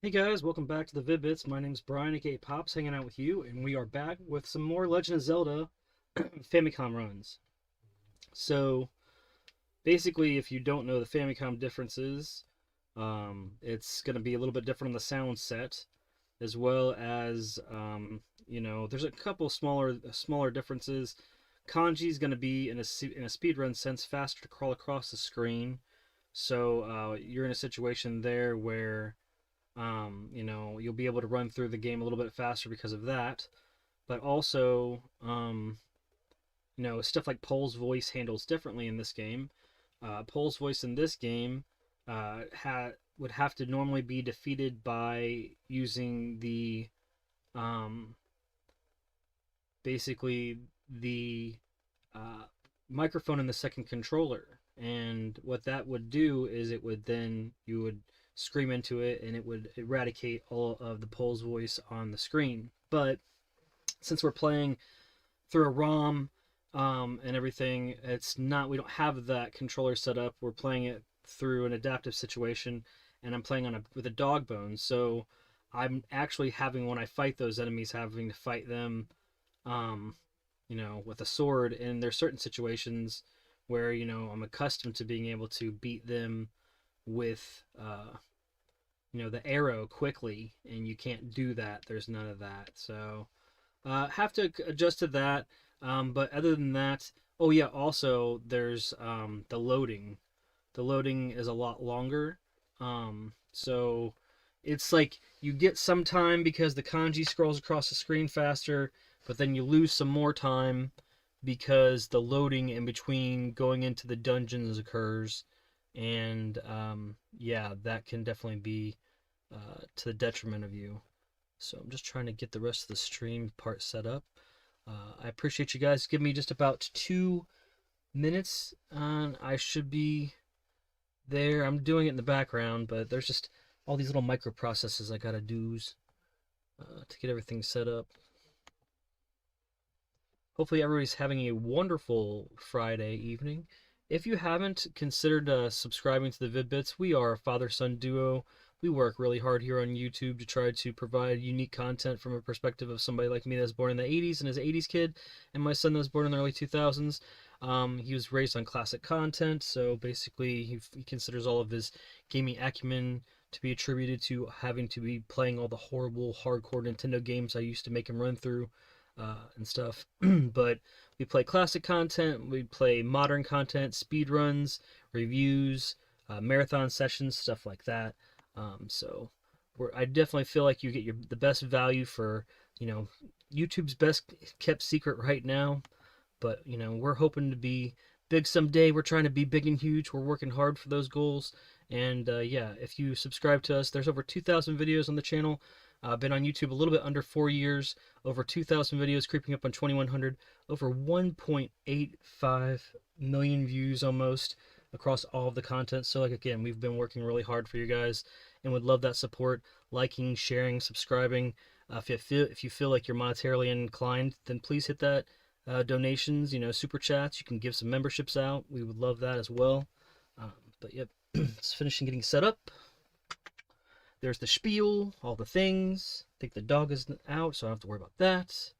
Hey guys, welcome back to the Vid-Bits. My name's Brian, aka Pops, hanging out with you, and we are back with some more Legend of Zelda Famicom runs. So, basically, if you don't know the Famicom differences, it's going to be a little bit different on the sound set, as well as, there's a couple smaller differences. Kanji's going to be, in a speedrun sense, faster to crawl across the screen. So, you're in a situation there where you'll be able to run through the game a little bit faster because of that. But also, stuff like Pole's voice handles differently in this game. Pole's voice in this game would have to normally be defeated by using the um, basically the uh, microphone in the second controller. And what that would do is you would scream into it and it would eradicate all of the Pole's voice on the screen. But since we're playing through a ROM and everything, we don't have that controller set up. We're playing it through an adaptive situation, and I'm playing with a dog bone. So I'm actually when I fight those enemies, having to fight them um, with a sword. And there's certain situations where, I'm accustomed to being able to beat them with, the arrow quickly, and you can't do that. There's none of that. So, have to adjust to that. But other than that, oh yeah, also there's the loading. The loading is a lot longer. So it's like you get some time because the kanji scrolls across the screen faster, but then you lose some more time because the loading in between going into the dungeons occurs. And yeah, that can definitely be to the detriment of you. So I'm just trying to get the rest of the stream part set up. I appreciate you guys. Give me just about 2 minutes, and I should be there. I'm doing it in the background, but there's just all these little microprocesses I gotta do to get everything set up. Hopefully everybody's having a wonderful Friday evening. If you haven't considered subscribing to the Vid-Bits, we are a father-son duo. We work really hard here on YouTube to try to provide unique content from a perspective of somebody like me that was born in the 80s and is an 80s kid, and my son that was born in the early 2000s. He was raised on classic content, so basically he considers all of his gaming acumen to be attributed to having to be playing all the horrible, hardcore Nintendo games I used to make him run through and stuff. But we play classic content, we play modern content, speed runs, reviews, marathon sessions, stuff like that. So I definitely feel like you get the best value for YouTube's best kept secret right now. But we're hoping to be big someday. We're trying to be big and huge. We're working hard for those goals. And yeah, if you subscribe to us, there's over 2,000 videos on the channel. I've been on YouTube a little bit under 4 years, over 2,000 videos, creeping up on 2,100, over 1.85 million views almost across all of the content. So like again, we've been working really hard for you guys, and would love that support, liking, sharing, subscribing. If you feel like you're monetarily inclined, then please hit that donations, super chats. You can give some memberships out. We would love that as well. But yep, it's finishing getting set up. There's the spiel, all the things. I think the dog is out, so I don't have to worry about that.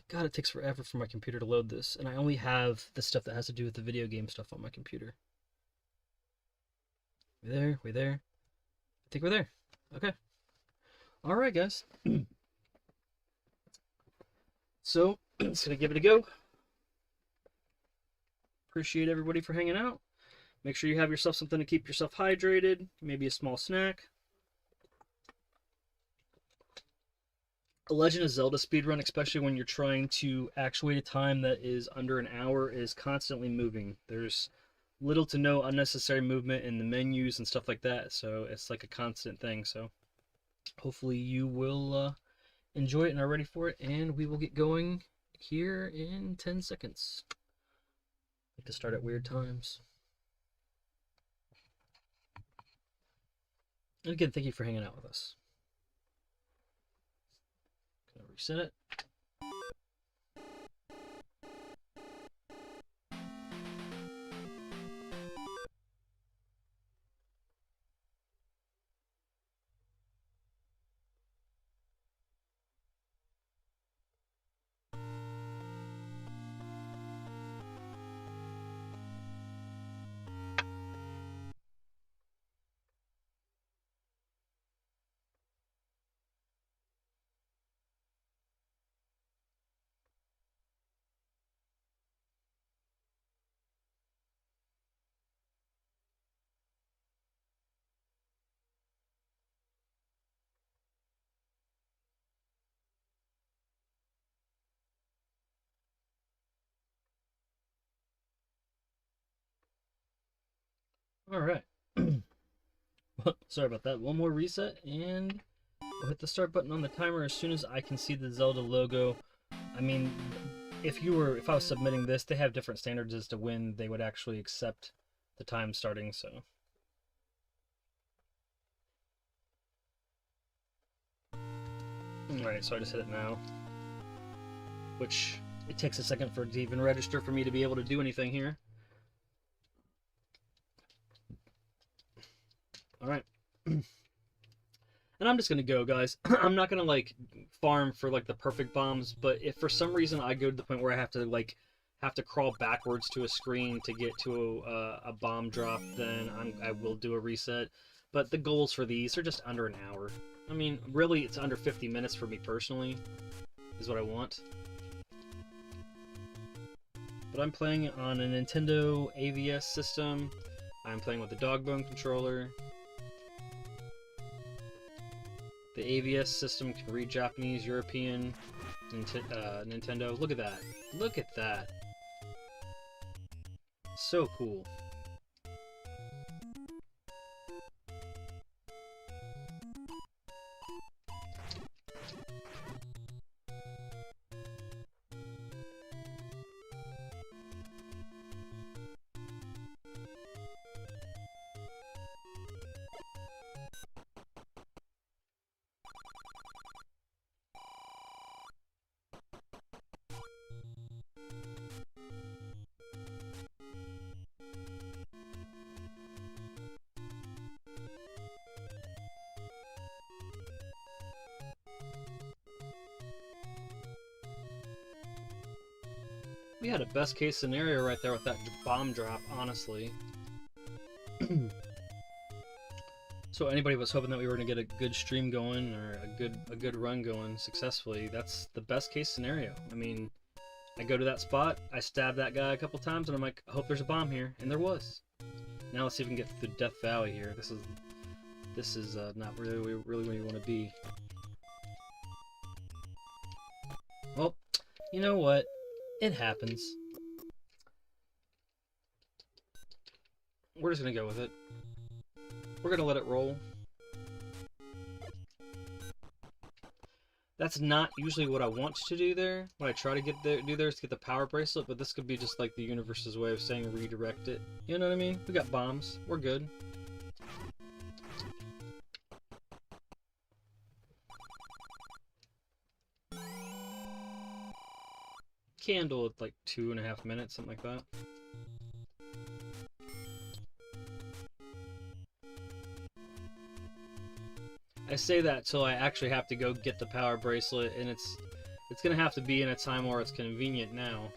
God, it takes forever for my computer to load this, and I only have the stuff that has to do with the video game stuff on my computer. We there? We there? I think we're there. Okay. Alright, guys. So, just gonna give it a go. Appreciate everybody for hanging out. Make sure you have yourself something to keep yourself hydrated, maybe a small snack. A Legend of Zelda speedrun, especially when you're trying to actuate a time that is under an hour, is constantly moving. There's little to no unnecessary movement in the menus and stuff like that, so it's like a constant thing. So hopefully you will enjoy it and are ready for it, and we will get going here in 10 seconds. I like to start at weird times. And again, thank you for hanging out with us. Gonna reset it. Alright. Sorry about that. One more reset, and we'll hit the start button on the timer as soon as I can see the Zelda logo. I mean, if I was submitting this, they have different standards as to when they would actually accept the time starting, so. Alright, so I just hit it now. Which, it takes a second for it to even register for me to be able to do anything here. Alright. And I'm just gonna go, guys. I'm not gonna, like, farm for, like, the perfect bombs, but if for some reason I go to the point where I have to, like, crawl backwards to a screen to get to a bomb drop, then I will do a reset. But the goals for these are just under an hour. I mean, really, it's under 50 minutes for me personally, is what I want. But I'm playing on a Nintendo AVS system. I'm playing with the Dogbone controller. The AVS system can read Japanese, European, Nintendo. Look at that. Look at that. So cool. We had a best case scenario right there with that bomb drop, honestly. So anybody was hoping that we were going to get a good stream going or a good run going successfully. That's the best case scenario. I mean, I go to that spot, I stab that guy a couple times, and I'm like, I hope there's a bomb here, and there was. Now let's see if we can get through Death Valley here. This is not really where you want to be. Well, you know what? It happens. We're just gonna go with it. We're gonna let it roll. That's not usually what I want to do there. What I try to do there is to get the power bracelet, but this could be just like the universe's way of saying redirect it. You know what I mean? We got bombs. We're good. Candle at like 2.5 minutes, something like that. I say that till I actually have to go get the power bracelet, and it's gonna have to be in a time where it's convenient now.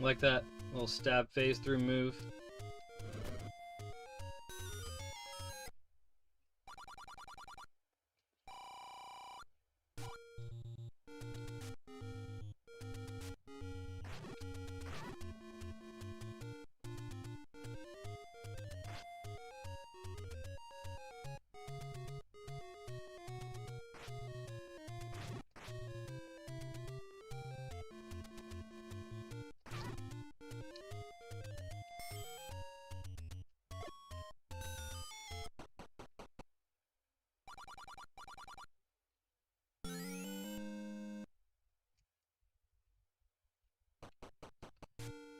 Like that little stab phase through move.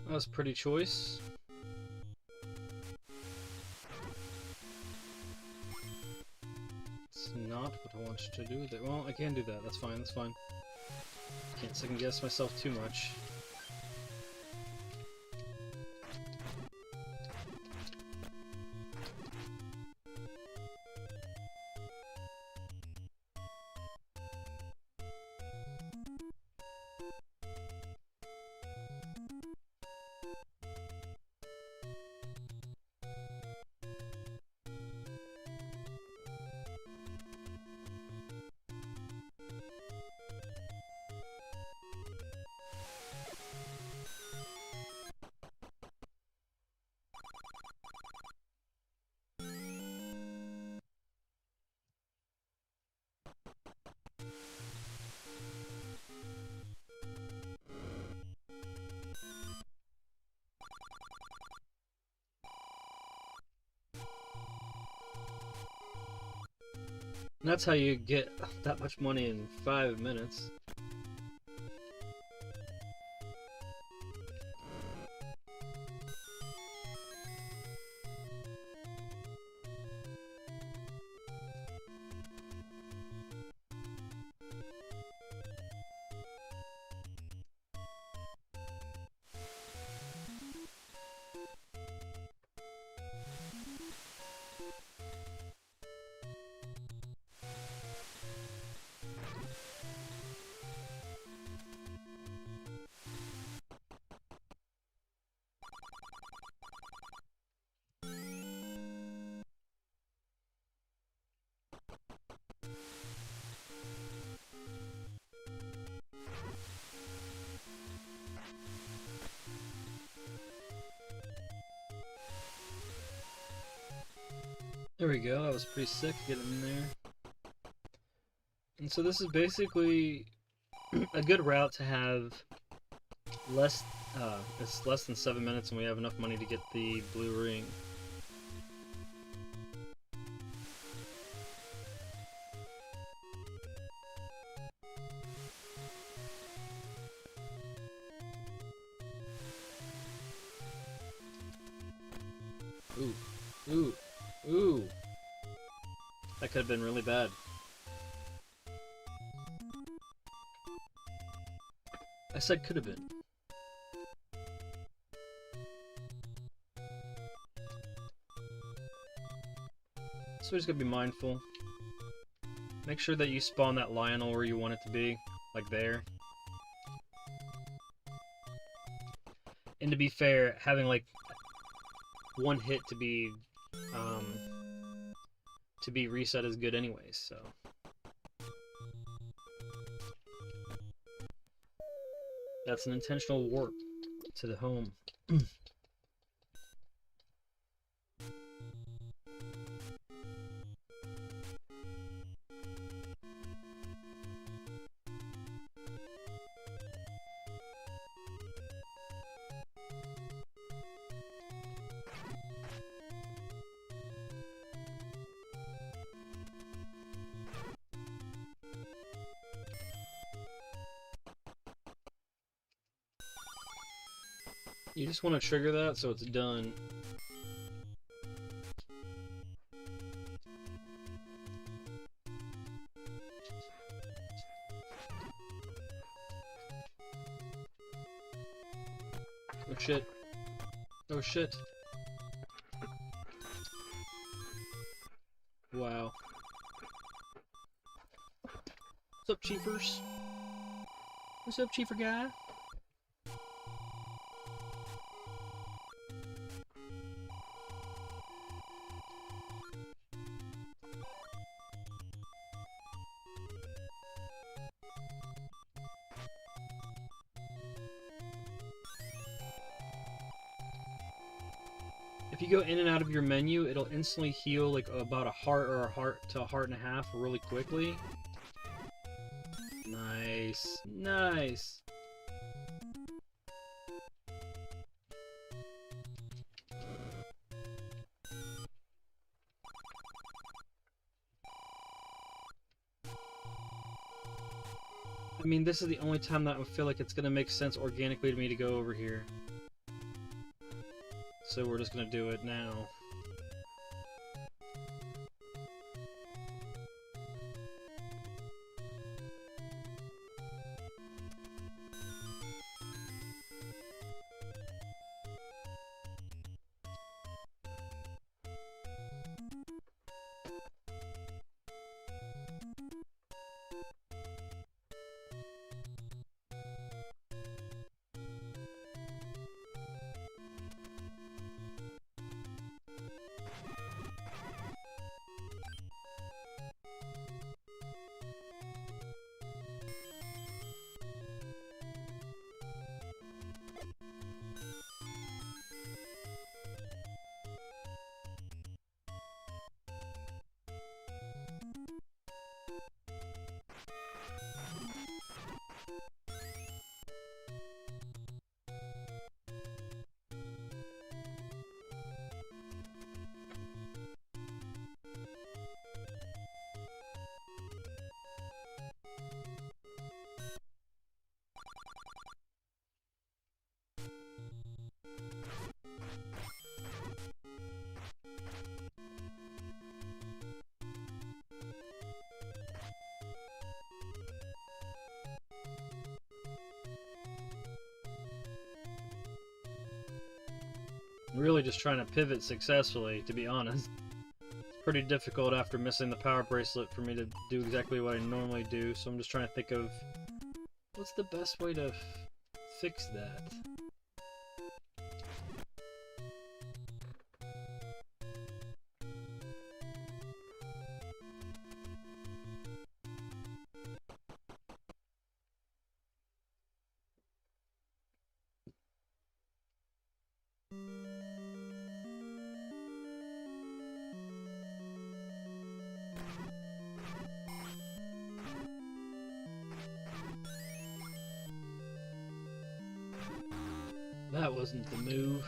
That was a pretty choice. It's not what I want you to do. Well, I can do that. That's fine. That's fine. Can't second guess myself too much. And that's how you get that much money in 5 minutes. There we go, that was pretty sick getting in there. And so this is basically a good route to have less, it's less than 7 minutes and we have enough money to get the blue ring. Ooh, ooh, ooh. That could have been really bad. I said could have been. So we just gotta be mindful. Make sure that you spawn that Lionel where you want it to be, like there. And to be fair, having like one hit to be reset is good anyways, so. That's an intentional warp to the home. You just want to trigger that so it's done. Oh shit. Oh shit. Wow. What's up, Chiefers? What's up, Chiefer guy? If you go in and out of your menu, it'll instantly heal like about a heart or a heart to a heart and a half really quickly. Nice. Nice. I mean, this is the only time that I feel like it's gonna make sense organically to me to go over here. So we're just gonna do it now. I'm really just trying to pivot successfully, to be honest. It's pretty difficult after missing the power bracelet for me to do exactly what I normally do, so I'm just trying to think of what's the best way to fix that. That wasn't the move.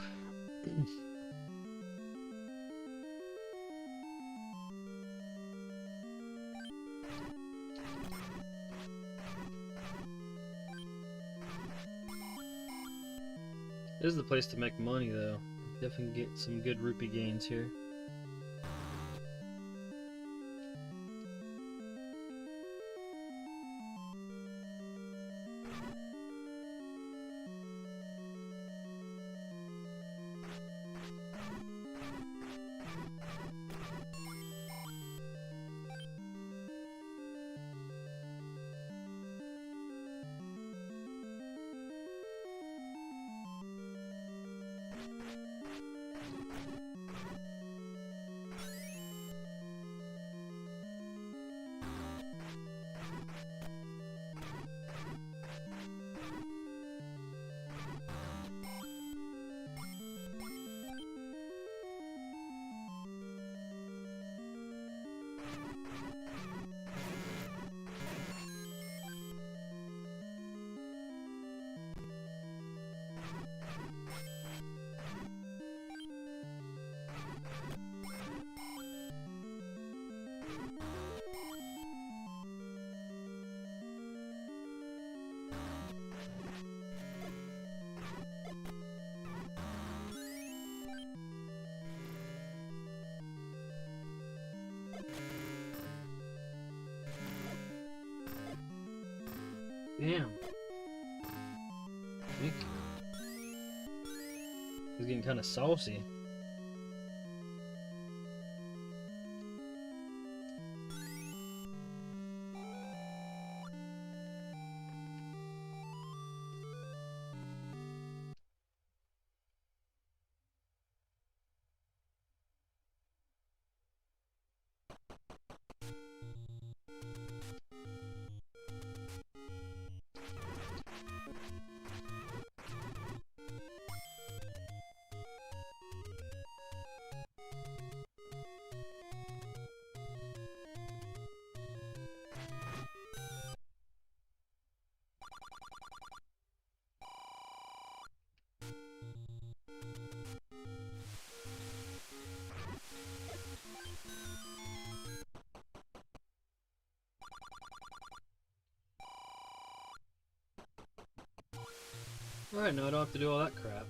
This is the place to make money, though. Definitely get some good rupee gains here. Damn. I think he's getting kind of saucy. Alright, now I don't have to do all that crap.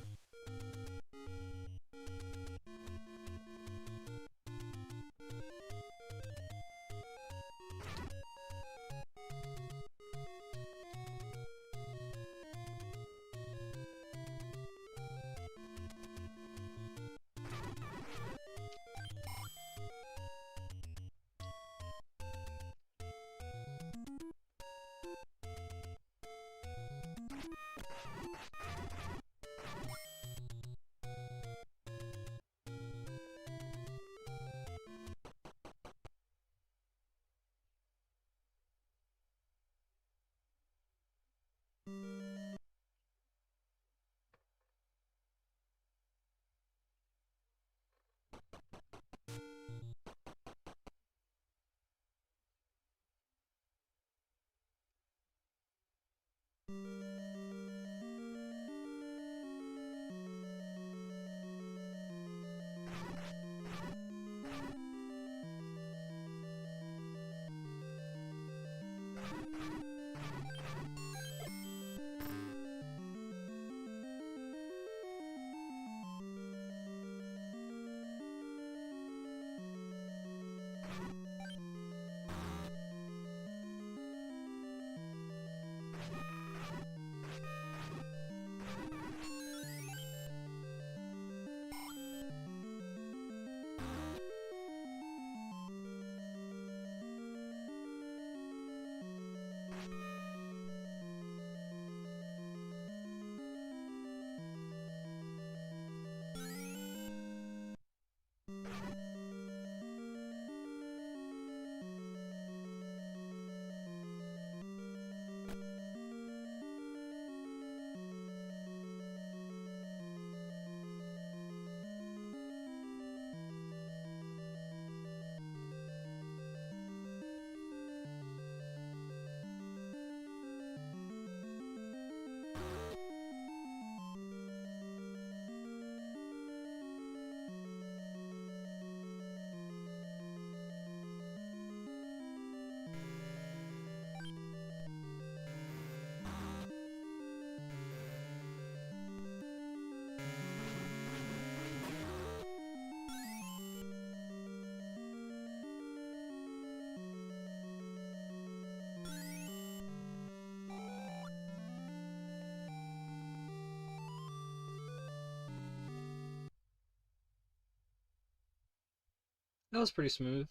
That was pretty smooth.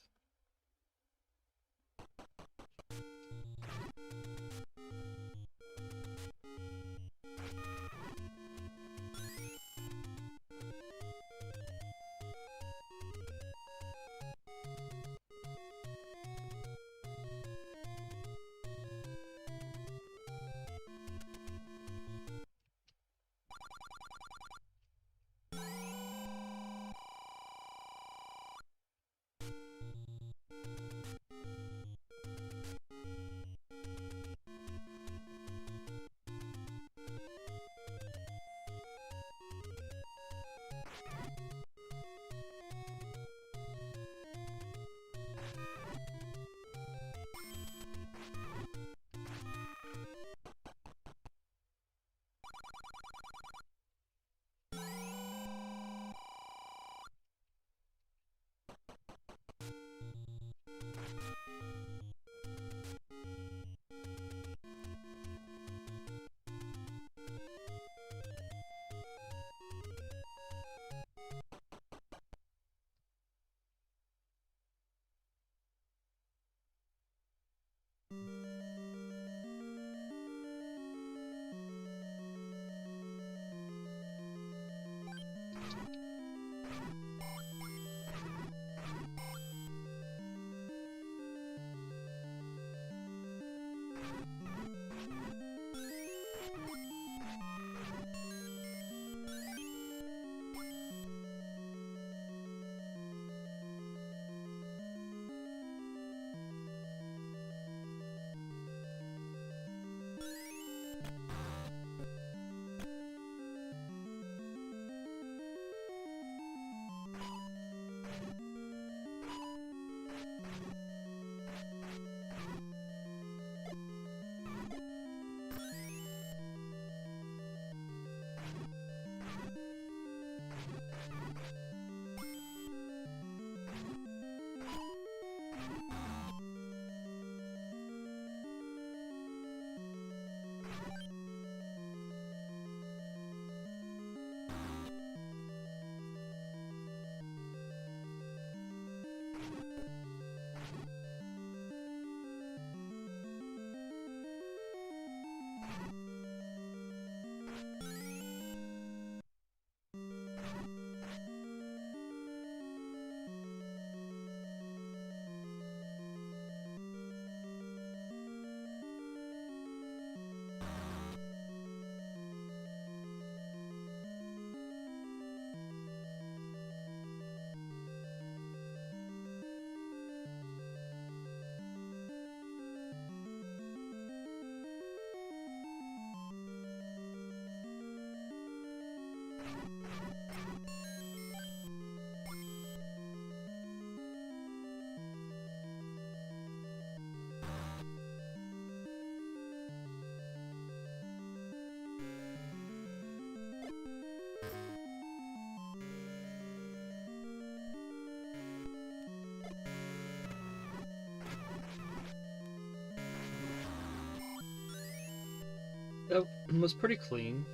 That was pretty clean.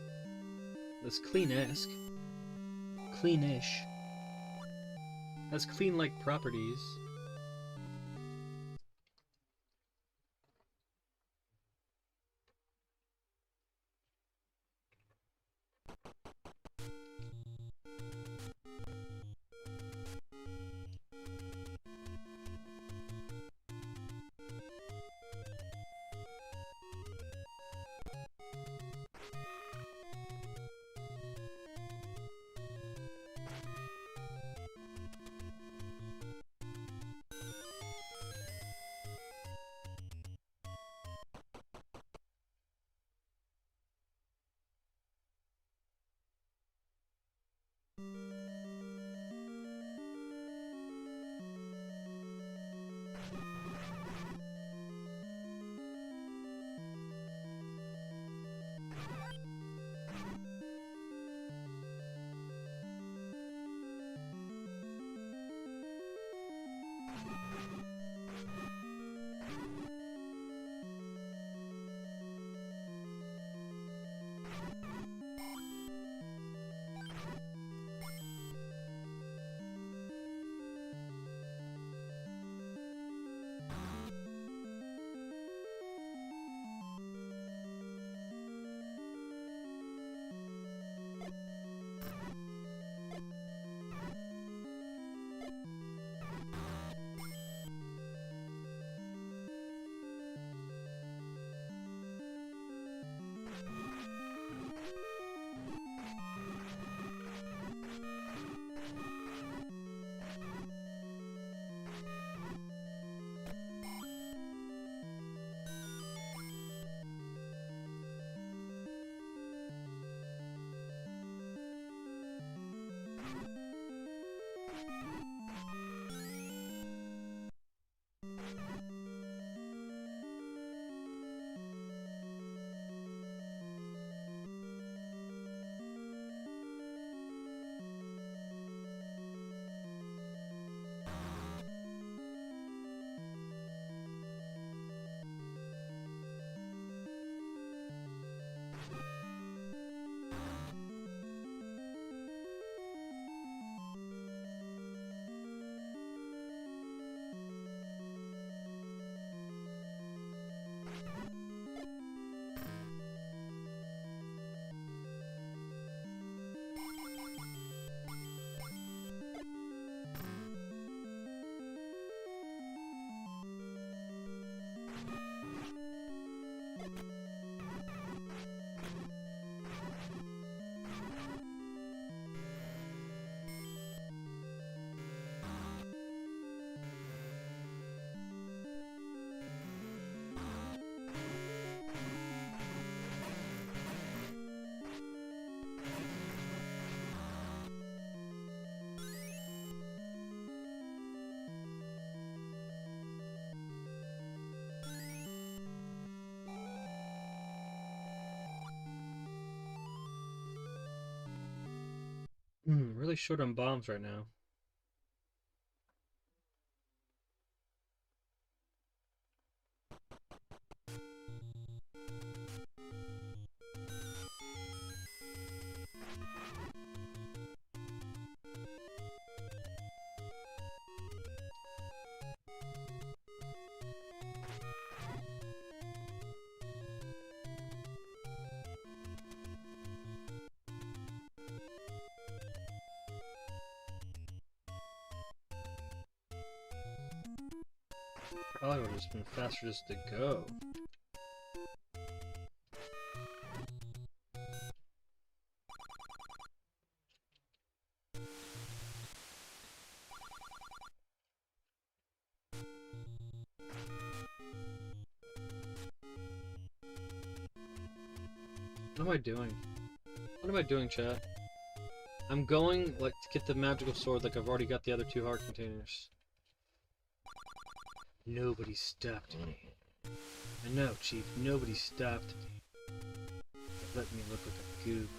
That's clean-esque. Cleanish. That's clean-like properties. Really short on bombs right now. Probably would have just been faster just to go. What am I doing? What am I doing, chat? I'm going, like, to get the magical sword like I've already got the other 2 heart containers. Nobody stopped me. I know, Chief, nobody stopped me. Let me look like a goober.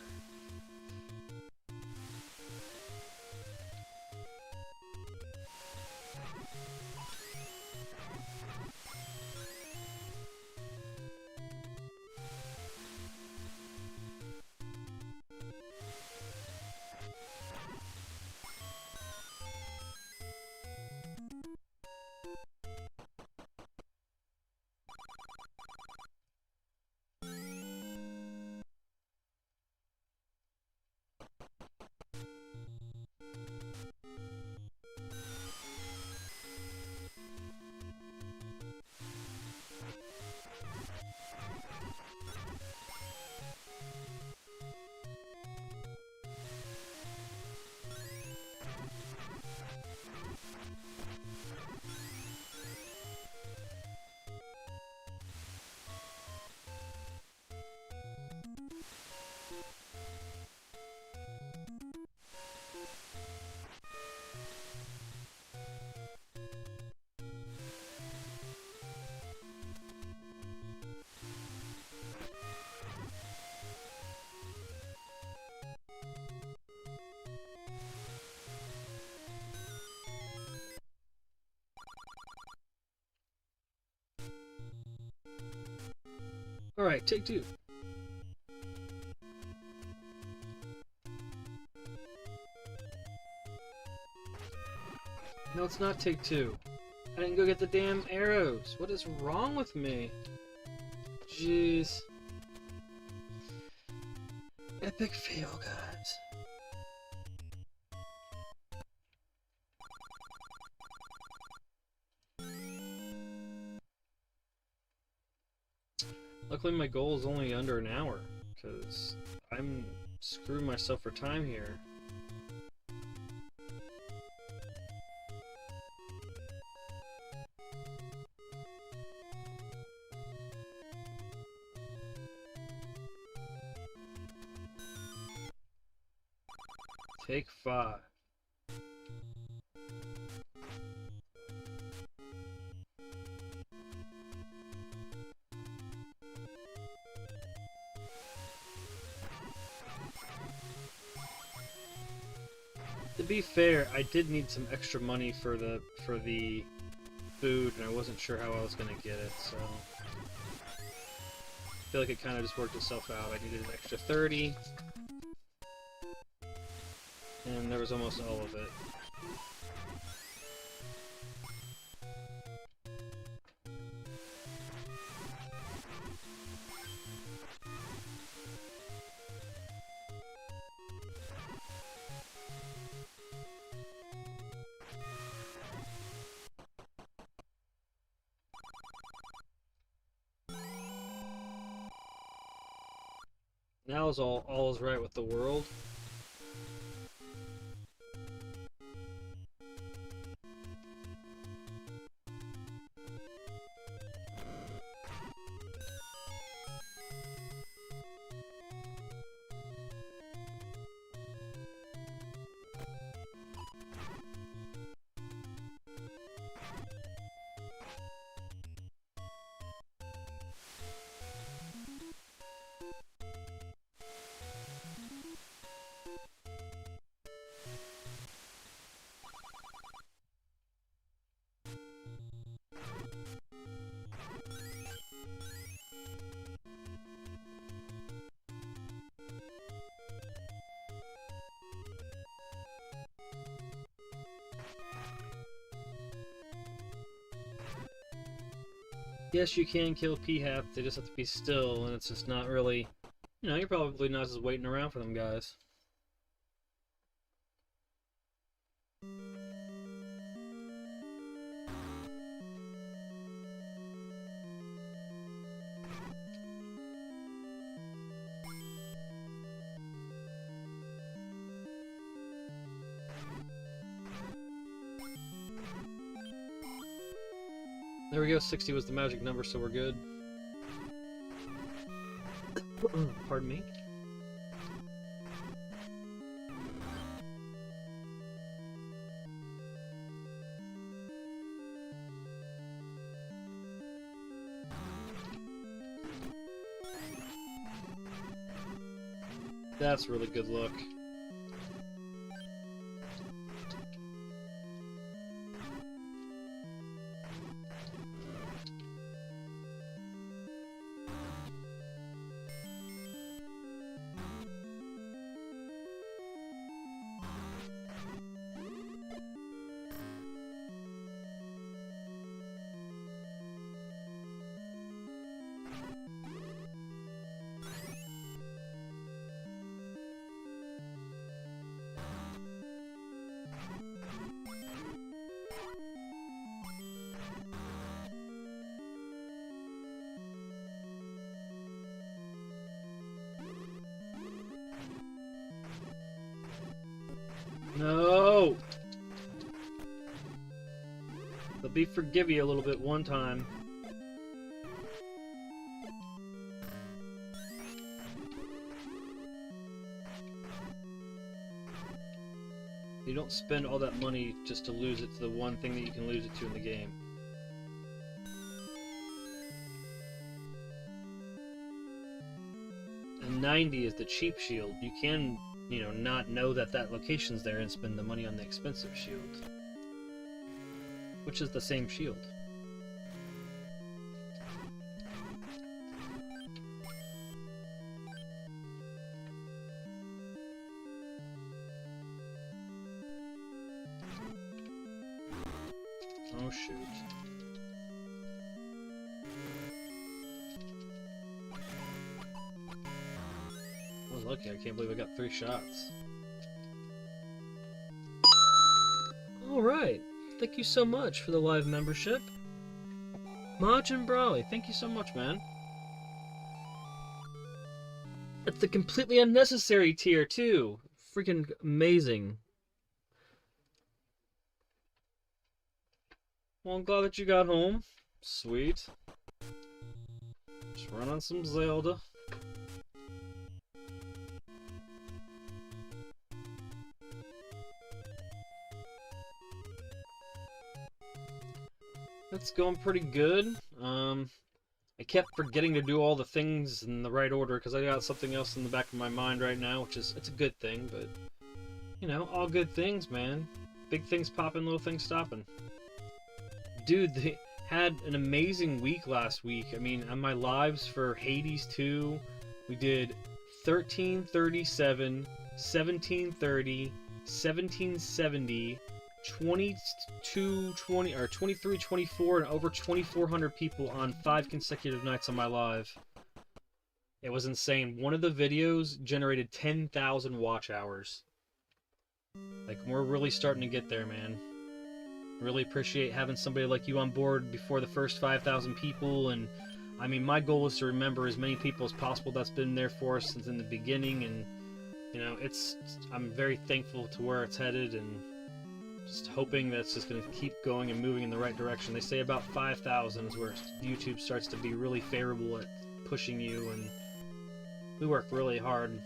Alright, take 2. No, it's not take 2. I didn't go get the damn arrows. What is wrong with me? Jeez. Epic fail, guys. Luckily my goal is only under an hour, because I'm screwing myself for time here. Take 5. To be fair, I did need some extra money for the food, and I wasn't sure how I was gonna get it, so I feel like it kind of just worked itself out. I needed an extra 30, and there was almost all of it. Now is all is right with the world. Yes, you can kill P-Hap, they just have to be still, and it's just not really... You know, you're probably not just waiting around for them guys. There we go, 60 was the magic number, so we're good. Pardon me. That's really good luck. No! They'll be forgive you a little bit one time. You don't spend all that money just to lose it to the one thing that you can lose it to in the game. And 90 is the cheap shield. You can, you know, not know that that location's there and spend the money on the expensive shield. Which is the same shield. Oh shoot. I was lucky, I can't believe I got 3 shots. Alright, thank you so much for the live membership. Majin Brawley, thank you so much, man. It's the completely unnecessary tier, too. Freaking amazing. Well, I'm glad that you got home. Sweet. Just run on some Zelda. It's going pretty good. I kept forgetting to do all the things in the right order because I got something else in the back of my mind right now, which is, it's a good thing, but, you know, all good things, man. Big things popping, little things stopping. Dude, they had an amazing week last week. I mean, on my lives for Hades 2, we did 1337, 1730, 1770, 2220 or 2324, and over 2400 people on 5 consecutive nights on my live. It was insane. One of the videos generated 10,000 watch hours. Like, we're really starting to get there, man. Really appreciate having somebody like you on board before the first 5,000 people, and I mean, my goal is to remember as many people as possible that's been there for us since in the beginning, and you know, I'm very thankful to where it's headed, and just hoping that it's just going to keep going and moving in the right direction. They say about 5,000 is where YouTube starts to be really favorable at pushing you, and we work really hard.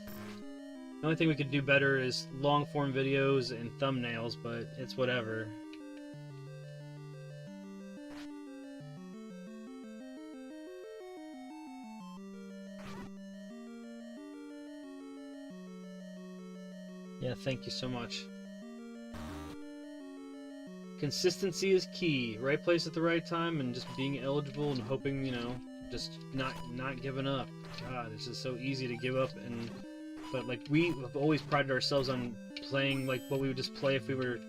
The only thing we could do better is long-form videos and thumbnails, but it's whatever. Yeah, thank you so much. Consistency is key. Right place at the right time, and just being eligible and hoping, you know, just not giving up. God, it's just so easy to give up, but like, we have always prided ourselves on playing like what we would just play if we were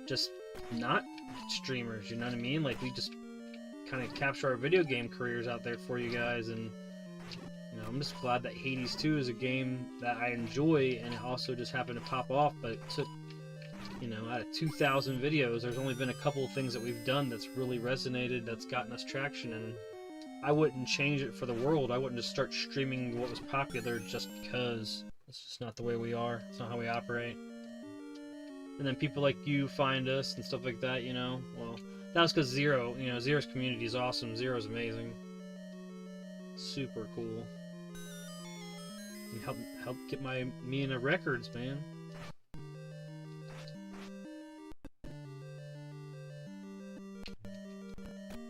just not streamers, you know what I mean? Like, we just kind of capture our video game careers out there for you guys. And you know, I'm just glad that Hades 2 is a game that I enjoy, and it also just happened to pop off. But it took, you know, out of 2,000 videos, there's only been a couple of things that we've done that's really resonated, that's gotten us traction, and I wouldn't change it for the world. I wouldn't just start streaming what was popular just because. It's just not the way we are. It's not how we operate. And then people like you find us and stuff like that, you know. Well, that was because Zero, you know, Zero's community is awesome. Zero's amazing. Super cool. And help get me into records, man.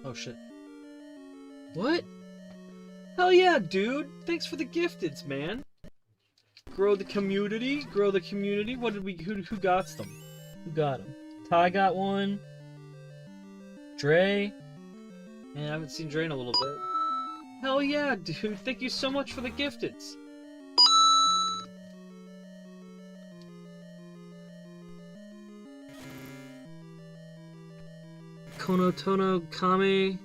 Oh shit. What? Hell yeah, dude! Thanks for the gifteds, man. Grow the community. Grow the community. What did we? Who got them? Who got them? Ty got one. Dre. Man, I haven't seen Dre in a little bit. Hell yeah, dude! Thank you so much for the gifteds. Konotono, Kame,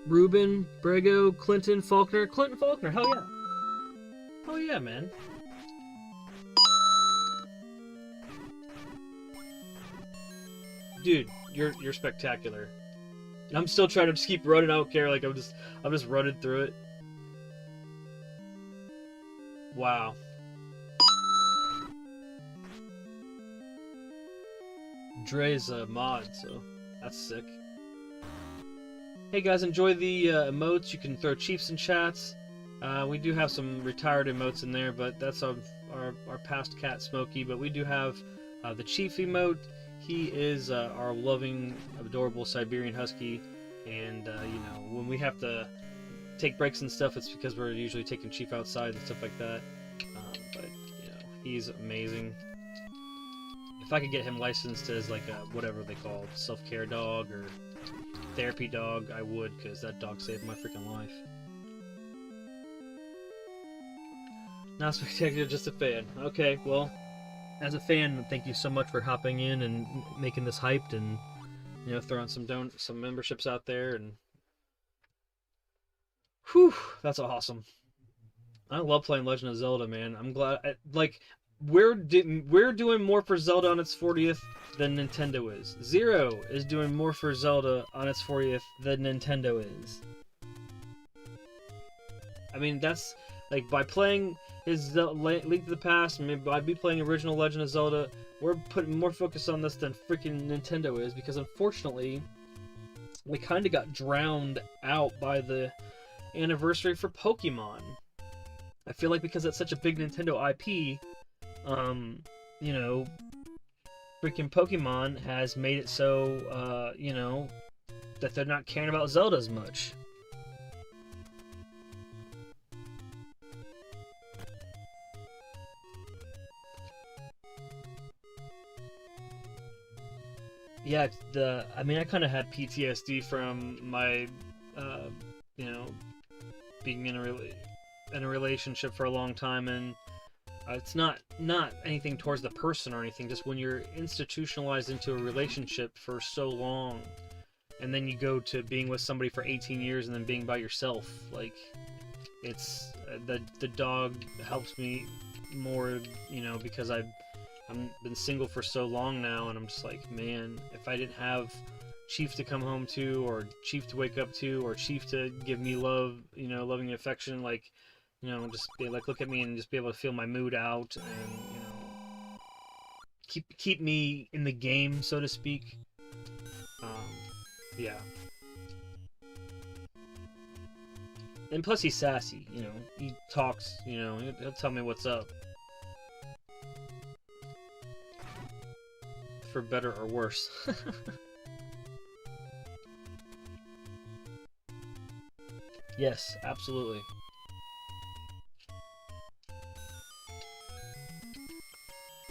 Ruben, Brego, Clinton Faulkner. Clinton Faulkner. Hell yeah. Hell yeah, man. Dude, you're spectacular. And I'm still trying to just keep running. I don't care. Like I'm just running through it. Wow. Dre's a mod, so that's sick. Hey guys, enjoy the emotes. You can throw chiefs in chats. We do have some retired emotes in there, but that's our past cat Smokey. But we do have the chief emote. He is our loving, adorable Siberian Husky, and you know, when we have to take breaks and stuff, it's because we're usually taking Chief outside and stuff like that. But you know, he's amazing. If I could get him licensed as like a whatever they call self-care dog or therapy dog, I would, because that dog saved my freaking life. Not spectacular, just a fan. Okay, well. As a fan, thank you so much for hopping in and making this hyped, and you know, throwing some memberships out there, and whew, that's awesome. I love playing Legend of Zelda, man. I'm glad. Like, we're doing more for Zelda on its 40th than Nintendo is. Zero is doing more for Zelda on its 40th than Nintendo is. I mean, that's like by playing his Link to the Past, maybe I'd be playing original Legend of Zelda. We're putting more focus on this than freaking Nintendo is, because unfortunately, we kind of got drowned out by the anniversary for Pokemon. I feel like because it's such a big Nintendo IP, you know, freaking Pokemon has made it so, you know, that they're not caring about Zelda as much. Yeah, I mean, I kind of had PTSD from my, you know, being in a relationship for a long time, and it's not anything towards the person or anything. Just when you're institutionalized into a relationship for so long, and then you go to being with somebody for 18 years and then being by yourself, like, it's the dog helps me more, you know, because I've been single for so long now, and I'm just like, man, if I didn't have Chief to come home to, or Chief to wake up to, or Chief to give me love, you know, loving affection, like, you know, just be like, look at me and just be able to feel my mood out, and, you know, keep me in the game, so to speak. Yeah. And plus he's sassy, you know, he talks, you know, he'll tell me what's up. For better or worse. Yes, absolutely.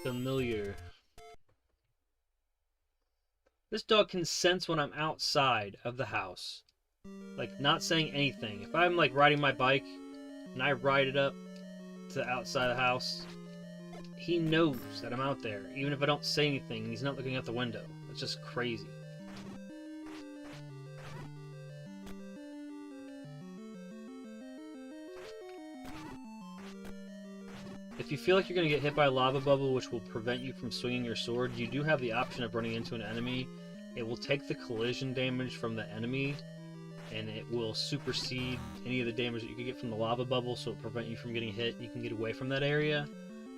Familiar. This dog can sense when I'm outside of the house. Like, not saying anything. If I'm, like, riding my bike, and I ride it up to the outside of the house, he knows that I'm out there, even if I don't say anything, and he's not looking out the window. It's just crazy. If you feel like you're going to get hit by a lava bubble, which will prevent you from swinging your sword, you do have the option of running into an enemy. It will take the collision damage from the enemy, and it will supersede any of the damage that you could get from the lava bubble, so it'll prevent you from getting hit. You can get away from that area.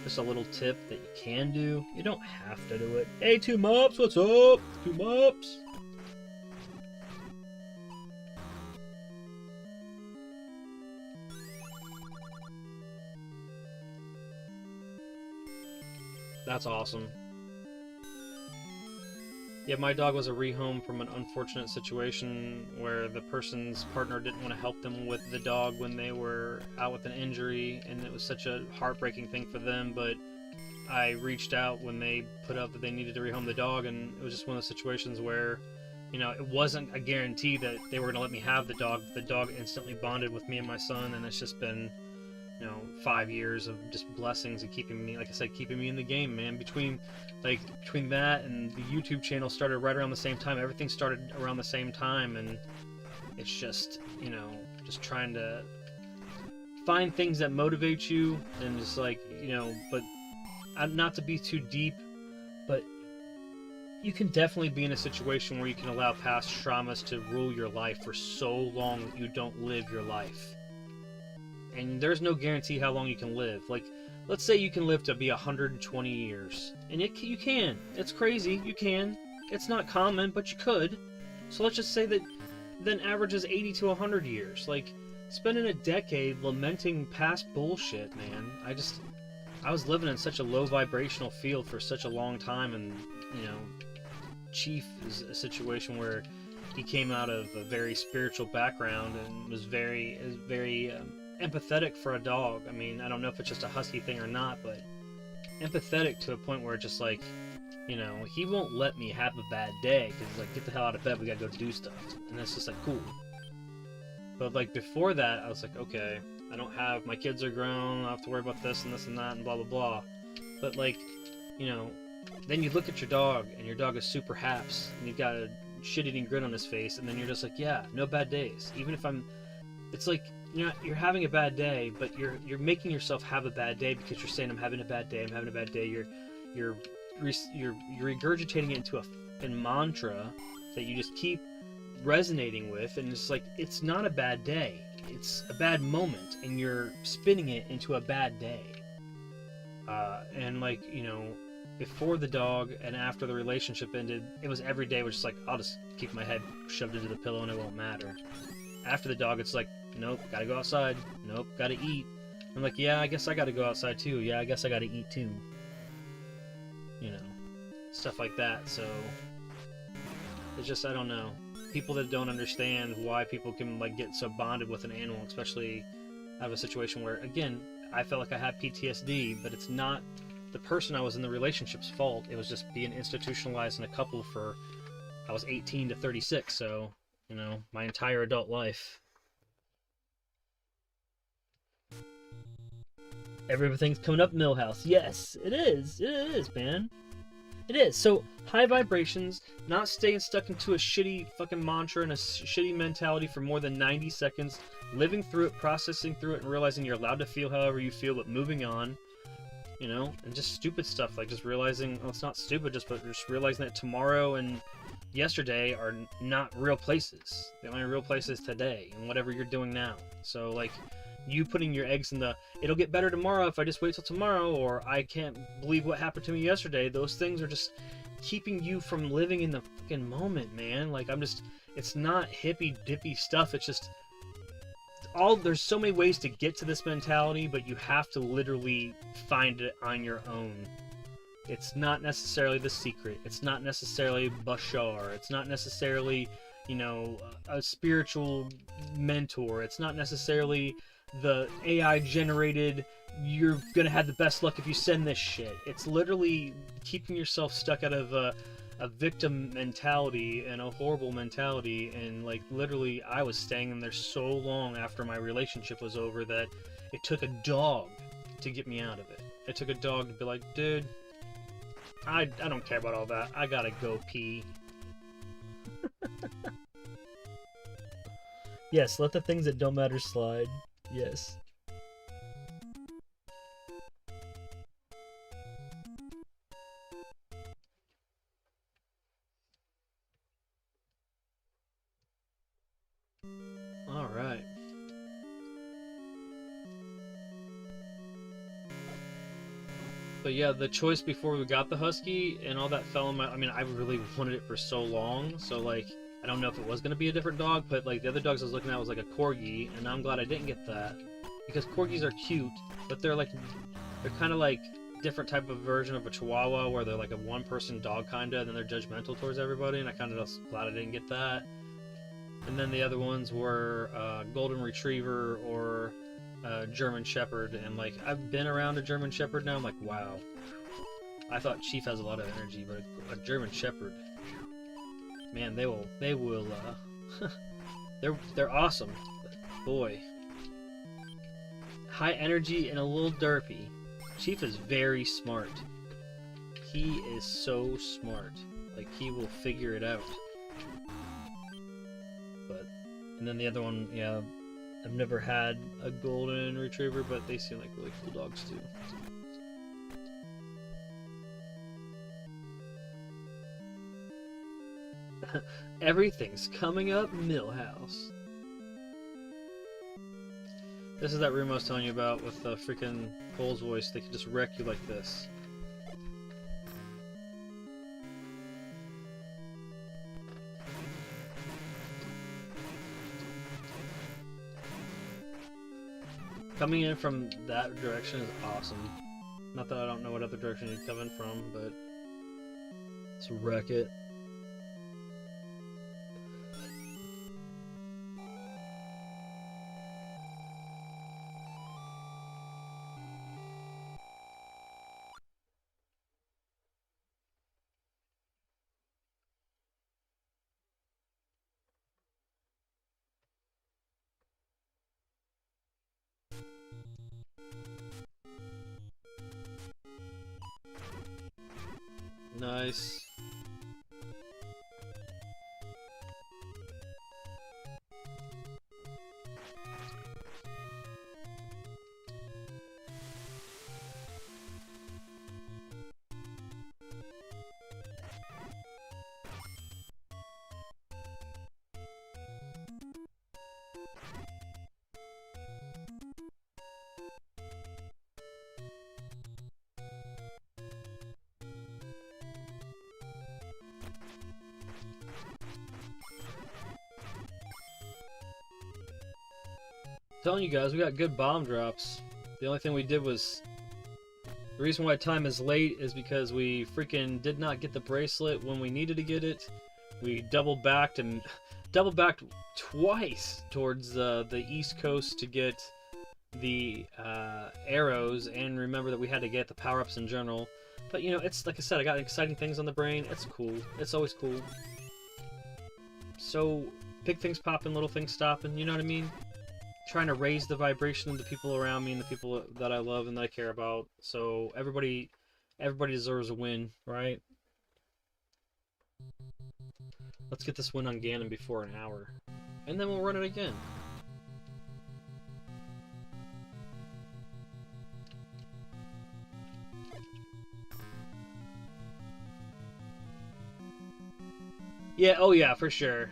Just a little tip that you can do. You don't have to do it. Hey, 2 Mops, what's up? 2 Mops. That's awesome. Yeah, my dog was a rehome from an unfortunate situation where the person's partner didn't want to help them with the dog when they were out with an injury, and it was such a heartbreaking thing for them, but I reached out when they put up that they needed to rehome the dog, and it was just one of those situations where, you know, it wasn't a guarantee that they were going to let me have the dog. The dog instantly bonded with me and my son, and it's just been, you know, 5 years of just blessings and keeping me, like I said, keeping me in the game, man. Between that and the YouTube channel started right around the same time. Everything started around the same time, and it's just, you know, just trying to find things that motivate you, and just like, you know, but not to be too deep, but you can definitely be in a situation where you can allow past traumas to rule your life for so long that you don't live your life. And there's no guarantee how long you can live. Like, let's say you can live to be 120 years. And you can. It's crazy. You can. It's not common, but you could. So let's just say that then averages 80 to 100 years. Like, spending a decade lamenting past bullshit, man. I was living in such a low vibrational field for such a long time, and, you know, Chief is a situation where he came out of a very spiritual background and was very empathetic for a dog. I mean, I don't know if it's just a husky thing or not, but empathetic to a point where it's just like, you know, he won't let me have a bad day because he's like, get the hell out of bed, we gotta go do stuff. And that's just like, cool. But like before that, I was like, okay, I don't have, my kids are grown, I don't have to worry about this and that and blah blah blah. But like, you know, then you look at your dog and your dog is super haps and you've got a shit-eating grin on his face, and then you're just like, yeah, no bad days. Even if it's like, you know, you're having a bad day, but you're making yourself have a bad day because you're saying, I'm having a bad day, I'm having a bad day. You're regurgitating it into a mantra that you just keep resonating with, and it's like, it's not a bad day, it's a bad moment, and you're spinning it into a bad day. And like, you know, before the dog and after the relationship ended, it was every day was just like, I'll just keep my head shoved into the pillow and it won't matter. After the dog, it's like, nope, gotta go outside. Nope, gotta eat. I'm like, yeah, I guess I gotta go outside too. Yeah, I guess I gotta eat too. You know, stuff like that. So it's just, I don't know. People that don't understand why people can like get so bonded with an animal, especially I have a situation where, again, I felt like I had PTSD, but it's not the person I was in the relationship's fault. It was just being institutionalized in a couple for, I was 18 to 36, so, you know, my entire adult life. Everything's coming up, Millhouse. Yes, it is. It is, man. It is. So, high vibrations, not staying stuck into a shitty fucking mantra and a shitty mentality for more than 90 seconds, living through it, processing through it, and realizing you're allowed to feel however you feel, but moving on, you know, and just stupid stuff, like just realizing, well, it's not stupid, but just realizing that tomorrow and yesterday are not real places. The only real place is today, and whatever you're doing now. So, like, you putting your eggs in the, it'll get better tomorrow if I just wait till tomorrow, or I can't believe what happened to me yesterday, those things are just keeping you from living in the fucking moment, man. Like, it's not hippy dippy stuff, it's just there's so many ways to get to this mentality, but you have to literally find it on your own. It's not necessarily The Secret, it's not necessarily Bashar, it's not necessarily, you know, a spiritual mentor, it's not necessarily the AI generated, you're gonna have the best luck if you send this shit. It's literally keeping yourself stuck out of a victim mentality and a horrible mentality, and like literally I was staying in there so long after my relationship was over that it took a dog to get me out of it. It took a dog to be like, dude, I don't care about all that, I gotta go pee. Yes, let the things that don't matter slide. Yes. But yeah, the choice before we got the husky and all that fell in my... I mean, I really wanted it for so long, so like, I don't know if it was going to be a different dog, but like the other dogs I was looking at was like a corgi, and I'm glad I didn't get that. Because corgis are cute, but they're kind of like different type of version of a chihuahua where they're like a one-person dog kind of, and then they're judgmental towards everybody, and I kind of was glad I didn't get that. And then the other ones were golden retriever or German shepherd, and like I've been around a German shepherd now. I'm like, wow, I thought Chief has a lot of energy, but a German shepherd, man, they will they're awesome. But boy, high energy and a little derpy. Chief is very smart. He is so smart. Like, he will figure it out. But, and then the other one, yeah, I've never had a golden retriever, but they seem like really cool dogs too. Everything's coming up, Millhouse. This is that room I was telling you about with the freaking Cole's voice. They can just wreck you like this. Coming in from that direction is awesome. Not that I don't know what other direction you'd come in from, but let's wreck it. Nice. Telling you guys, we got good bomb drops. The only thing we did was... The reason why time is late is because we freaking did not get the bracelet when we needed to get it. We double backed twice towards the east coast to get the arrows, and remember that we had to get the power-ups in general. But you know, it's like I said, I got exciting things on the brain. It's cool. It's always cool. So, big things popping, little things stopping, you know what I mean? Trying to raise the vibration of the people around me and the people that I love and that I care about. So everybody deserves a win, right? Let's get this win on Ganon before an hour, and then we'll run it again. Yeah, oh yeah, for sure.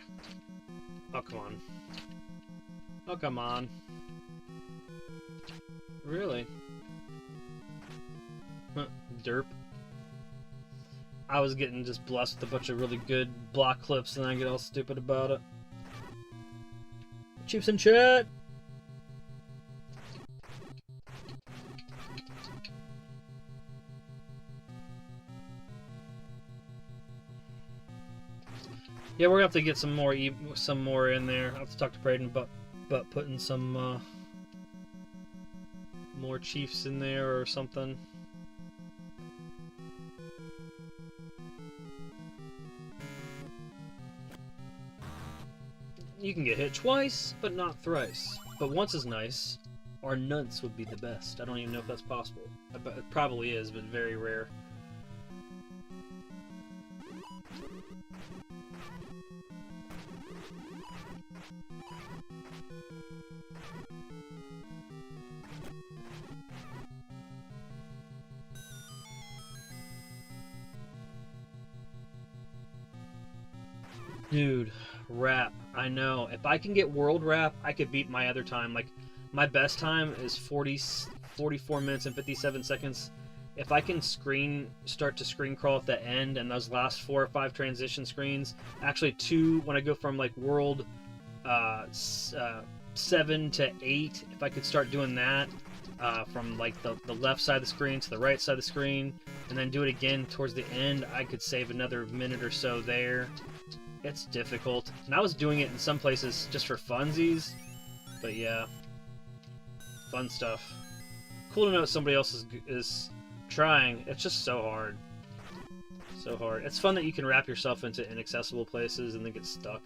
Oh, come on. Oh, come on. Really? Huh, derp. I was getting just blessed with a bunch of really good block clips and I get all stupid about it. Chiefs in chat! Yeah, we're gonna have to get some more in there. I'll have to talk to Braden about putting some more chiefs in there or something. You can get hit twice, but not thrice. But once is nice. Or nunts would be the best. I don't even know if that's possible. It probably is, but very rare. Dude, rap. I know. If I can get world rap, I could beat my other time. Like, my best time is 44 minutes and 57 seconds if I can start to screen crawl at the end and those last 4 or 5 transition screens, actually 2 when I go from like world 7 to 8, if I could start doing that from like the left side of the screen to the right side of the screen, and then do it again towards the end, I could save another minute or so there. It's difficult, and I was doing it in some places just for funsies, but yeah, fun stuff. Cool to know somebody else is trying. It's just so hard. So hard. It's fun that you can wrap yourself into inaccessible places and then get stuck.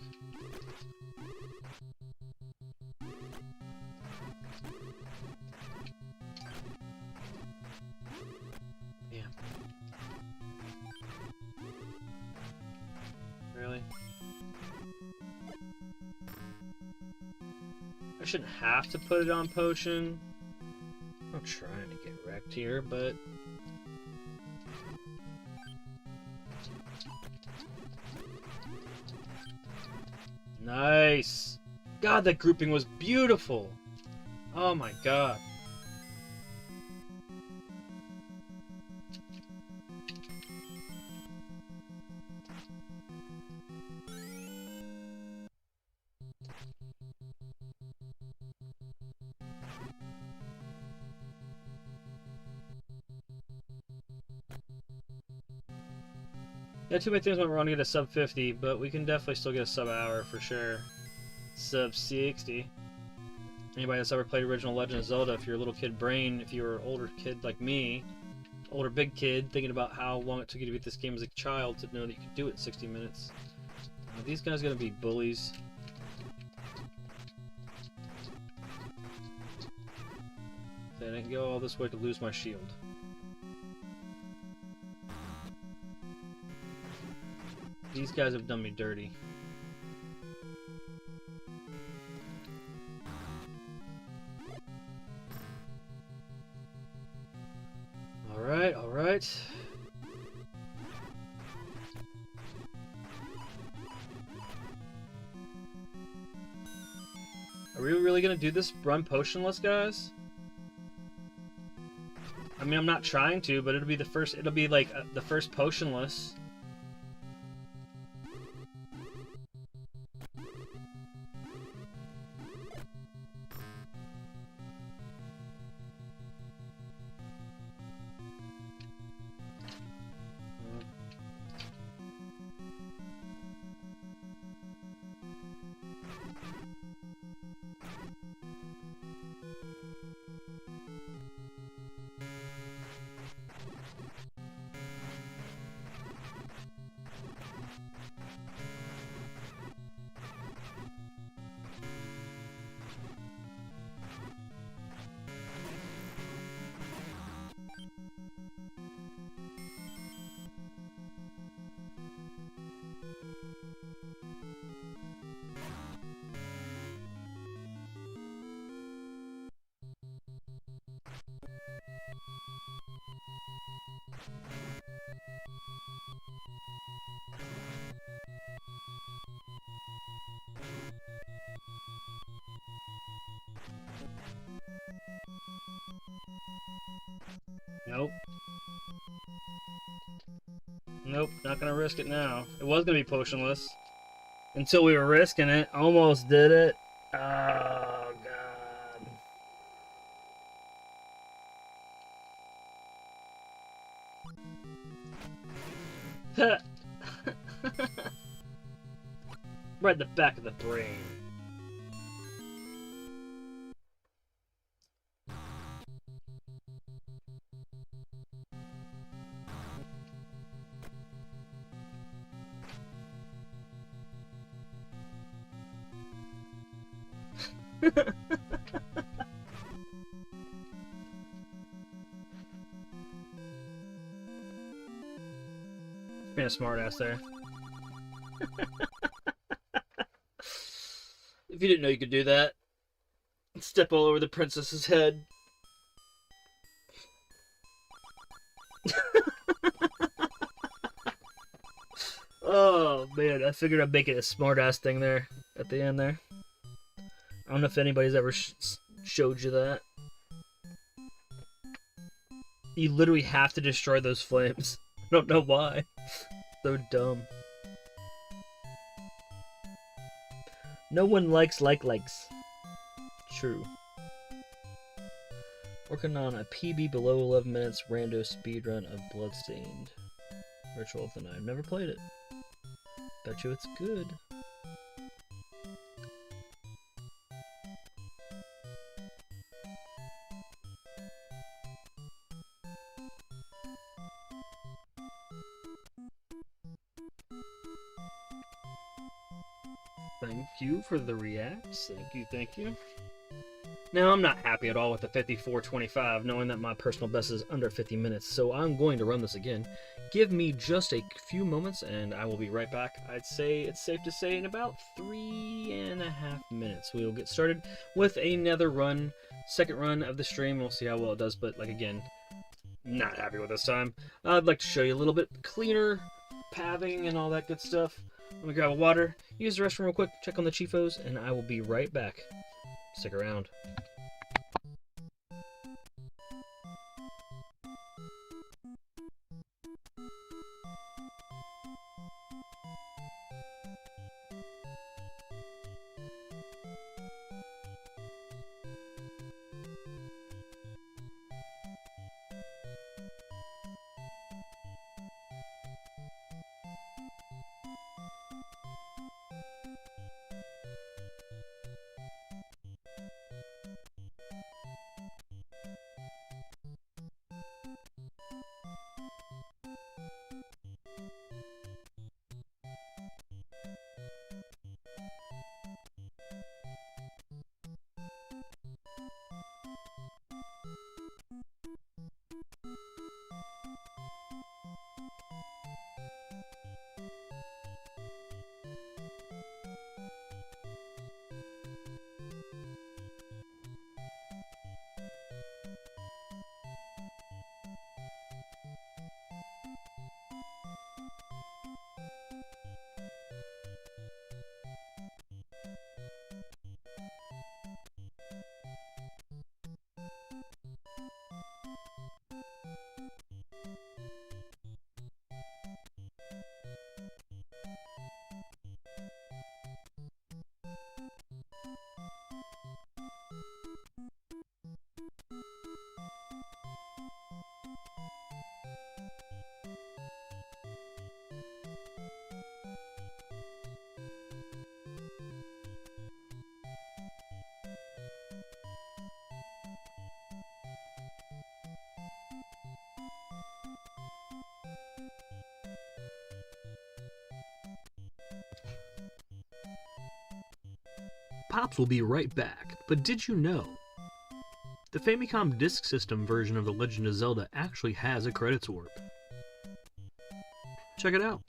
Damn. Really? I shouldn't have to put it on potion. I'm trying to get wrecked here, but... Nice! God, that grouping was beautiful! Oh my god. Yeah, too many things went wrong to get a sub 50, but we can definitely still get a sub hour for sure. Sub 60. Anybody that's ever played original Legend of Zelda, if you're a little kid brain, if you're an older kid like me, older big kid, thinking about how long it took you to beat this game as a child, to know that you could do it in 60 minutes. Are these guys gonna be bullies? I didn't go all this way to lose my shield. These guys have done me dirty. Alright, alright. Are we really gonna do this run potionless, guys? I mean, I'm not trying to, but it'll be the first, it'll be like the first potionless. Nope. Nope, not gonna risk it now. It was gonna be potionless. Until we were risking it. Almost did it. Oh, God. Right in the back of the brain. Being a smartass there. If you didn't know you could do that, step all over the princess's head. Oh man, I figured I'd make it a smartass thing there at the end there. I don't know if anybody's ever showed you that. You literally have to destroy those flames. I don't know why. So dumb. No one likes likes. True. Working on a PB below 11 minutes rando speedrun of Bloodstained. Ritual of the Night. I've never played it. Bet you it's good. Thank you for the reacts. Thank you, thank you. Now, I'm not happy at all with the 54:25, knowing that my personal best is under 50 minutes, so I'm going to run this again. Give me just a few moments, and I will be right back. I'd say it's safe to say in about 3.5 minutes, we'll get started with another run, second run of the stream. We'll see how well it does, but, like, again, not happy with this time. I'd like to show you a little bit cleaner pathing and all that good stuff. I'm gonna grab a water, use the restroom real quick, check on the Chifos, and I will be right back. Stick around. Pops will be right back, but did you know? The Famicom Disk System version of The Legend of Zelda actually has a credits warp. Check it out.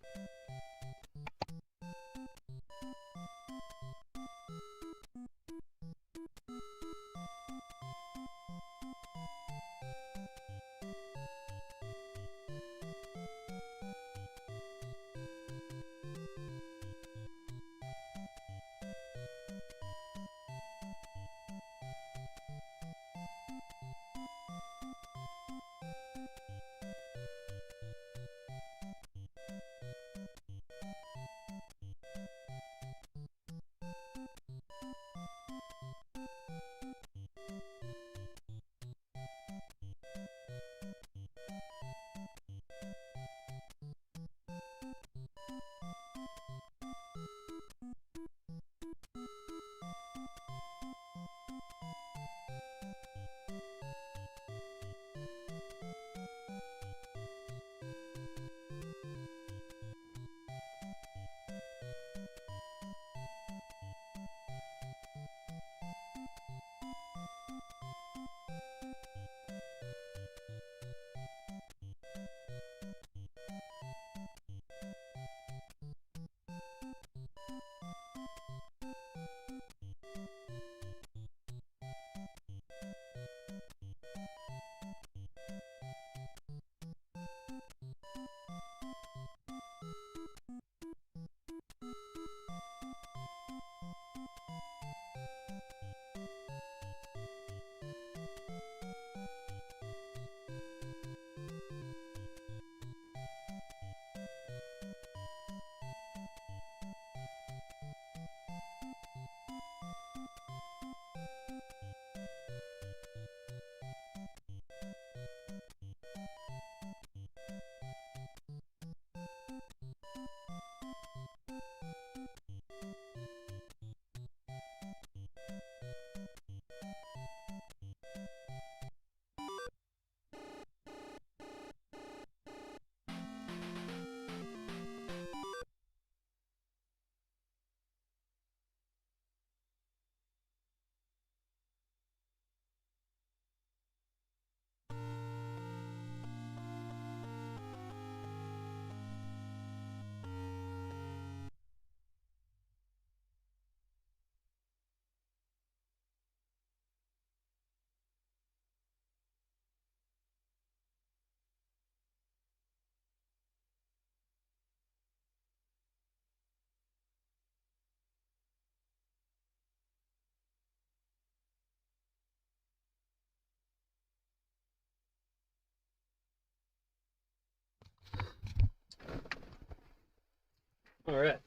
All right.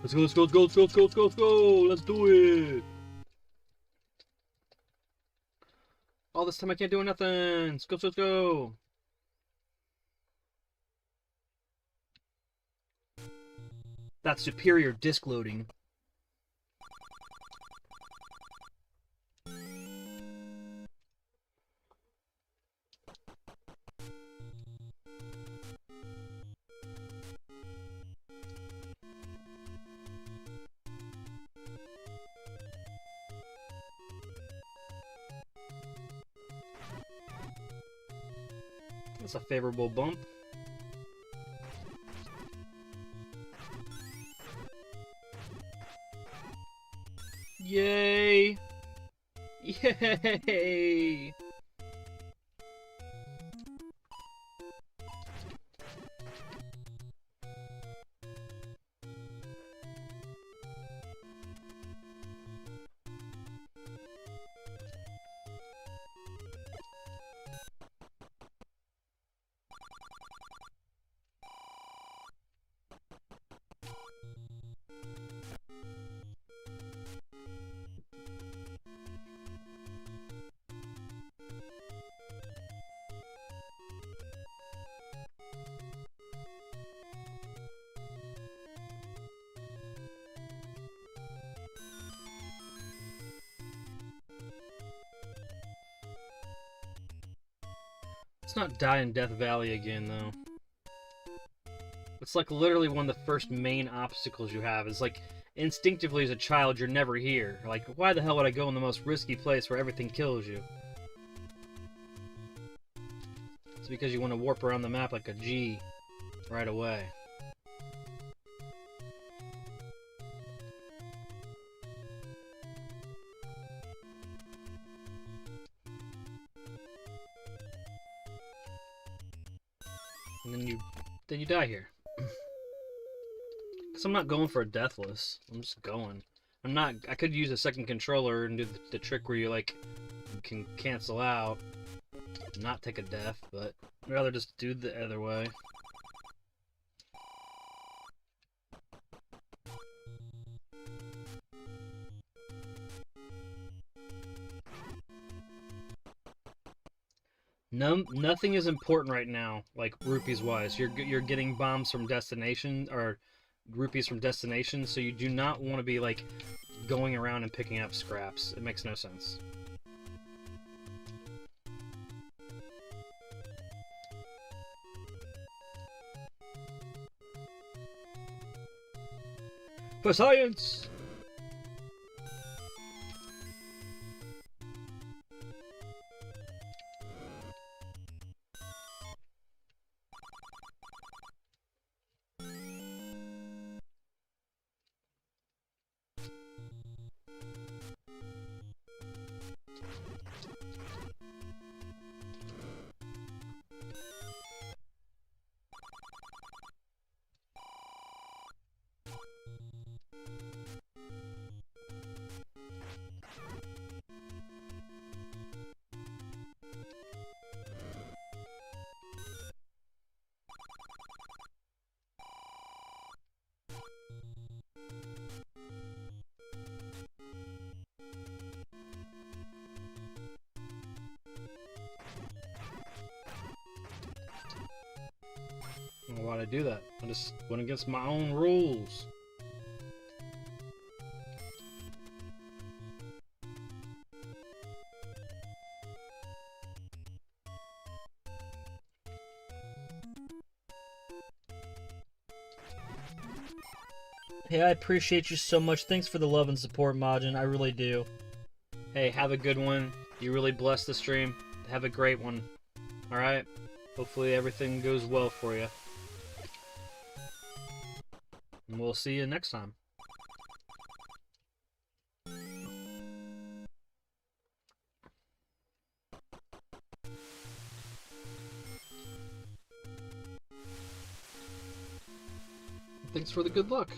Let's go, let's go, let's go, let's go, let's go, let's go, let's go! Let's do it! All this time I can't do nothing! Let's go, let's go! That's superior disk loading. That's a favorable bump. Yay! Yay! Let's not die in Death Valley again, though. It's like literally one of the first main obstacles you have. It's like, instinctively as a child, you're never here. Like, why the hell would I go in the most risky place where everything kills you? It's because you want to warp around the map like a G right away. And then you die here. Because I'm not going for a deathless. I'm just going. I could use a second controller and do the trick where you, like, can cancel out. Not take a death, but I'd rather just do the other way. Nothing is important right now, like rupees wise. You're getting bombs from destination or rupees from destination, so you do not want to be like going around and picking up scraps. It makes no sense. For science! Why'd I do that? I just went against my own rules. Hey, I appreciate you so much. Thanks for the love and support, Majin. I really do. Hey, have a good one. You really blessed the stream. Have a great one. Alright? Hopefully everything goes well for you. And we'll see you next time. Thanks for the good luck.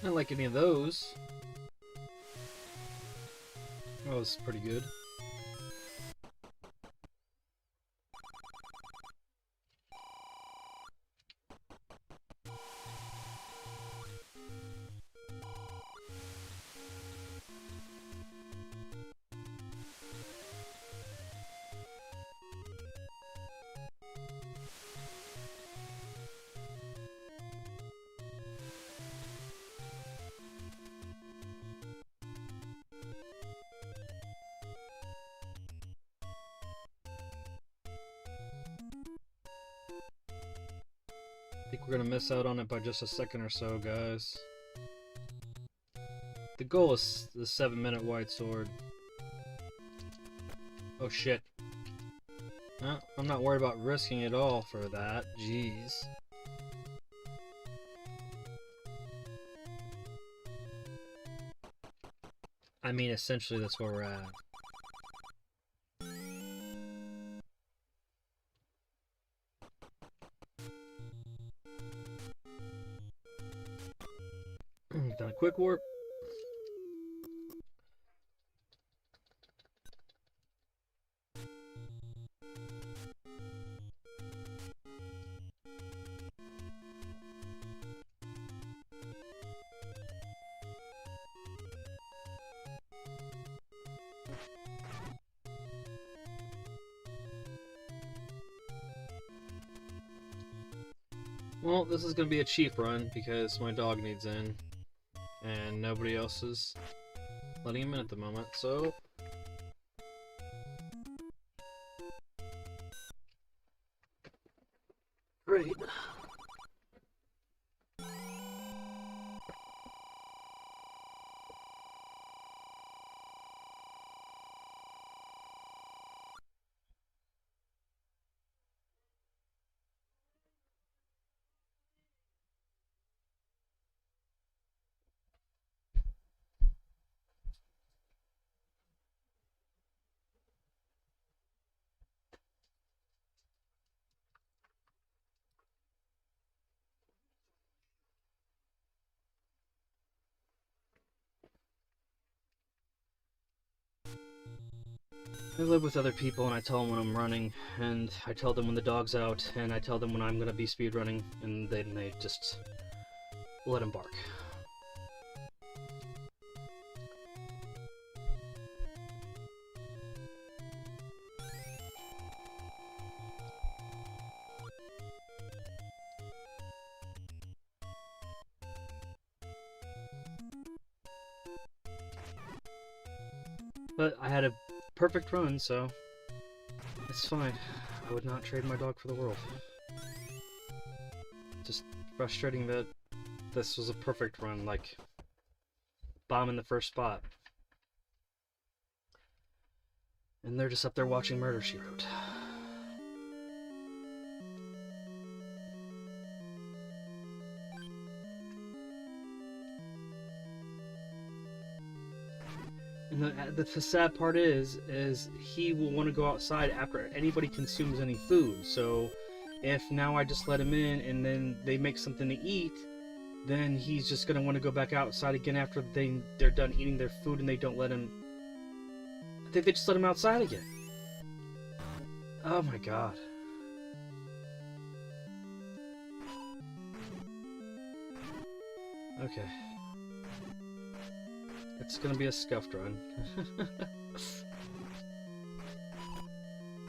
I don't like any of those. Oh, this is pretty good. I think we're gonna miss out on it by just a second or so, guys. The goal is the 7-minute white sword. Oh shit. I'm not worried about risking it all for that. Jeez. I mean, essentially that's where we're at. Done a quick warp. Well, this is gonna be a cheap run because my dog needs in, and nobody else is letting him in at the moment, so... Great. I live with other people and I tell them when I'm running, and I tell them when the dog's out, and I tell them when I'm gonna be speedrunning, and then they just let him bark. But I had a perfect run, so it's fine. I would not trade my dog for the world. Just frustrating that this was a perfect run, like bomb in the first spot. And they're just up there watching Murder, She Wrote. And the sad part is he will want to go outside after anybody consumes any food. So if now I just let him in and then they make something to eat, then he's just gonna want to go back outside again after they're done eating their food and they don't let him. I think they just let him outside again. Oh my god. Okay. It's gonna be a scuffed run.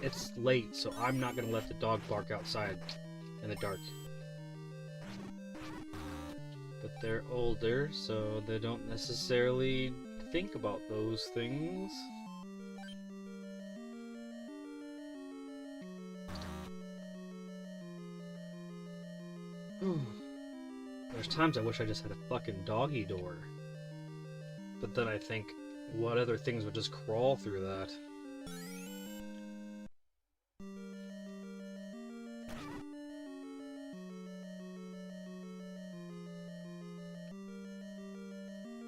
It's late, so I'm not gonna let the dog bark outside in the dark. But they're older, so they don't necessarily think about those things. There's times I wish I just had a fucking doggy door. But then I think, what other things would just crawl through that?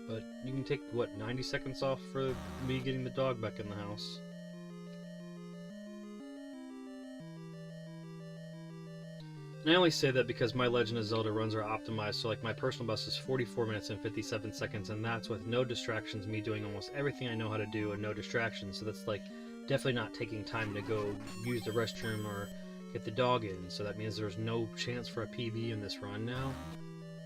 But you can take, what, 90 seconds off for me getting the dog back in the house. And I only say that because my Legend of Zelda runs are optimized, so like my personal best is 44 minutes and 57 seconds, and that's with no distractions, me doing almost everything I know how to do and no distractions, so that's like definitely not taking time to go use the restroom or get the dog in, so that means there's no chance for a PB in this run now.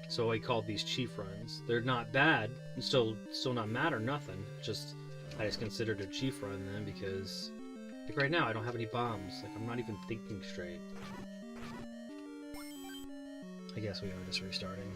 So I call these chief runs. They're not bad, still not mad or nothing, just I just considered a chief run then because like right now I don't have any bombs, like I'm not even thinking straight. I guess we are just restarting.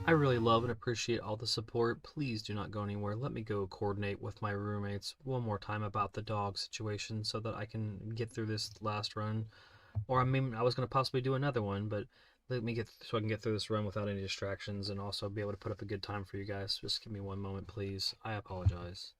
I really love and appreciate all the support. Please do not go anywhere. Let me go coordinate with my roommates one more time about the dog situation so that I can get through this last run. Or I mean, I was going to possibly do another one, but let me get so I can get through this run without any distractions and also be able to put up a good time for you guys. Just give me one moment, please. I apologize.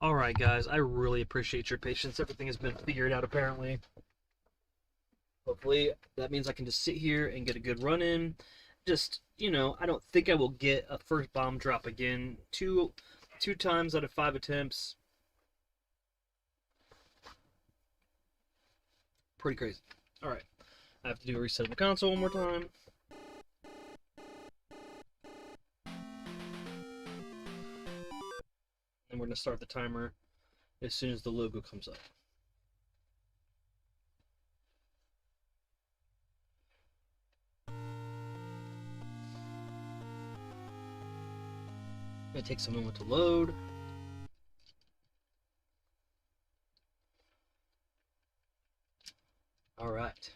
Alright guys, I really appreciate your patience. Everything has been figured out apparently. Hopefully that means I can just sit here and get a good run in. Just, you know, I don't think I will get a first bomb drop again. Two times out of 5 attempts. Pretty crazy. Alright. I have to do a reset of the console one more time. And we're going to start the timer as soon as the logo comes up. It takes a moment to load. Alright.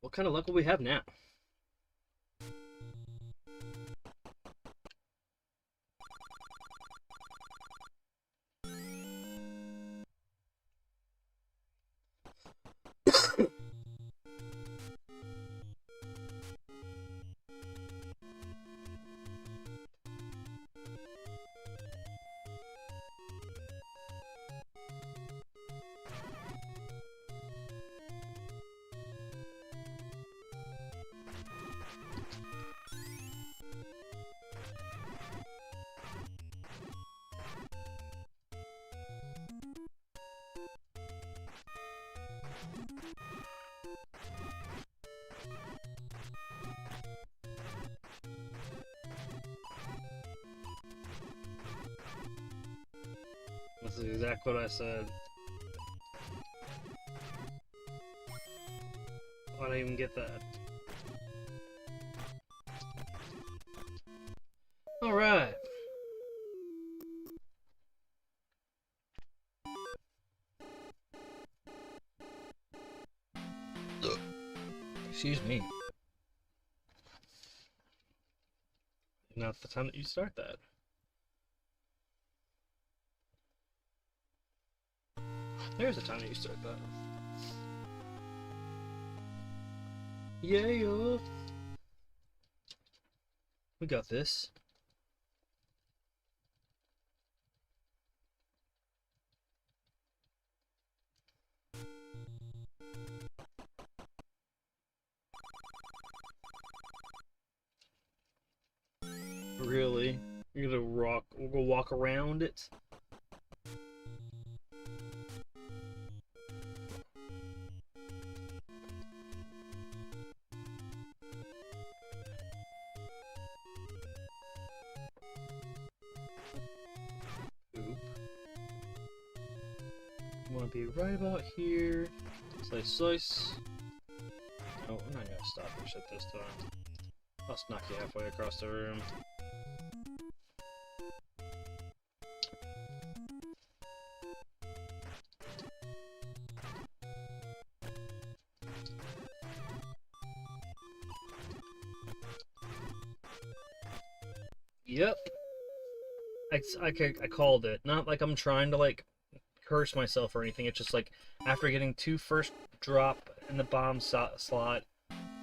What kind of luck will we have now? This is exactly what I said. Why did I even get that? Alright. Excuse me. Not the time that you start that. There's the time that you start that. Yeah. We got this. Really? You're gonna we'll go walk around it? Oop. Want to be right about here. Slice, slice. Oh, I'm not gonna stop your shit this time. I'll just knock you halfway across the room. Yep. I called it. Not like I'm trying to, like, curse myself or anything. It's just like, after getting 2 first drop in the bomb slot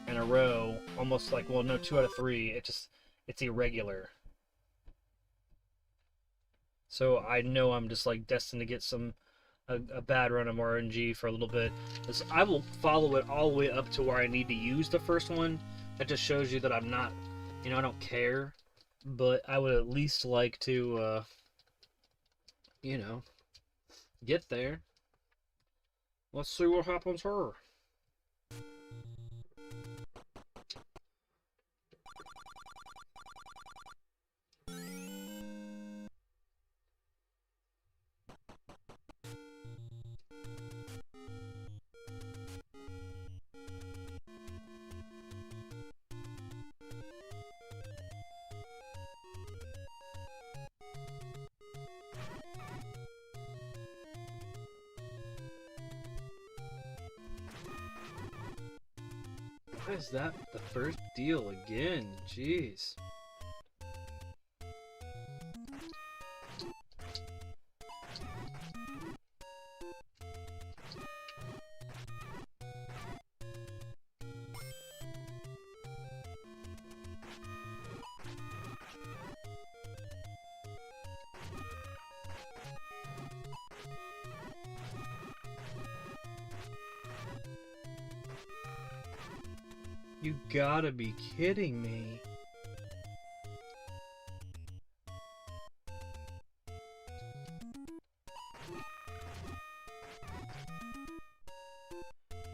in a row, almost like, well, no, 2 out of 3, it's irregular. So I know I'm just, like, destined to get a bad run of RNG for a little bit. I will follow it all the way up to where I need to use the first one. That just shows you that I'm not, you know, I don't care. But I would at least like to, you know, get there. Let's see what happens here. Why is that the first deal again? Jeez. You gotta be kidding me.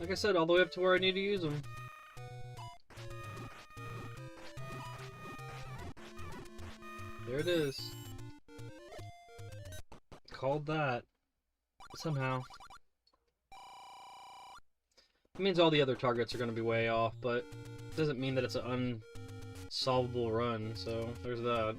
Like I said, all the way up to where I need to use them. There it is. Called that. Somehow. It means all the other targets are going to be way off, but it doesn't mean that it's an unsolvable run, so there's that.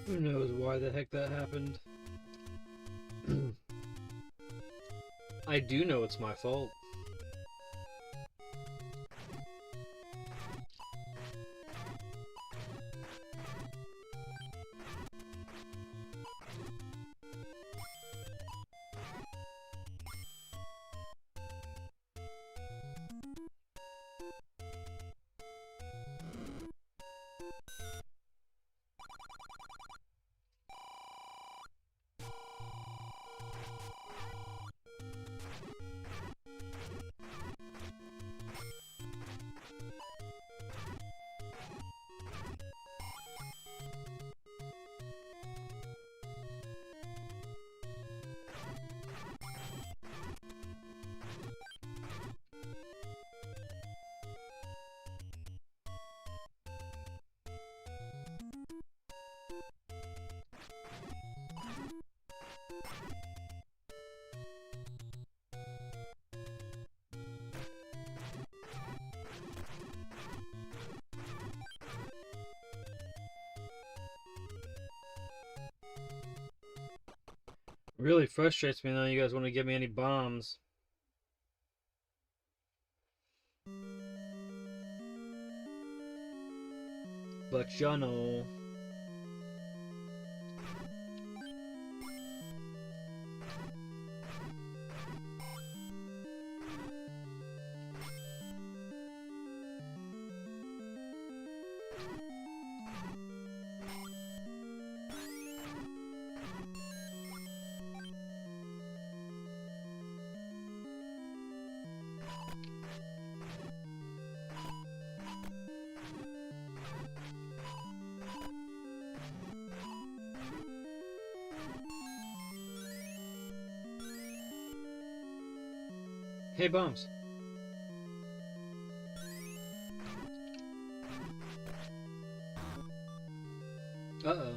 Who knows why the heck that happened? I do know it's my fault. Really frustrates me though. You guys want to give me any bombs? But you know. Hey, bombs. Uh-oh.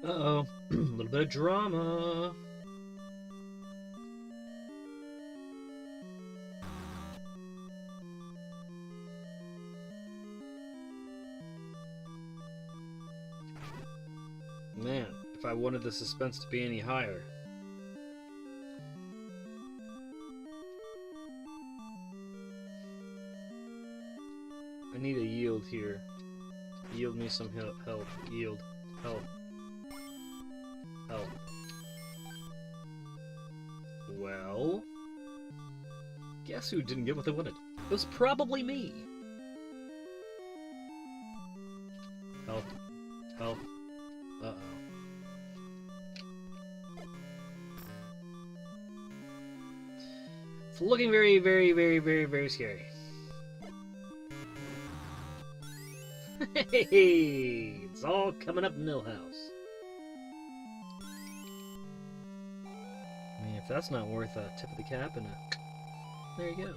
Uh-oh. A little bit of drama. Man, if I wanted the suspense to be any higher. I need a yield here. Yield me some help. Yield. Help. Help. Well... guess who didn't get what they wanted? It was probably me! Help. Help. Uh-oh. It's looking very, very, very, very, very scary. Hey! It's all coming up Millhouse. I mean, if that's not worth a tip of the cap and a... there you go.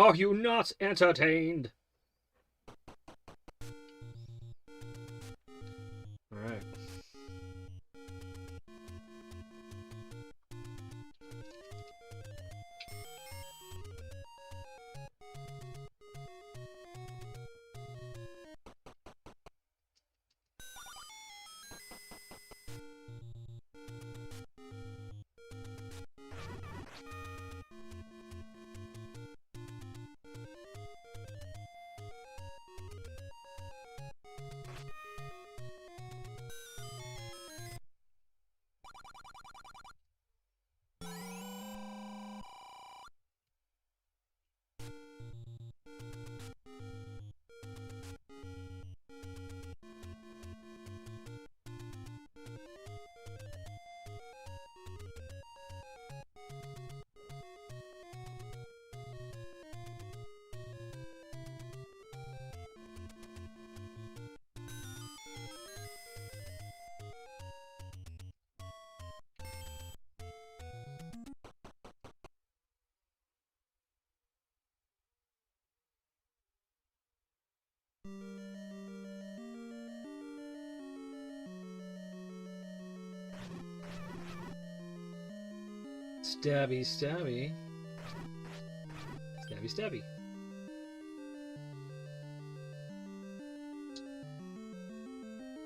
Are you not entertained? Alright. Stabby, stabby. Stabby, stabby.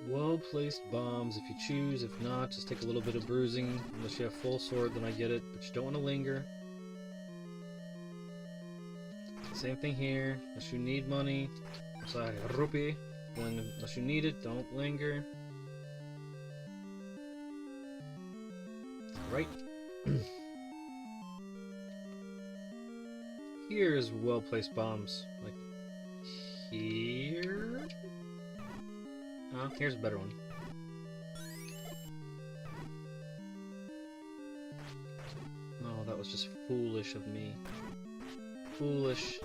Well-placed bombs if you choose. If not, just take a little bit of bruising. Unless you have full sword, then I get it. But you don't want to linger. Same thing here. Unless you need money. Sorry, rupee. Then unless you need it, don't linger. Right. Here's well-placed bombs. Like here. Oh, here's a better one. Oh, that was just foolish of me. Foolish.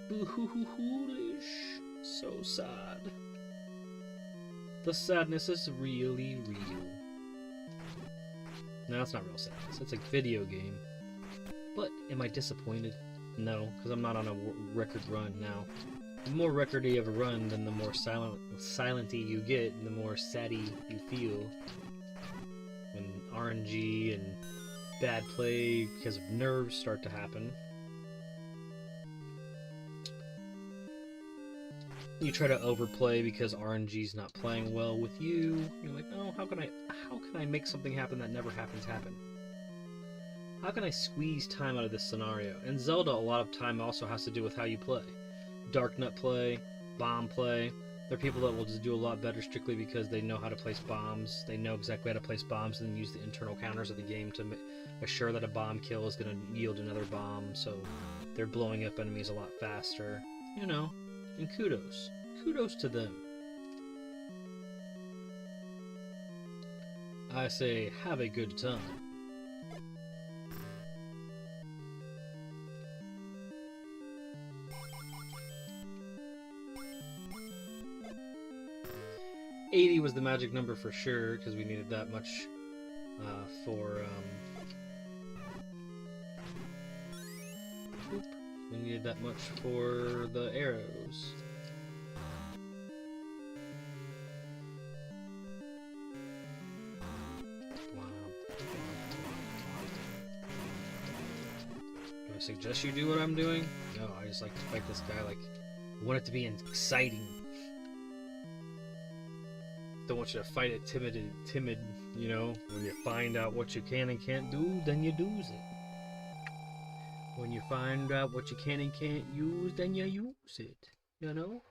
Foolish. So sad. The sadness is really real. No, it's not real sadness. It's a video game. But am I disappointed? No, because I'm not on a record run now. The more recordy you have a run, then the more silent-y you get, and the more saddy you feel. When RNG and bad play because of nerves start to happen. You try to overplay because RNG's not playing well with you. You're like, oh, how can I make something happen that never happen? How can I squeeze time out of this scenario? In Zelda, a lot of time also has to do with how you play. Dark Nut play, bomb play. There are people that will just do a lot better strictly because they know how to place bombs. They know exactly how to place bombs and then use the internal counters of the game to assure that a bomb kill is going to yield another bomb, so they're blowing up enemies a lot faster. You know, and kudos. Kudos to them. I say, have a good time. $80 was the magic number for sure, because we needed that much we needed that much for the arrows. Wow. Do I suggest you do what I'm doing? No, I just like to fight this guy like I want it to be exciting. Don't want you to fight it timid, you know. When you find out what you can and can't do, then you do's it. When you find out what you can and can't use, then you use it, you know.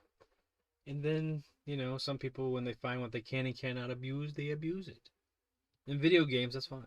And then, you know, some people, when they find what they can and cannot abuse, they abuse it. In video games, that's fine.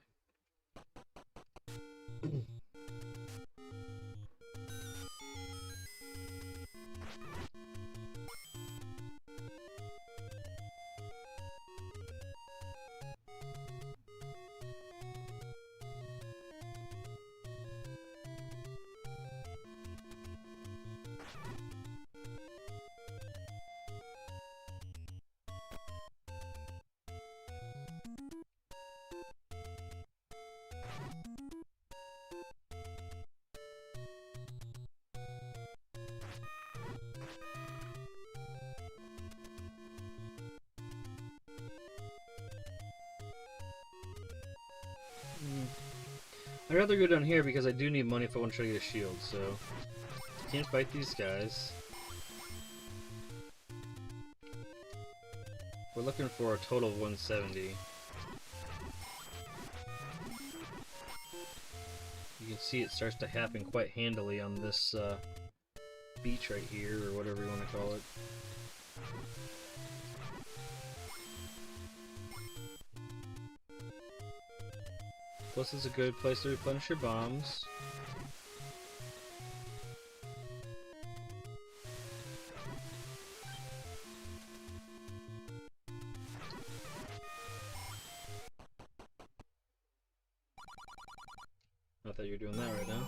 I'd rather go down here because I do need money if I want to try to get a shield, so can't fight these guys. We're looking for a total of 170. You can see it starts to happen quite handily on this beach right here, or whatever you want to call it. Plus, it's a good place to replenish your bombs. Not that you're doing that right now.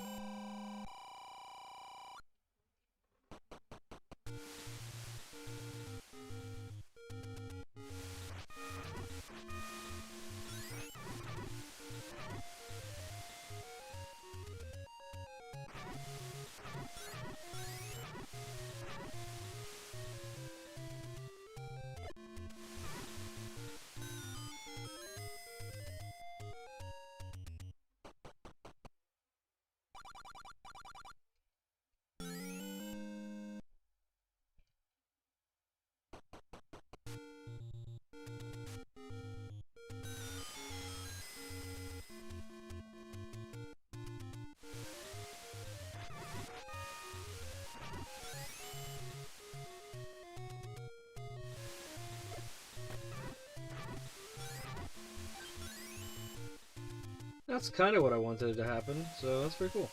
That's kind of what I wanted to happen, so that's pretty cool.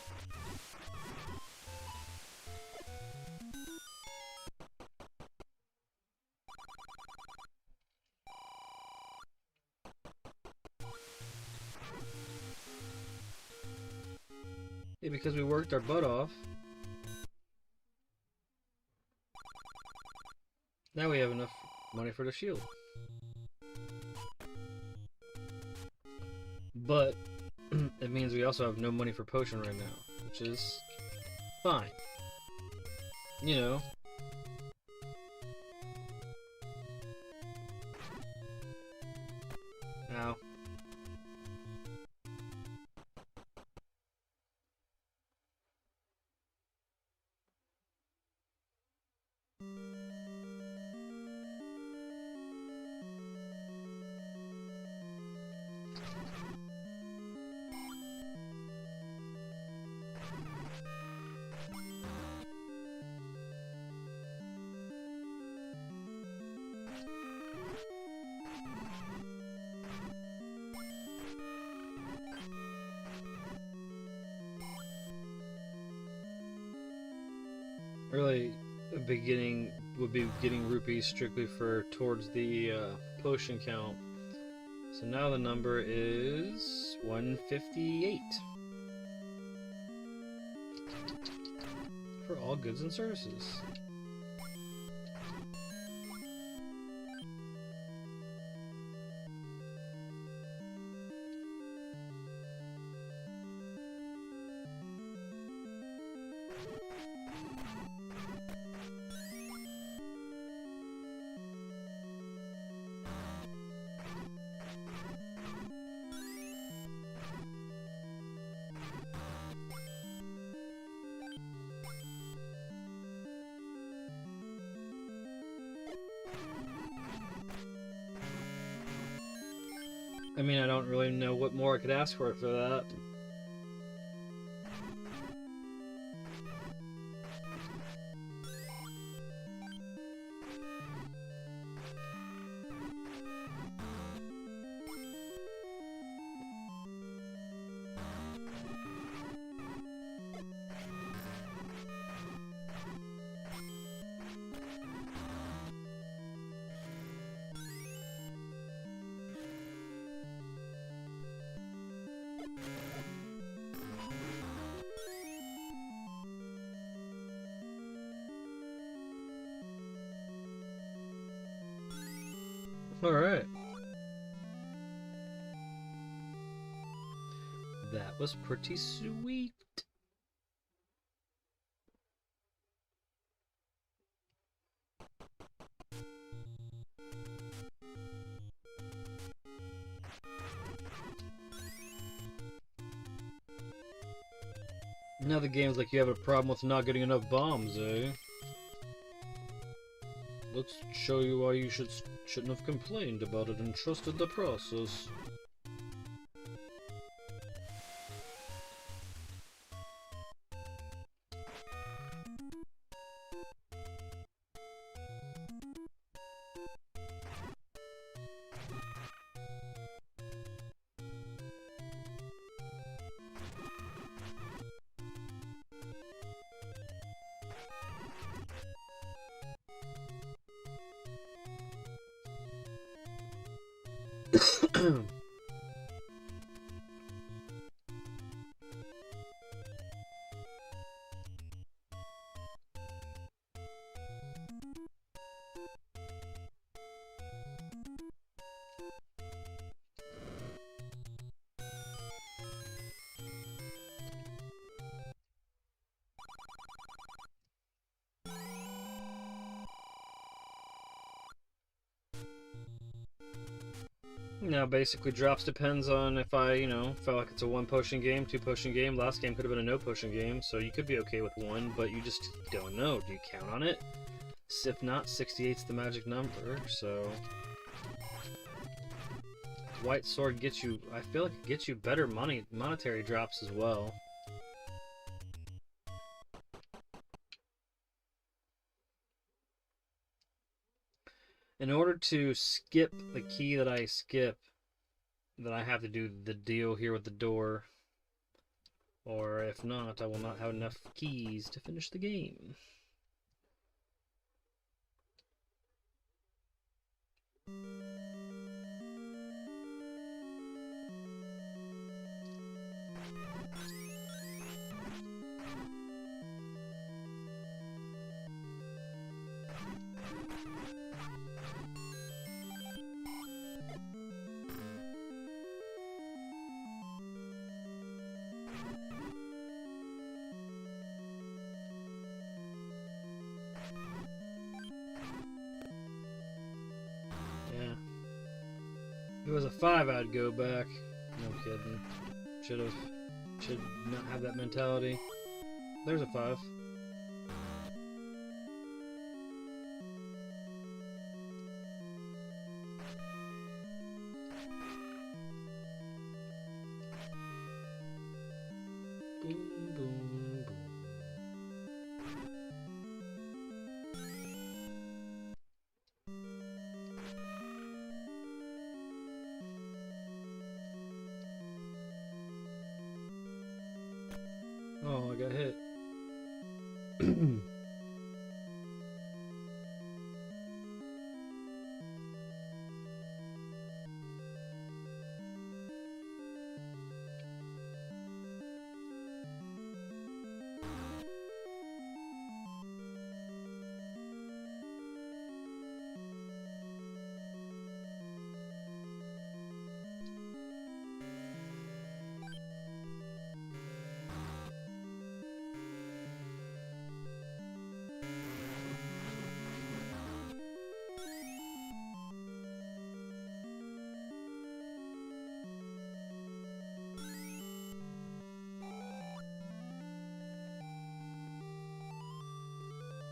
Yeah, because we worked our butt off. Now we have enough money for the shield. But it means we also have no money for potion right now, which is fine. You know. Ow. Really, the beginning would be getting rupees strictly for towards the potion count. So now the number is 158 for all goods and services. I mean, I don't really know what more I could ask for that. Alright. That was pretty sweet. Now the game's like you have a problem with not getting enough bombs, eh? Let's show you why you shouldn't have complained about it and trusted the process. Now, basically, drops depends on if I, felt like it's a one potion game, two potion game. Last game could have been a no potion game, so you could be okay with one, but you just don't know. Do you count on it? If not, 68's the magic number, so... White Sword gets you, I feel like it gets you better monetary drops as well. In order to skip the key that I skip, then I have to do the deal here with the door. Or if not, I will not have enough keys to finish the game. If it was a 5, I'd go back. No kidding. Should not have that mentality. There's a 5. Boom, boom, boom. Oh, I got hit.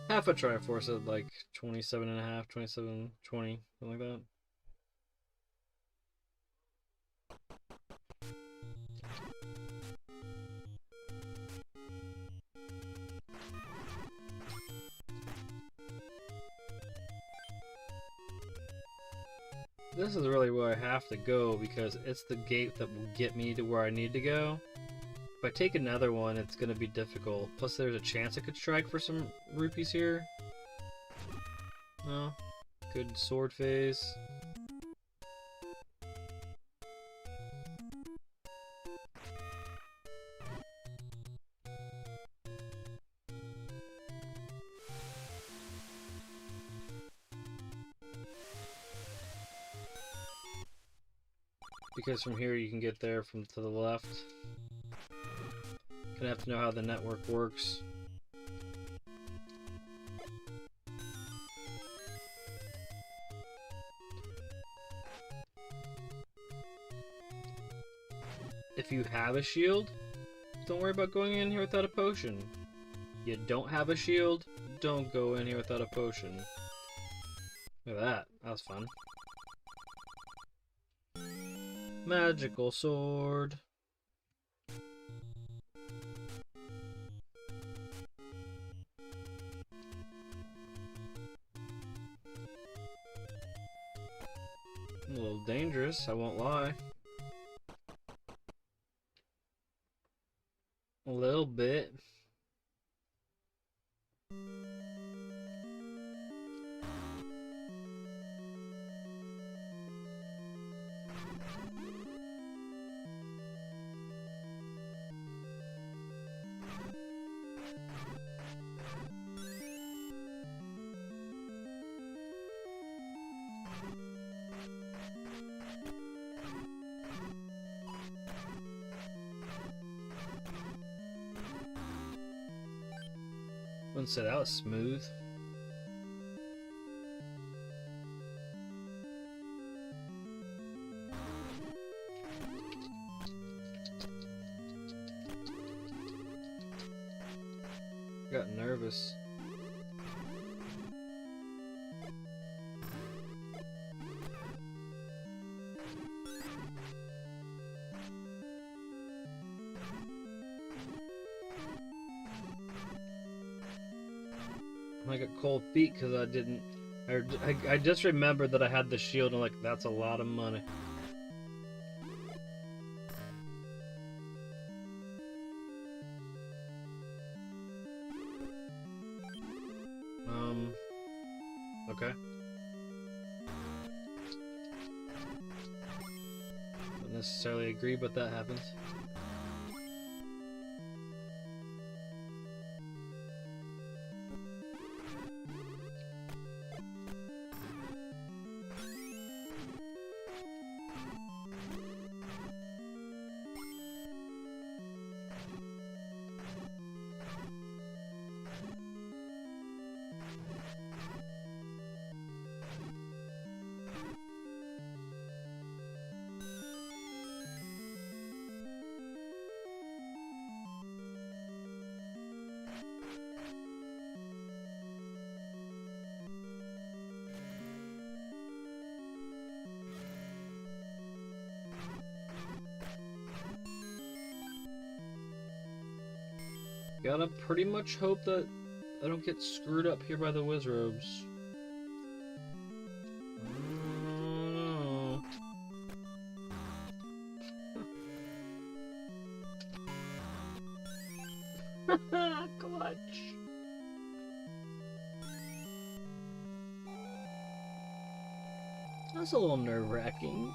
Half a Triforce at like 27.5, 27, 20, something like that. This is really where I have to go because it's the gate that will get me to where I need to go. If I take another one, it's going to be difficult. Plus, there's a chance I could strike for some rupees here. No. Good sword phase. Because from here you can get there from to the left. Gonna have to know how the network works. If you have a shield, don't worry about going in here without a potion. You don't have a shield, don't go in here without a potion. Look at that. That was fun. Magical sword. A little dangerous, I won't lie. A little bit. Wouldn't say that was smooth. Got nervous. I got cold feet because I didn't. I just remembered that I had the shield and I'm like, that's a lot of money. Okay. Don't necessarily agree, but that happens. Gotta pretty much hope that I don't get screwed up here by the Wizrobes. Clutch. That's a little nerve-wracking.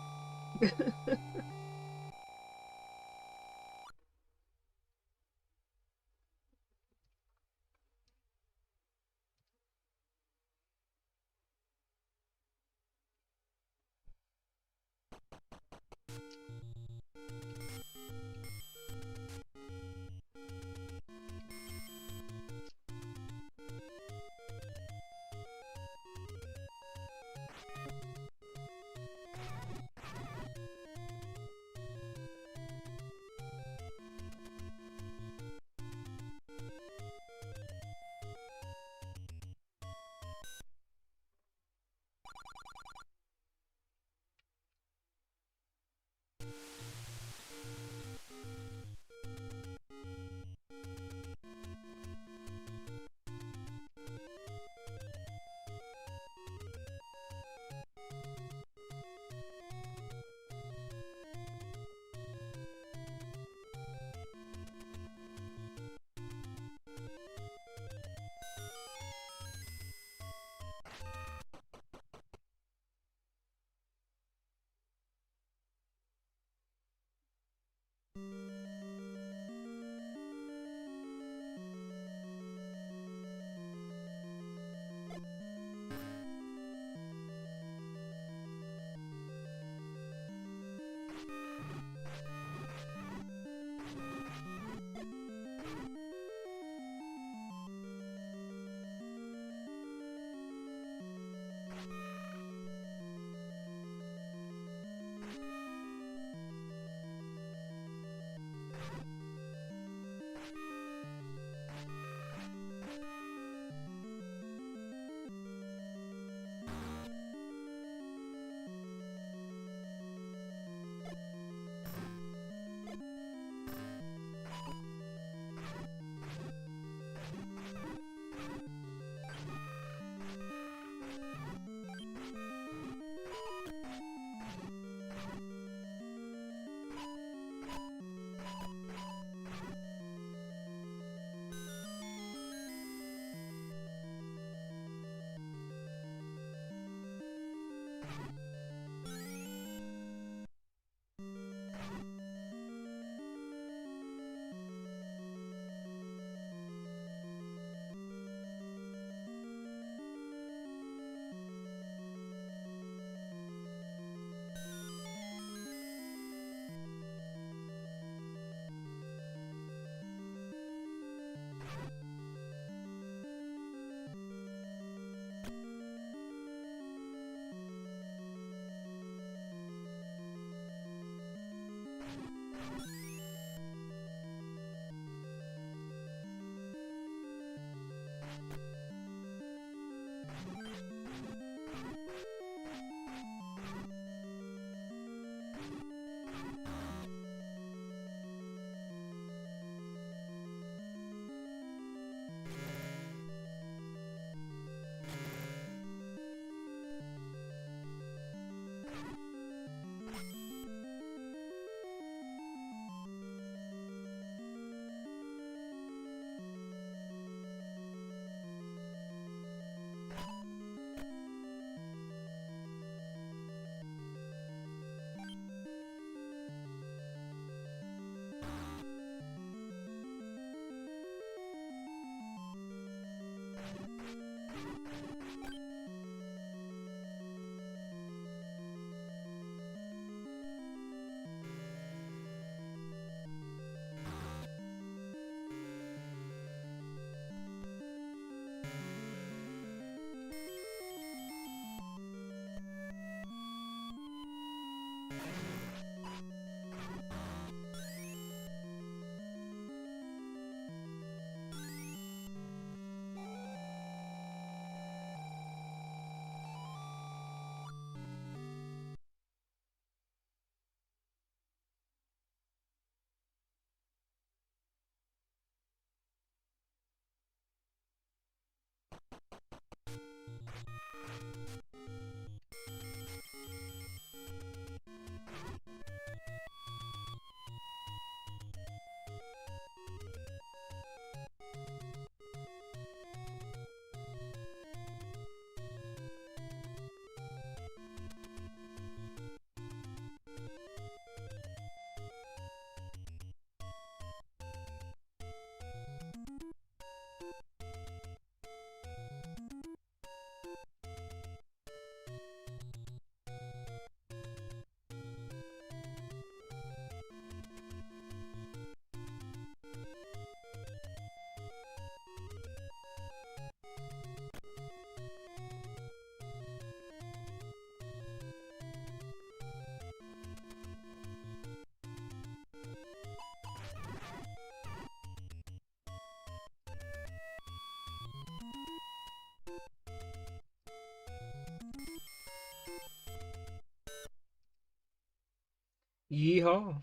Yeehaw!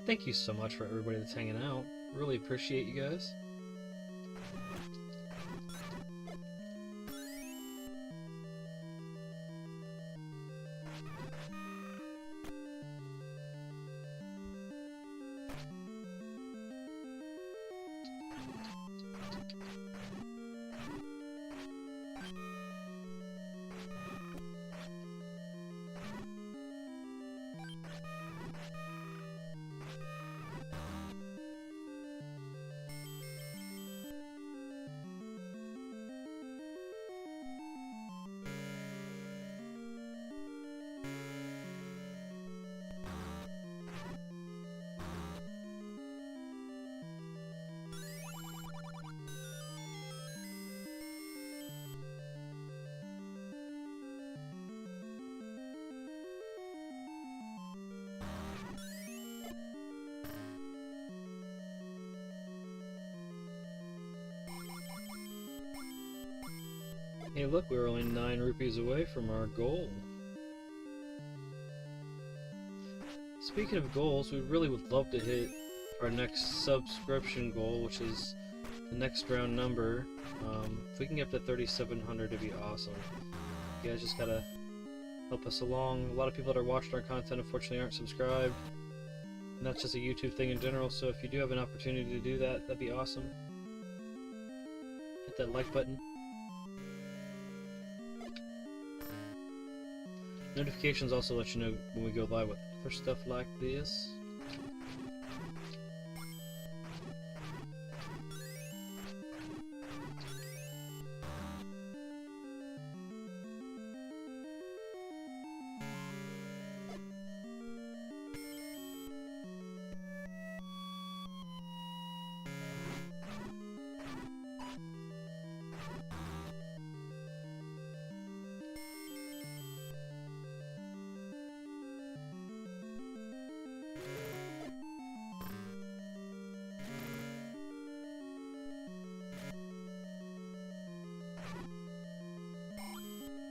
Thank you so much for everybody that's hanging out. Really appreciate you guys. Hey look, we're only 9 rupees away from our goal. Speaking of goals, we really would love to hit our next subscription goal, which is the next round number. If we can get up to 3,700, it'd be awesome. You guys just gotta help us along. A lot of people that are watching our content unfortunately aren't subscribed. And that's just a YouTube thing in general, so if you do have an opportunity to do that, that'd be awesome. Hit that like button. Notifications also let you know when we go live with other stuff like this.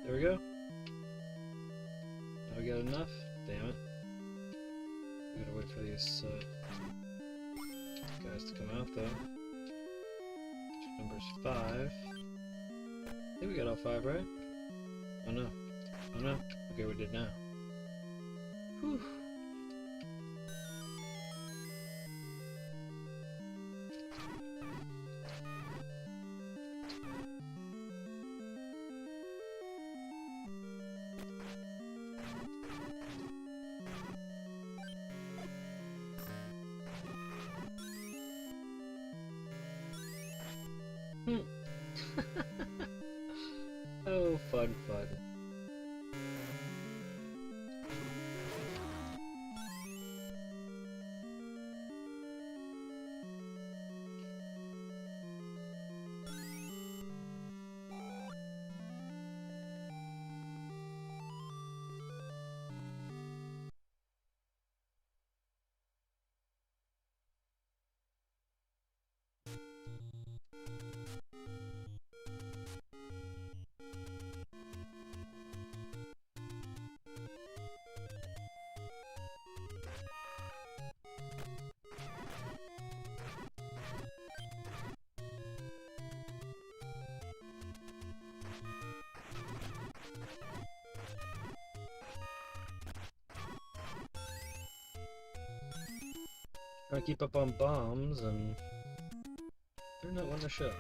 There we go. Now we got enough. Damn it. We gotta wait for these guys to come out though. Number's 5. I think we got all 5, right? Oh no. Oh no. Okay, we did now. Whew. Oh, fun, fun. Trying to keep up on bombs, and they're not one to show.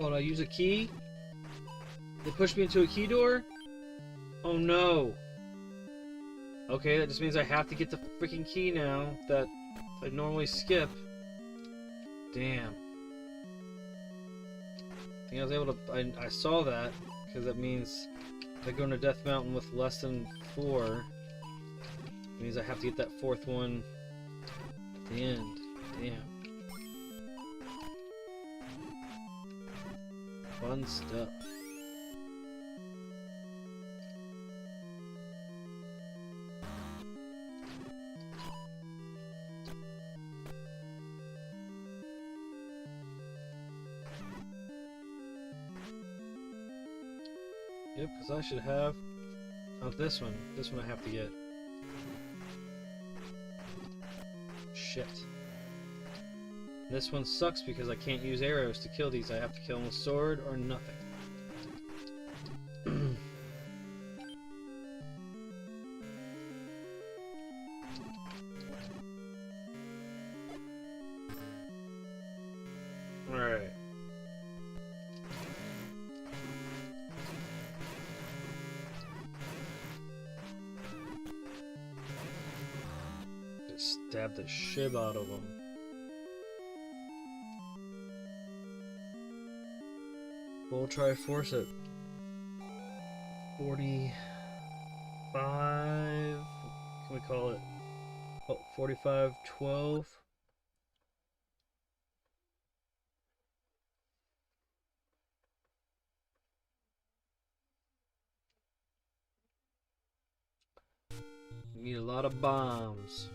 Oh, did I use a key? They pushed me into a key door? Oh no. Okay, that just means I have to get the freaking key now that I normally skip. Damn. I think I was able to... I saw that, because that means if I go into Death Mountain with less than 4, it means I have to get that 4th one at the end. Damn. Fun stuff. Yep, because I should have... Oh, this one. This one I have to get. Shit. This one sucks because I can't use arrows to kill these. I have to kill them with sword or nothing. Alright. Just stab the shit out of them. We'll try force it. 45. What can we call it? Oh, 45, 12. We need a lot of bombs.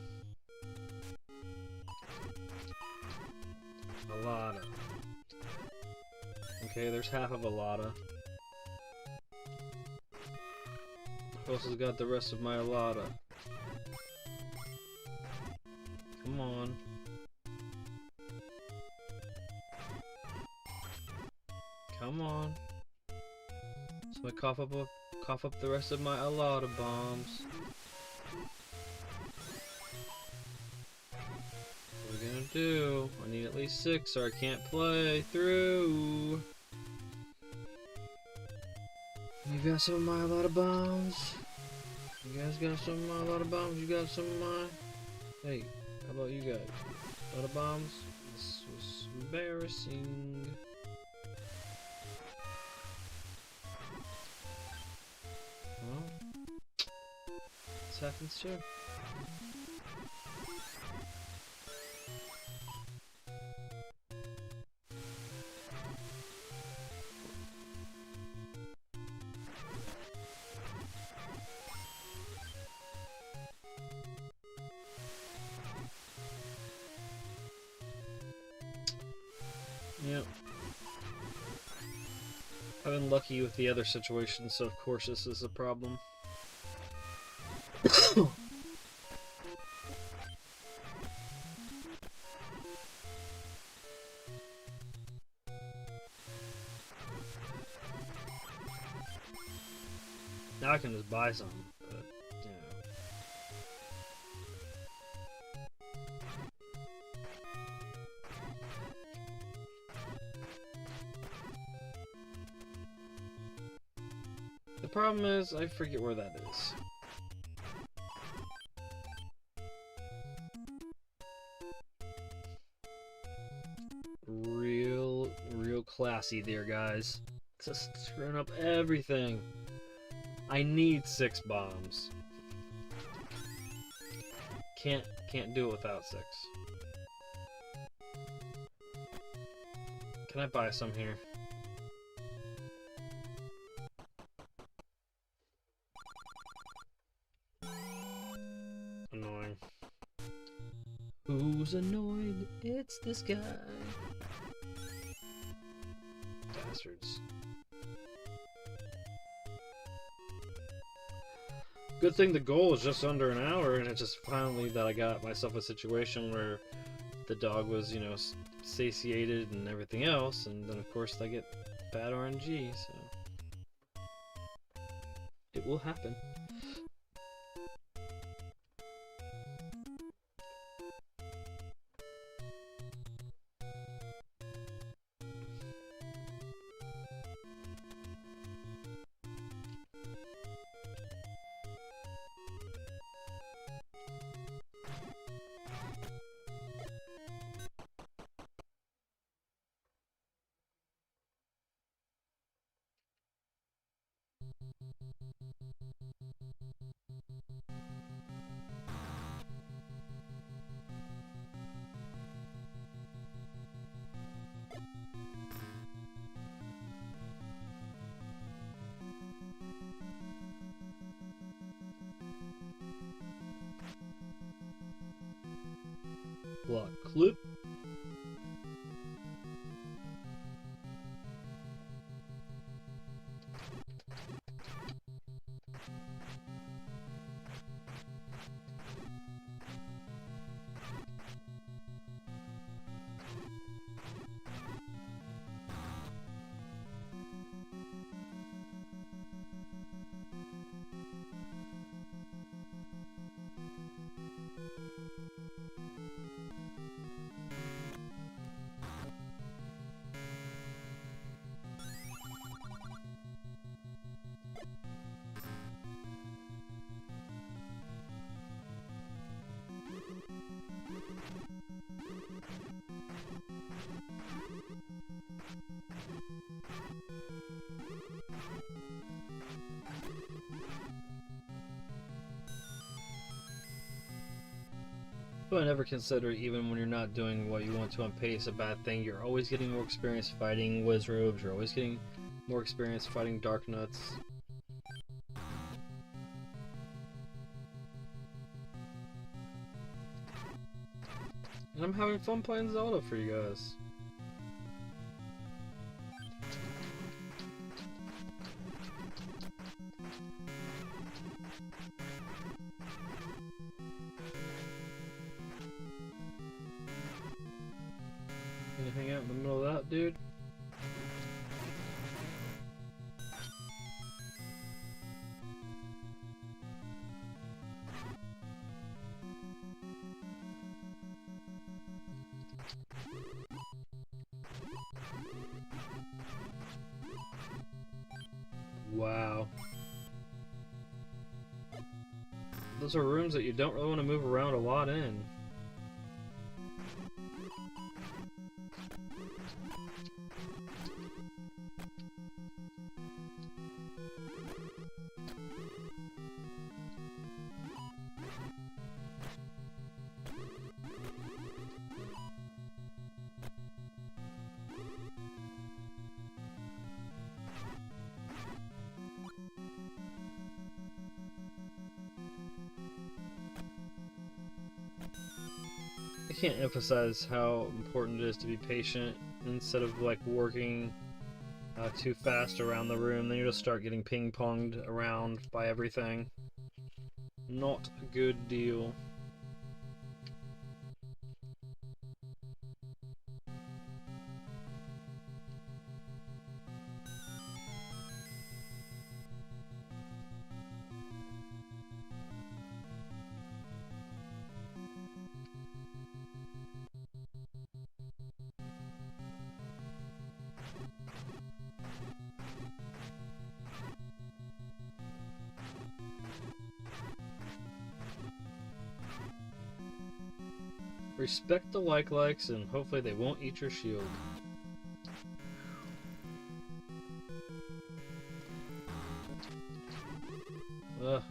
A lot of. Okay, there's half of a lotta. Who else has got the rest of my lotta? Come on. Come on. So I cough up the rest of my a lot of bombs. What are we gonna do? I need at least 6 or I can't play through. You got some of my a lot of bombs? You guys got some of my a lot of bombs? You got some of mine? Hey, how about you guys? A lot of bombs? This was embarrassing. Well, this happens too. Yep. I've been lucky with the other situations, so of course this is a problem. Now I can just buy some, but, you know. The problem is, I forget where that is. Real classy there, guys. Just screwing up everything. I need 6 bombs. Can't do it without 6. Can I buy some here? Annoying. Who's annoyed? It's this guy. Bastards. Good thing the goal is just under an hour, and it's just finally that I got myself a situation where the dog was, you know, satiated and everything else, and then of course I get bad RNG, so it will happen. Block clip. But I never consider, even when you're not doing what you want to on pace, a bad thing. You're always getting more experience fighting Wizrobes, you're always getting more experience fighting Dark Nuts. And I'm having fun playing Zelda for you guys. anything out in the middle of that, dude? Wow. Those are rooms that you don't really want to move around a lot in. I can't emphasize how important it is to be patient instead of like working too fast around the room. Then you just start getting ping-ponged around by everything. Not a good deal. Respect the likes and hopefully they won't eat your shield. Ugh.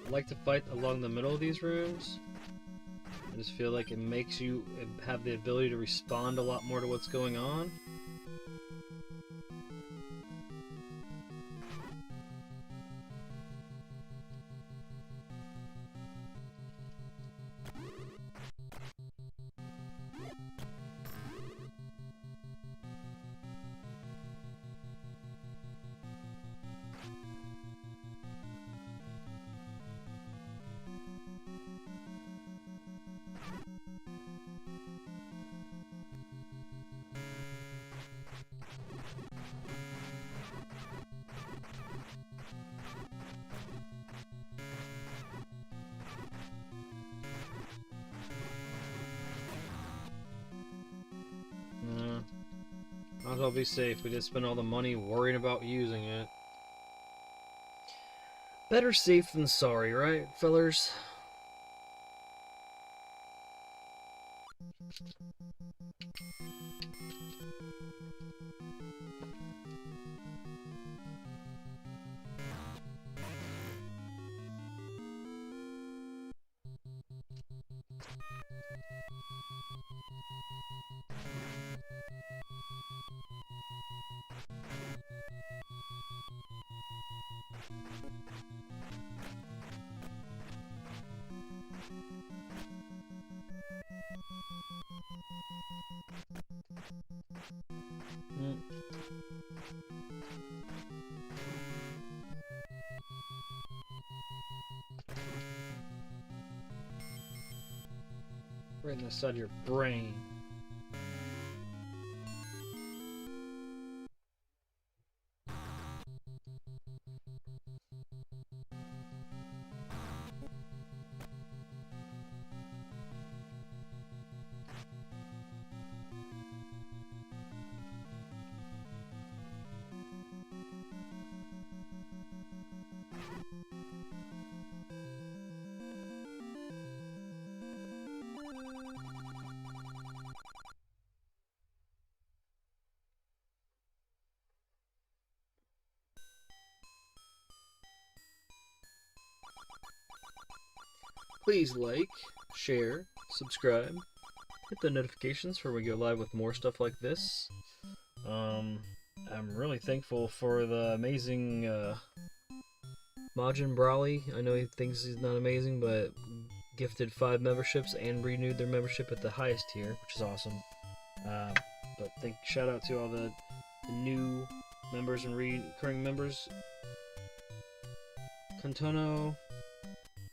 I like to fight along the middle of these rooms. I just feel like it makes you have the ability to respond a lot more to what's going on. Might as well be safe. We did spend all the money worrying about using it. Better safe than sorry, right, fellers? Right inside your brain. Please like, share, subscribe, hit the notifications for when we go live with more stuff like this. I'm really thankful for the amazing Majin Brawley. I know he thinks he's not amazing, but gifted 5 memberships and renewed their membership at the highest tier, which is awesome. But shout out to all the new members and recurring members. Kantono,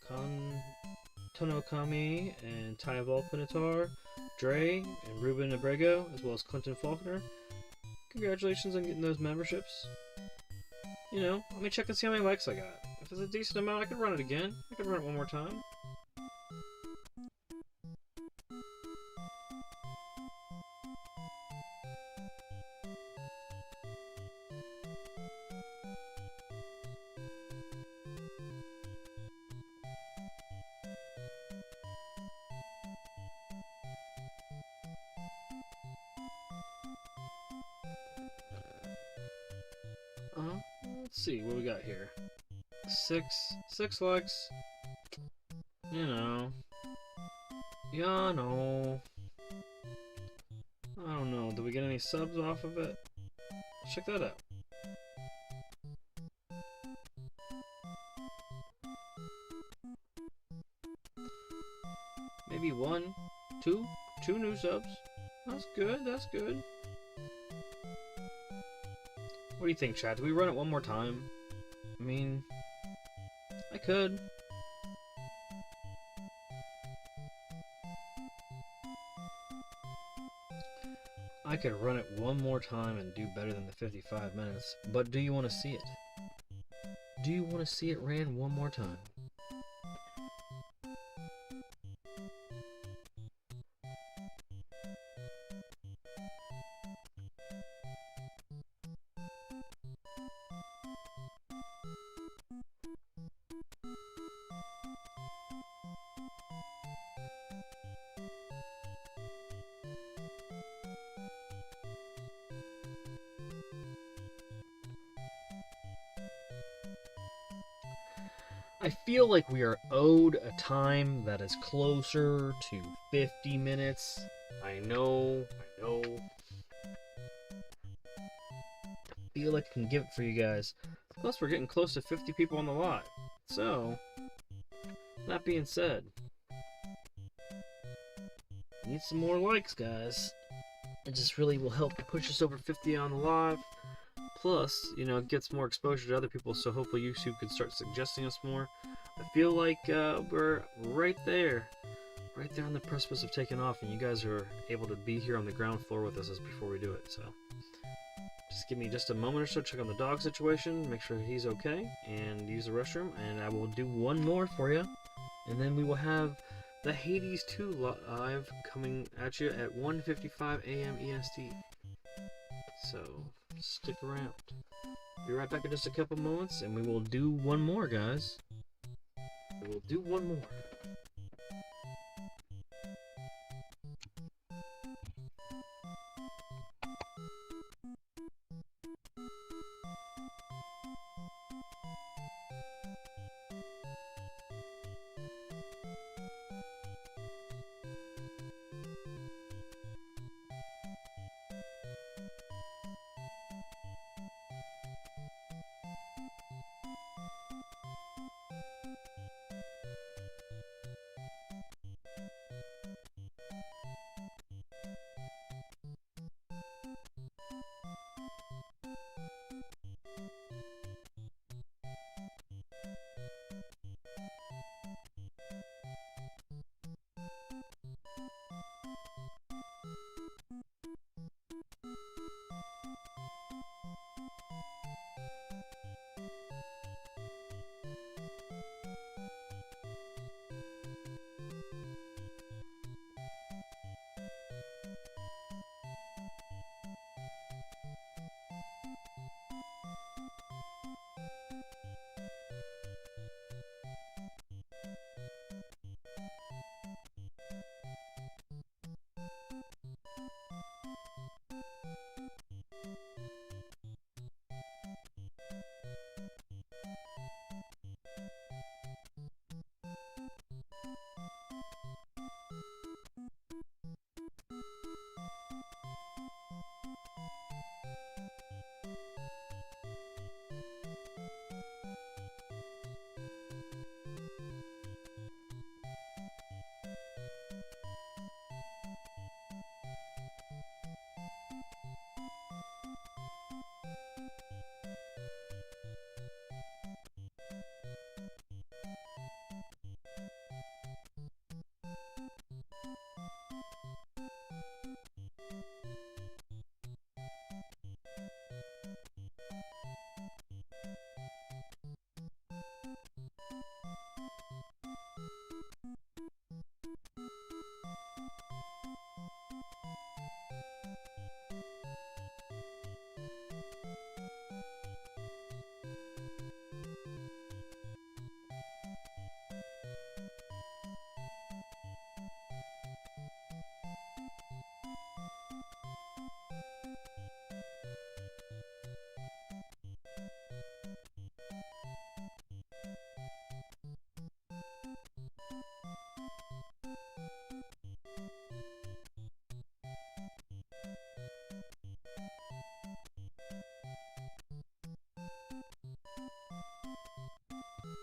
Kantono Kami, and Ty Volpinatar, Dre, and Ruben Abrego, as well as Clinton Faulkner. Congratulations on getting those memberships. You know, let me check and see how many likes I got. If it's a decent amount, I could run it again. I could run it one more time. Let's see what we got here. Six likes. You know. Yeah, no. I don't know. Did we get any subs off of it? Let's check that out. Maybe one, two new subs. That's good. That's good. What do you think, chat? Do we run it one more time? I mean, I could. I could run it one more time and do better than the 55 minutes. But do you want to see it? Do you want to see it ran one more time? I feel like we are owed a time that is closer to 50 minutes. I know. I feel like I can give it for you guys. Plus, we're getting close to 50 people on the lot. So, that being said, need some more likes, guys. It just really will help push us over 50 on the live. Plus, you know, it gets more exposure to other people, so hopefully YouTube can start suggesting us more. I feel like we're right there on the precipice of taking off, and you guys are able to be here on the ground floor with us as before we do it. So, just give me just a moment or so, check on the dog situation, make sure he's okay, and use the restroom, and I will do one more for you, and then we will have the Hades 2 live coming at you at 1:55 a.m. EST. So, stick around. Be right back in just a couple moments, and we will do one more, guys. We will do one more.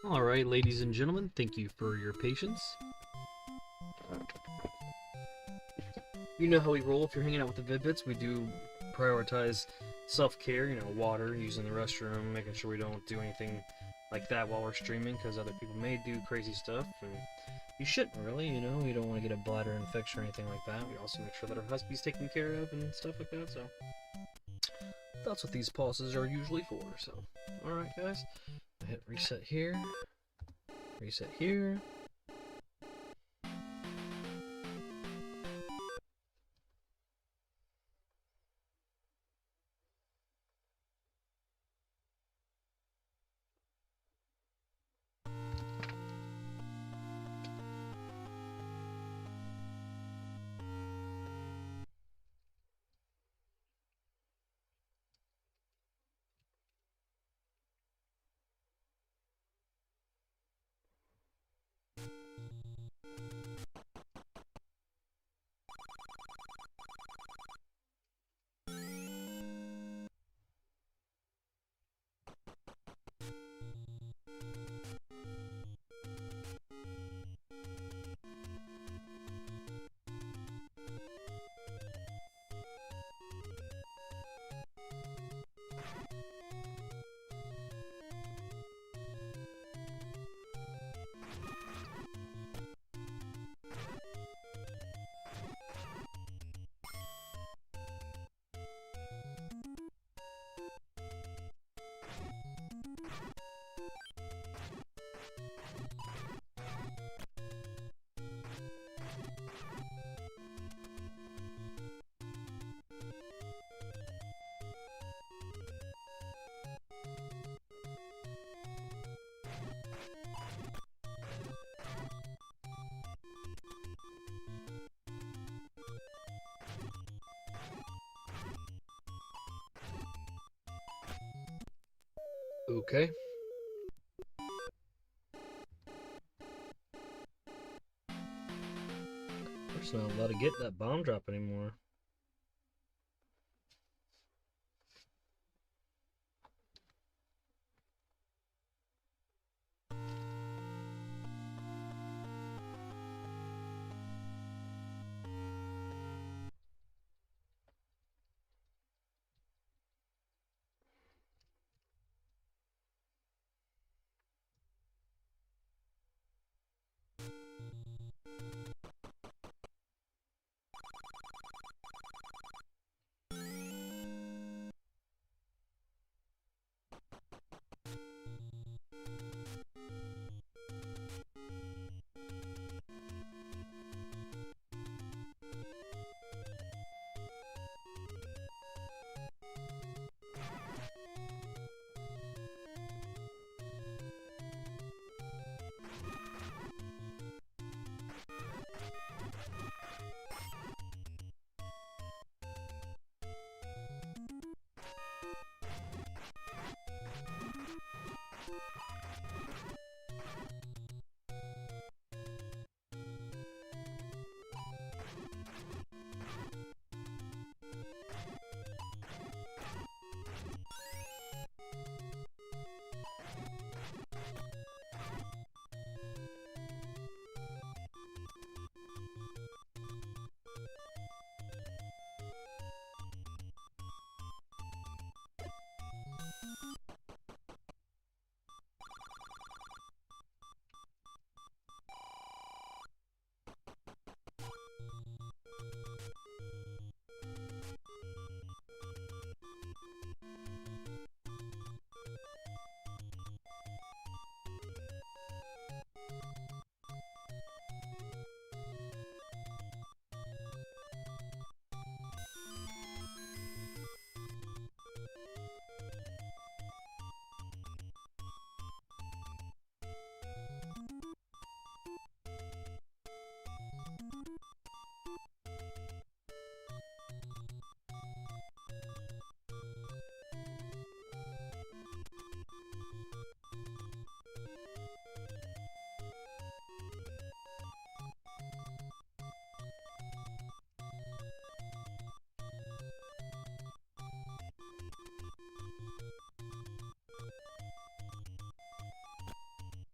Alright, ladies and gentlemen, thank you for your patience. You know how we roll if you're hanging out with the Vid-Bits. We do prioritize self-care, you know, water, using the restroom, making sure we don't do anything like that while we're streaming, because other people may do crazy stuff, and you shouldn't really, you know, you don't want to get a bladder infection or anything like that. We also make sure that our husky's taken care of and stuff like that, so that's what these pauses are usually for, so. Alright guys, I hit reset here, reset here. Okay. We're just not allowed to get that bomb drop anymore.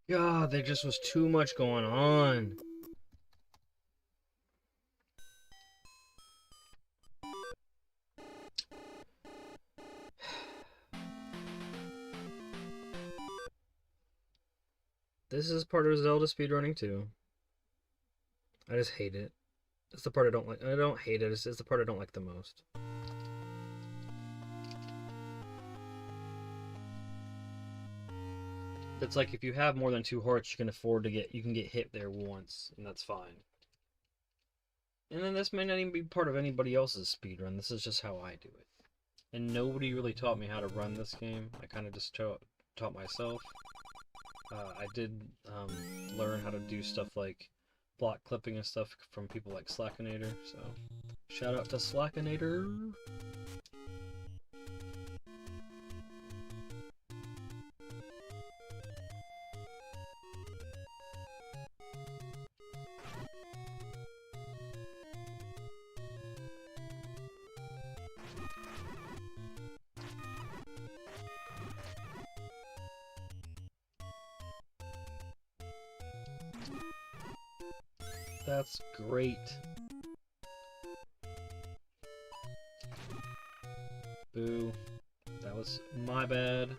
God, there just was too much going on. This is part of Zelda speedrunning too. I just hate it. It's the part I don't like. I don't hate it. It's the part I don't like the most. It's like if you have more than 2 hearts, you can get hit there once, and that's fine. And then this may not even be part of anybody else's speedrun. This is just how I do it. And nobody really taught me how to run this game. I kind of just taught myself. I did learn how to do stuff like block clipping and stuff from people like Slackinator, so shout out to Slackinator. That's great. Boo. That was my bad.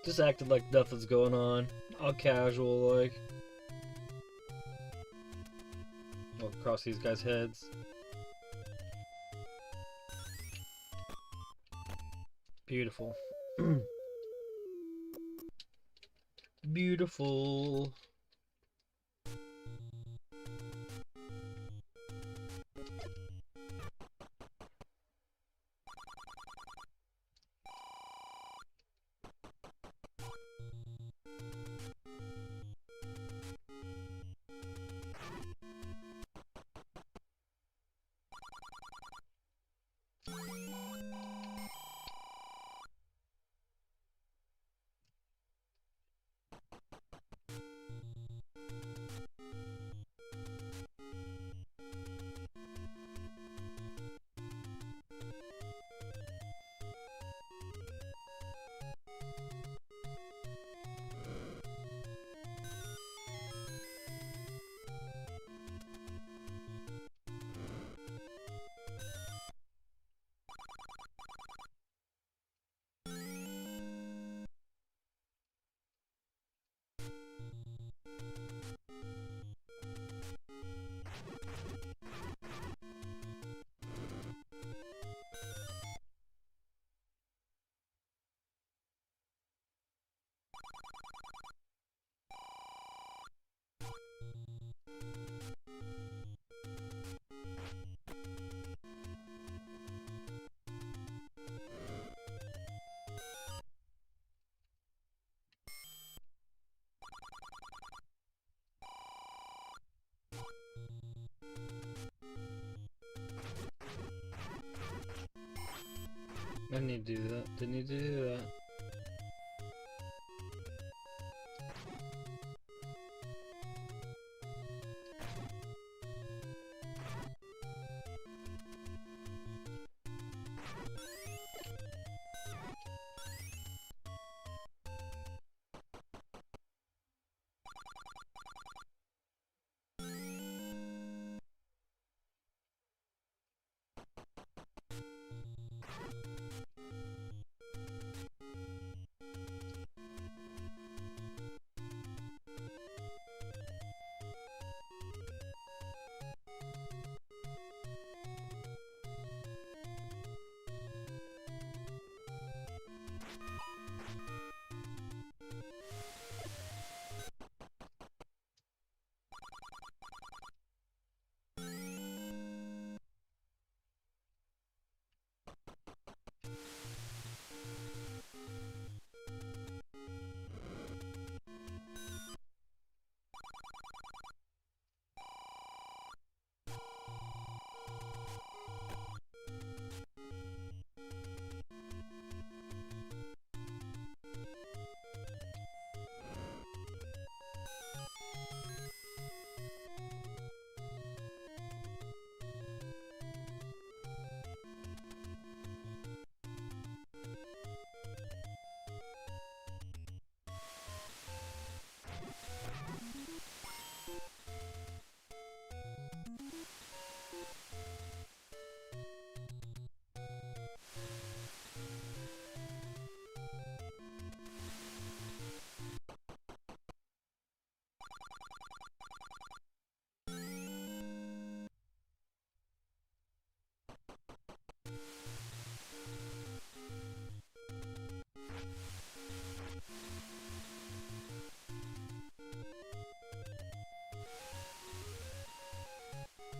Just acted like nothing's going on. All casual, like. I'll cross these guys' heads. Beautiful. Beautiful. I didn't need to do that. Didn't need to do that.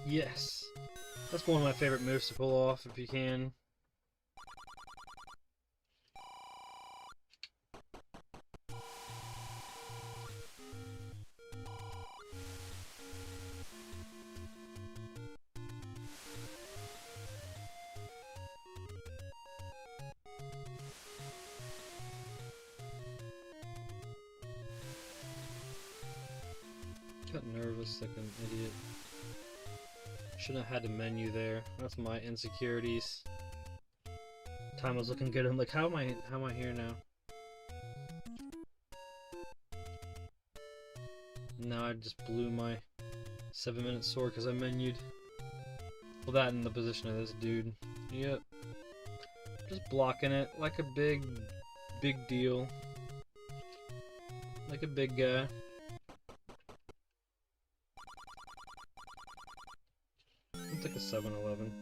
Yes! That's one of my favorite moves to pull off if you can. Got nervous like an idiot. Shouldn't have had a menu there. That's my insecurities. Time was looking good. I'm like, how am I here now? Now I just blew my 7-minute sword because I menued. Well, that in the position of this dude. Yep. Just blocking it like a big deal. Like a big guy. It's like a 7-Eleven.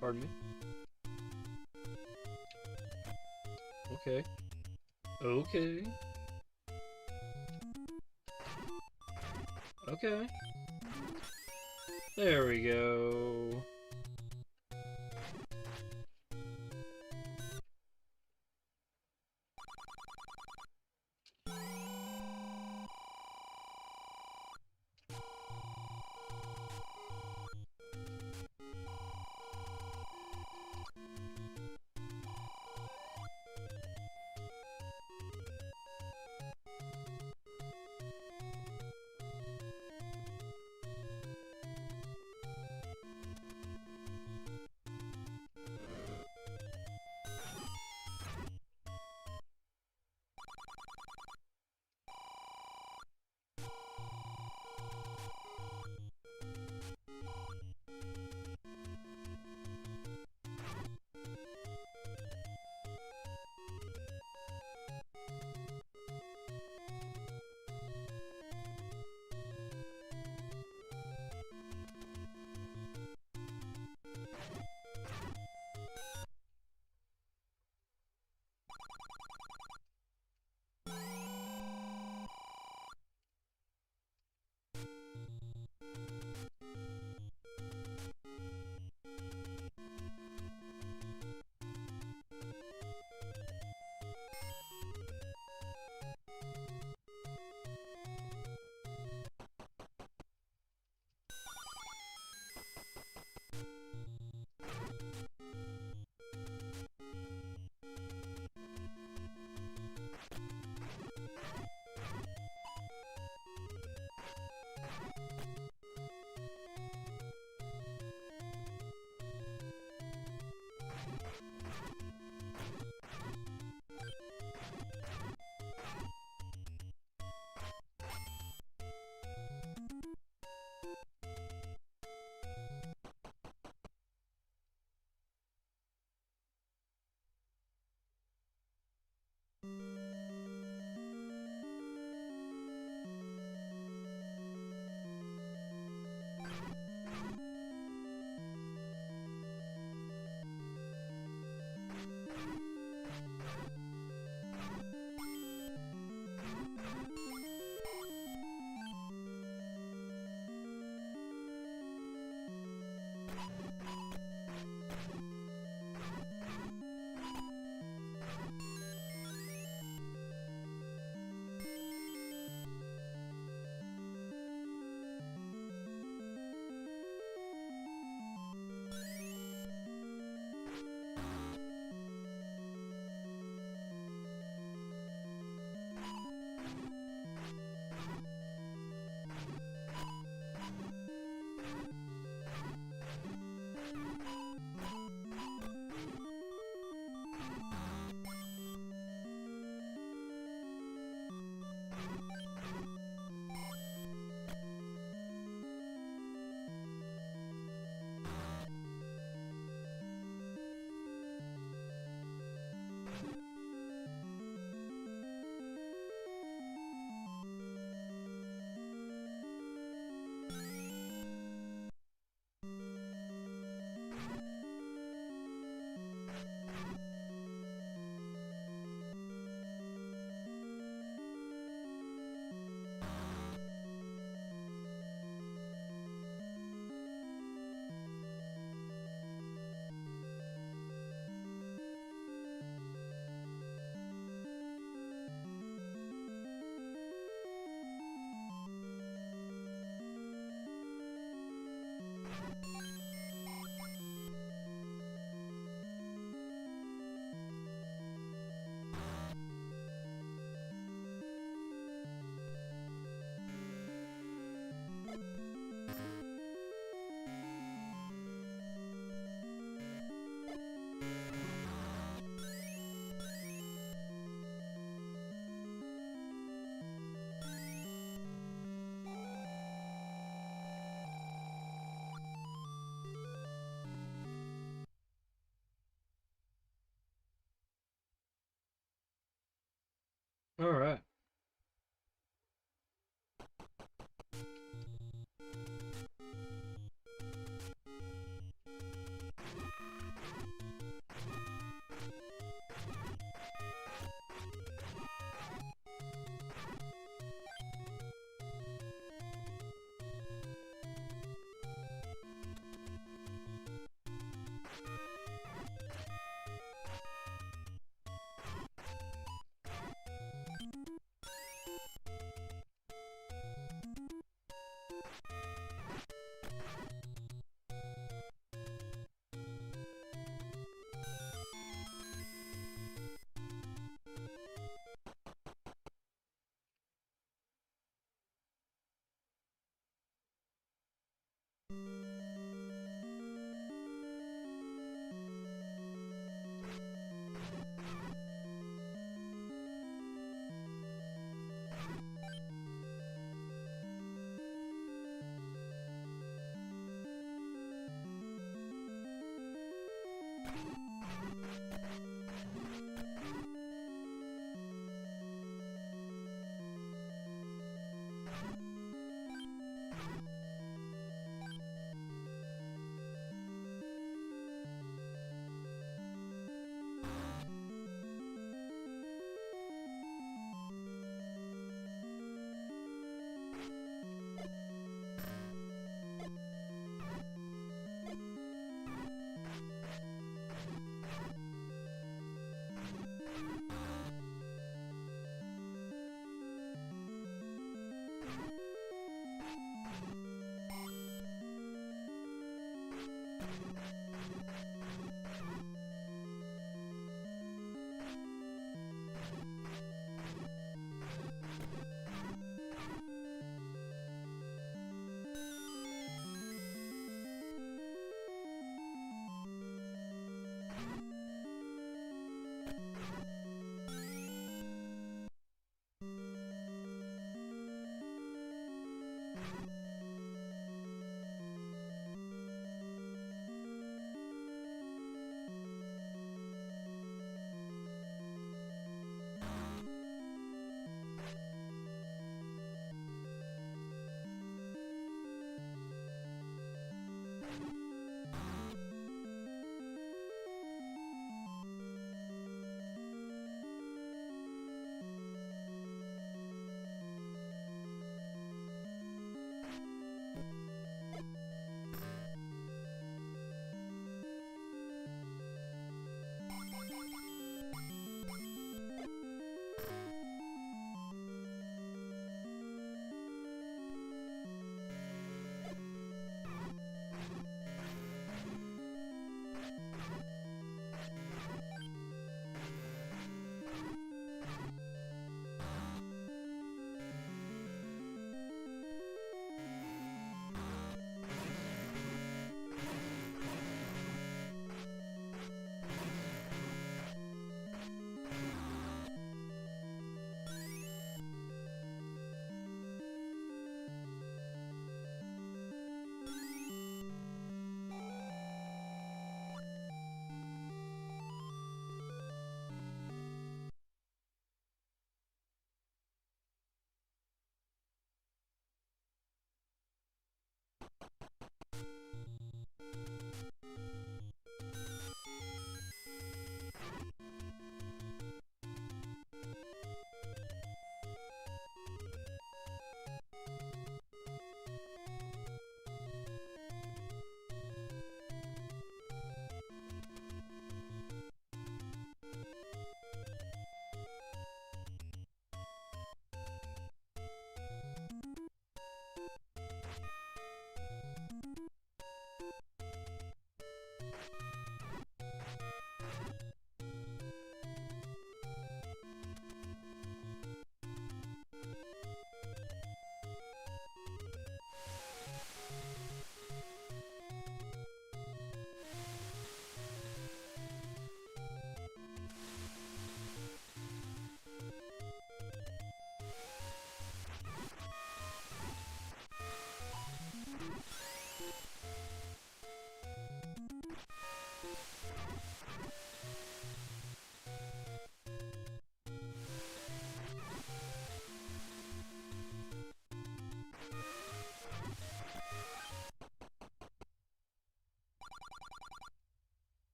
Pardon me. Okay. Okay. Okay. There we go. All right.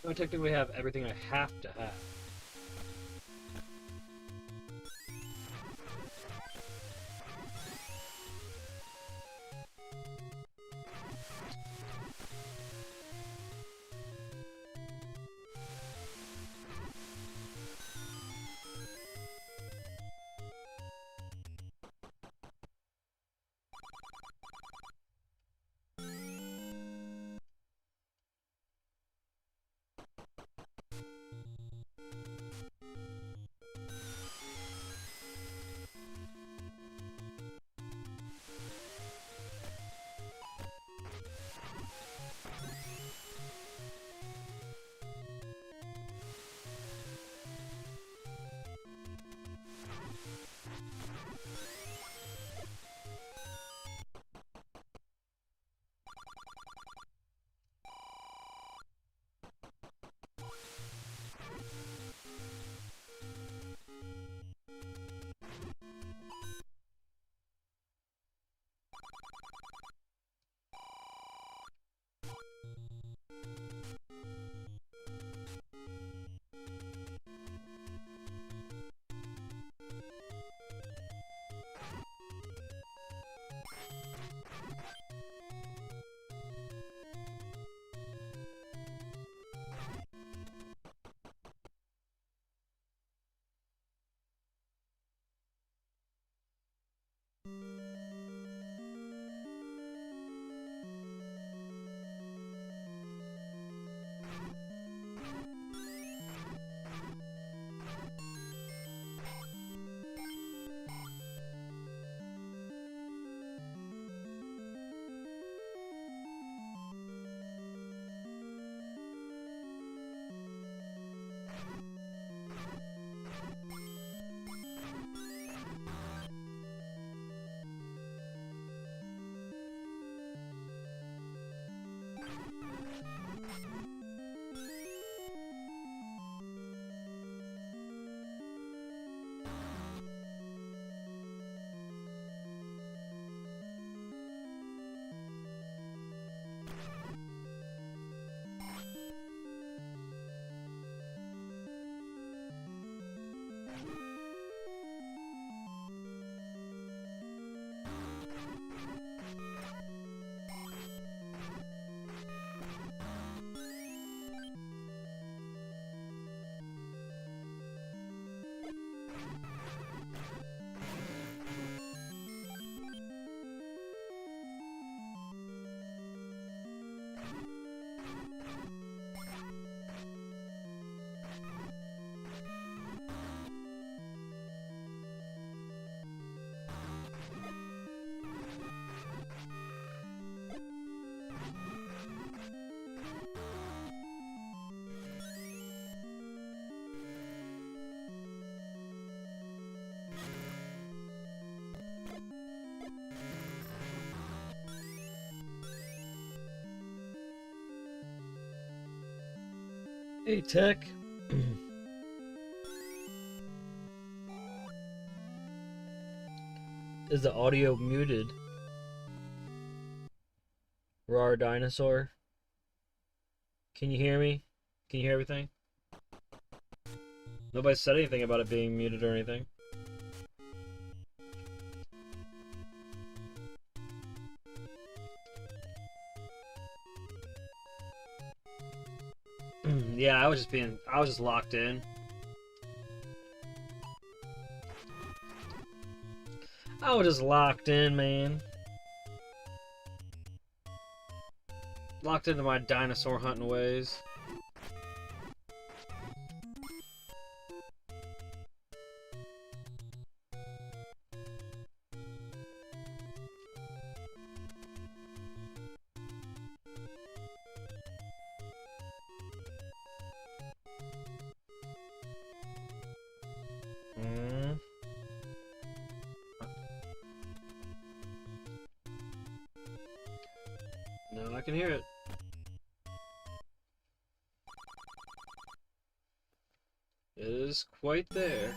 I technically have everything I have to have. Hey, Tech. Is the audio muted? Rar Dinosaur? Can you hear me? Can you hear everything? Nobody said anything about it being muted or anything. Yeah, I was just locked in. I was just locked in, man. Locked into my dinosaur hunting ways. No, I can hear it. It is quite there.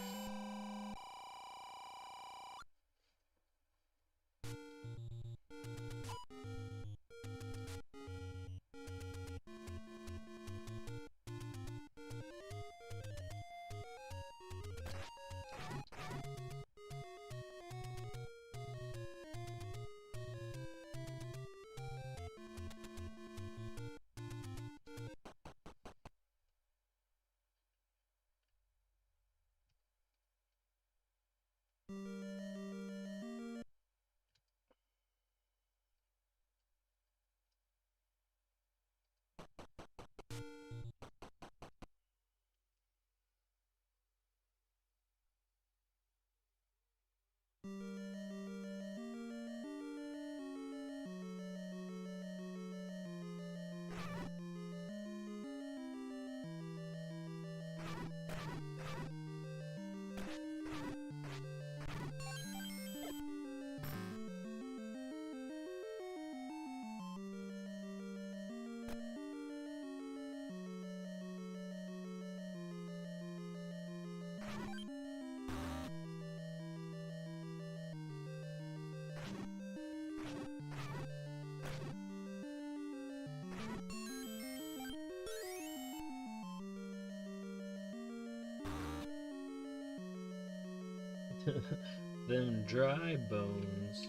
Them dry bones.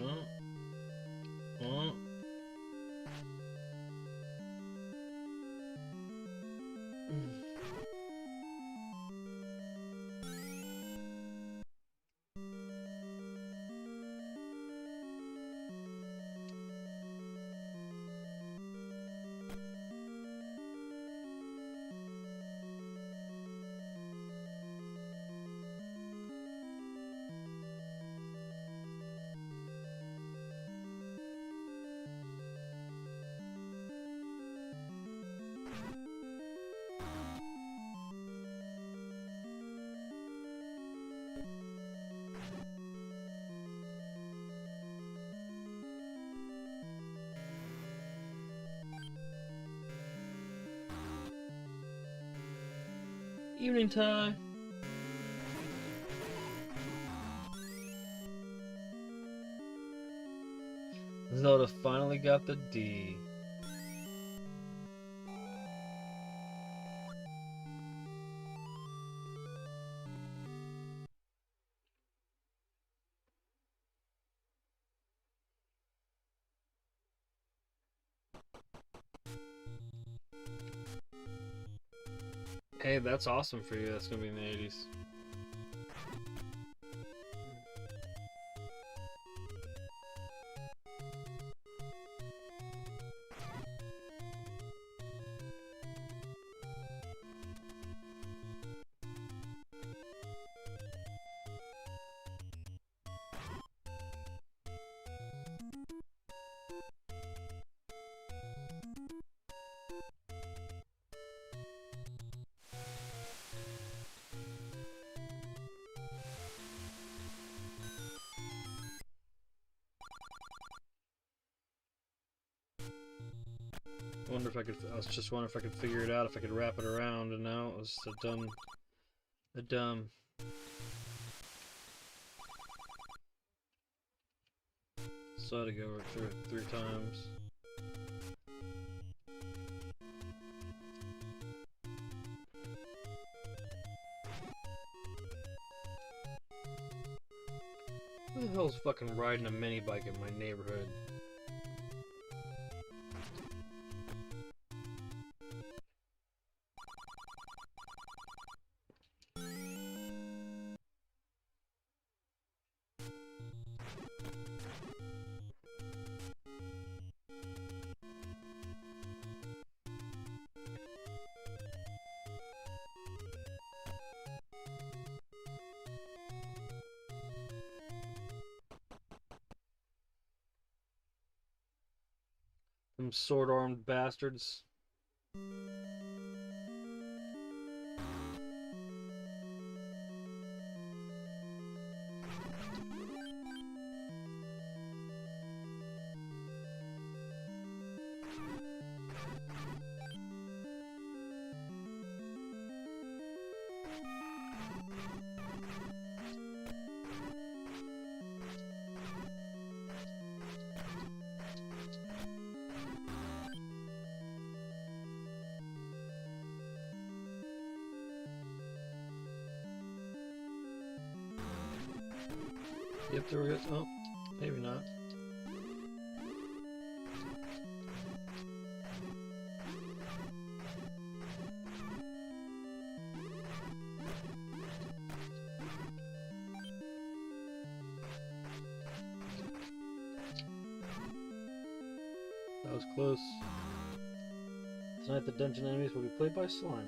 Oh. Oh. Evening time. Zelda finally got the D. Hey, that's awesome for you. That's gonna be in the 80s. I was just wondering if I could figure it out, if I could wrap it around, and now it was a dumb. So I had to go through it 3 times. Who the hell's fucking riding a mini bike in my neighborhood? Them sword-armed bastards. Yep, there we go. Oh, maybe not. That was close. Tonight the dungeon enemies will be played by Slimer.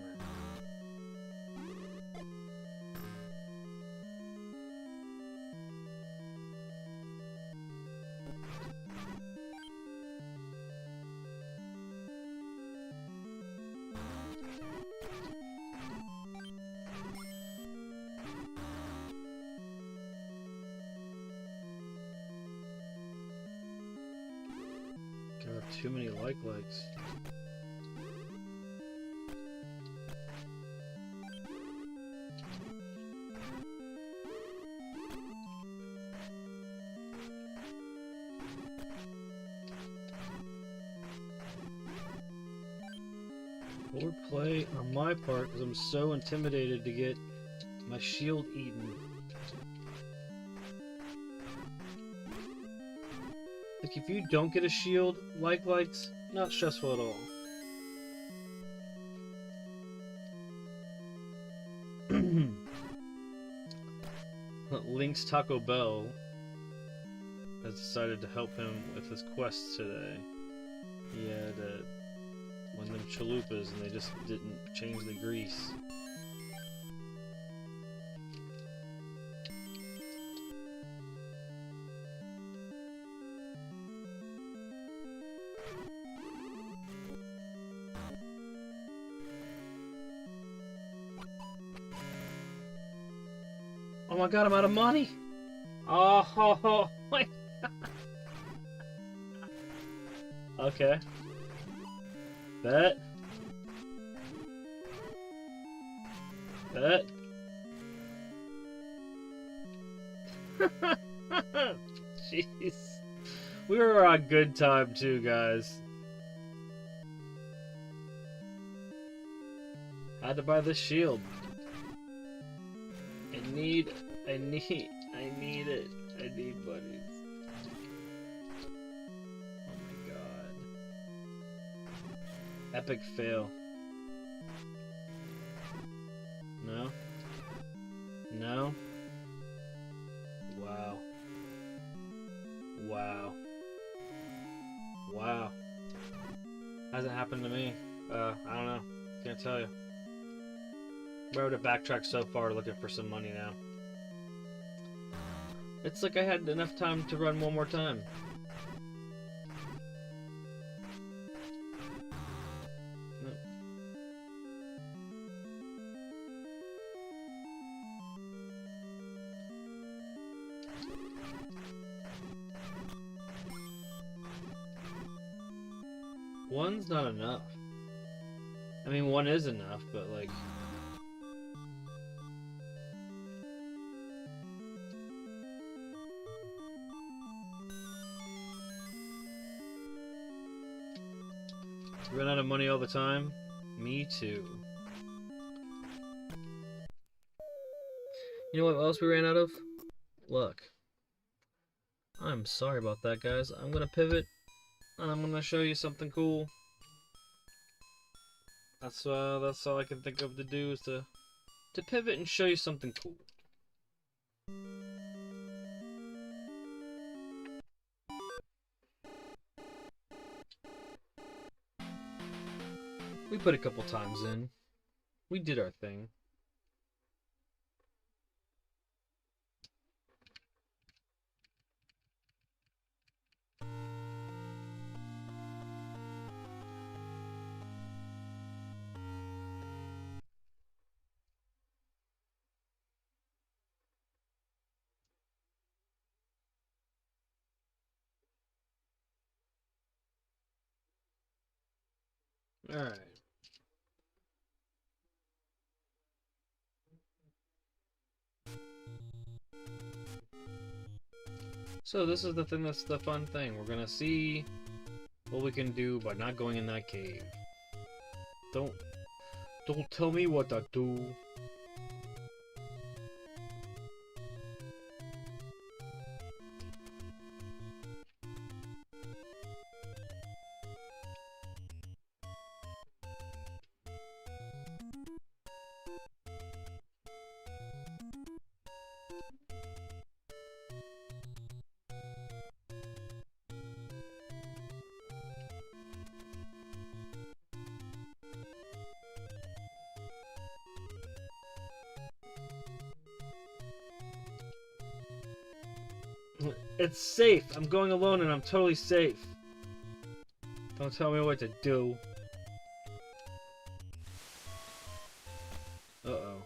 Too many likes. Poor play on my part because I'm so intimidated to get my shield eaten. Like, if you don't get a shield, likes, not stressful at all. Link's Taco Bell has decided to help him with his quest today. He had one of them chalupas and they just didn't change the grease. Oh my god, I'm out of money! Oh my god! Okay. Bet. Jeez. We were on good time too, guys. Had to buy this shield. I need it. I need buddies. Oh my god. Epic fail. No? No? Wow. Wow. Wow. Hasn't happened to me. I don't know. Can't tell you. We're able to backtrack so far looking for some money now. It's like I had enough time to run one more time. Nope. One's not enough. I mean, one is enough, but like... Run out of money all the time? Me too. You know what else we ran out of? Luck. I'm sorry about that, guys. I'm gonna pivot, and I'm gonna show you something cool. That's all I can think of to do is to pivot and show you something cool. We put a couple times in. We did our thing. Alright. So this is the thing that's the fun thing. We're gonna see what we can do by not going in that cave. Don't tell me what to do. It's safe. I'm going alone and I'm totally safe. Don't tell me what to do. Uh-oh.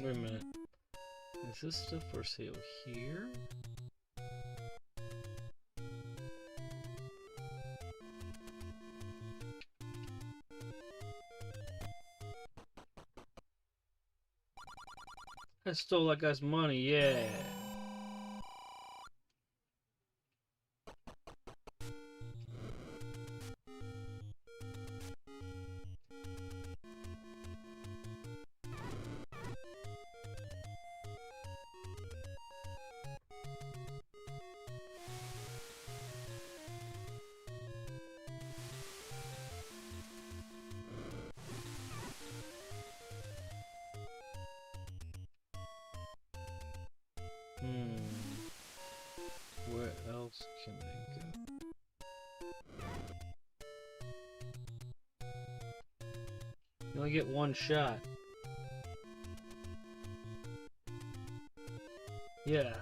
Wait a minute. Is this stuff for sale here? I stole that guy's money, yeah. Where else can I go? You only get one shot. Yeah.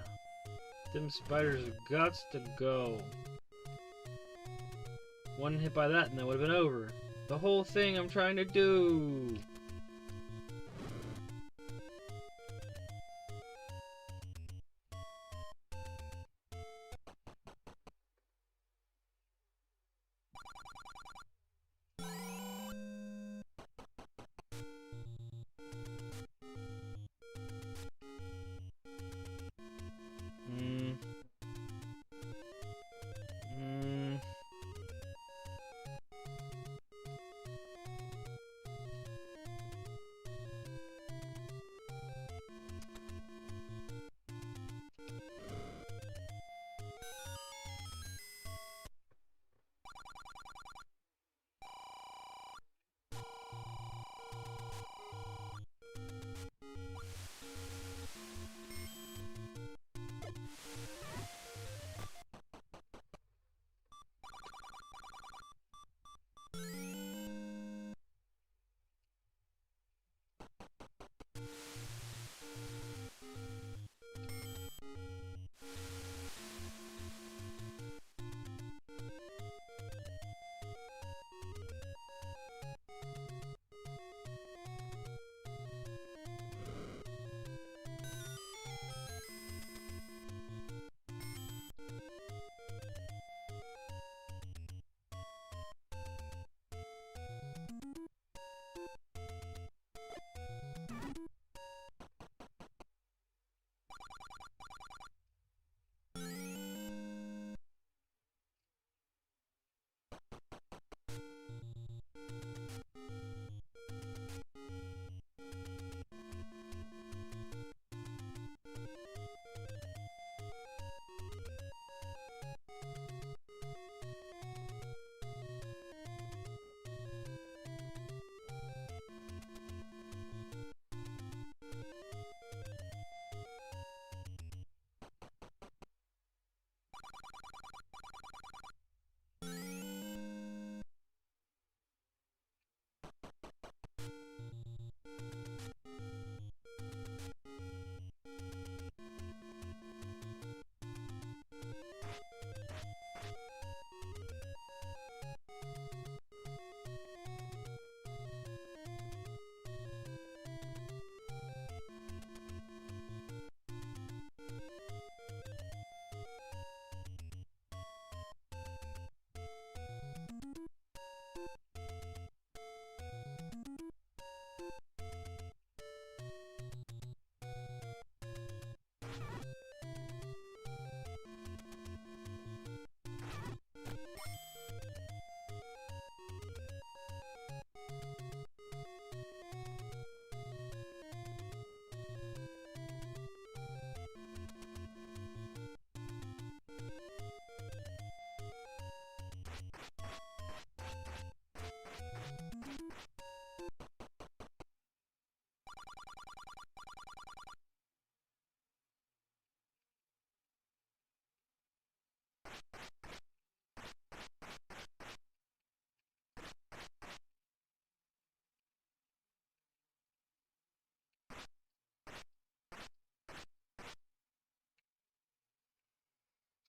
Them spiders have gots to go. One hit by that and that would have been over. The whole thing I'm trying to do.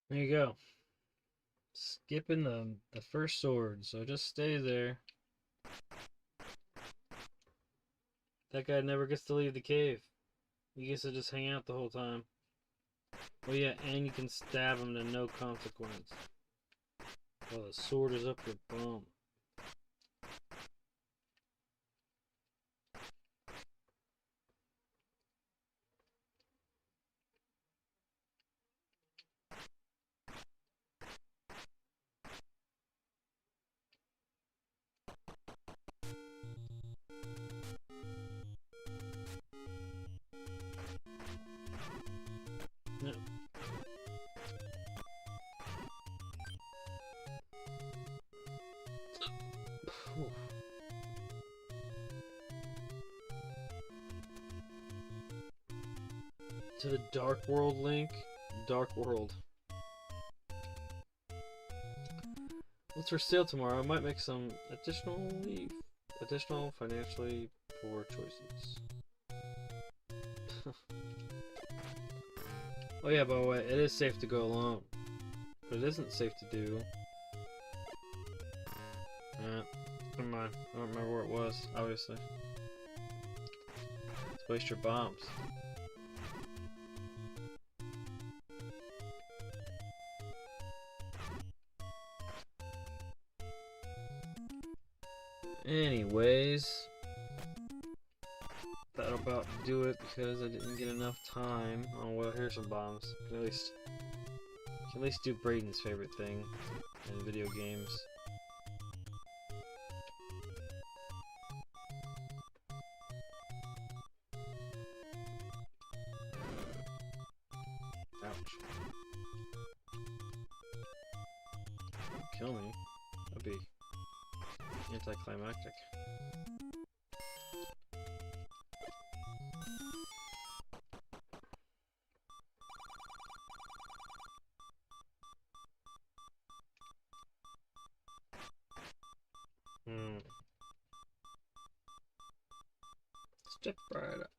There you go. Skipping the first sword, so just stay there. That guy never gets to leave the cave. You get to just hang out the whole time. Oh yeah, and you can stab him to no consequence. While the sword is up your bum. No. To the Dark World, Link. Dark World. What's for sale tomorrow? I might make some additional financially poor choices. Oh yeah, by the way, it is safe to go alone. But it isn't safe to do. Never mind. I don't remember where it was, obviously. Let's waste your bombs. Anyways, that'll about do it because I didn't get enough time. Oh well, here's some bombs. Can at least do Brayden's favorite thing in video games. Ouch. Don't kill me. That'd be anticlimactic. Step right up.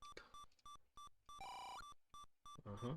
Uh-huh.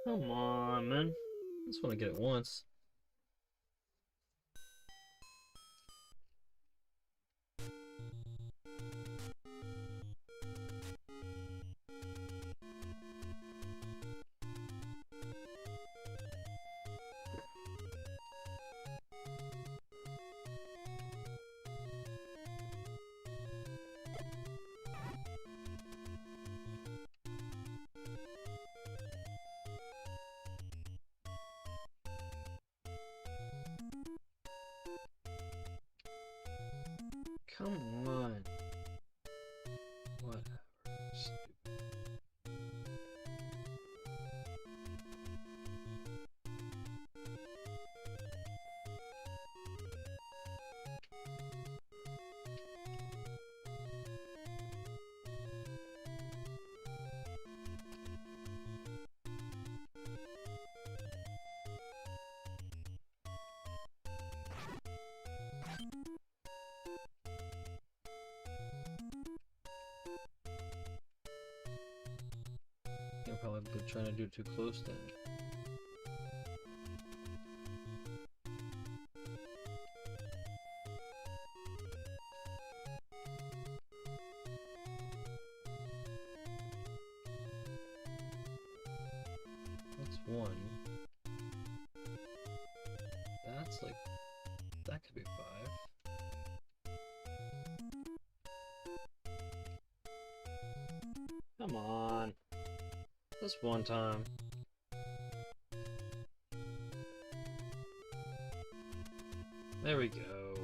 Come on, man. I just want to get it once. Come on. Whatever. Stupid. I'm probably trying to do it too close then. That's one. That's like, that could be 5. Come on. Just one time. There we go.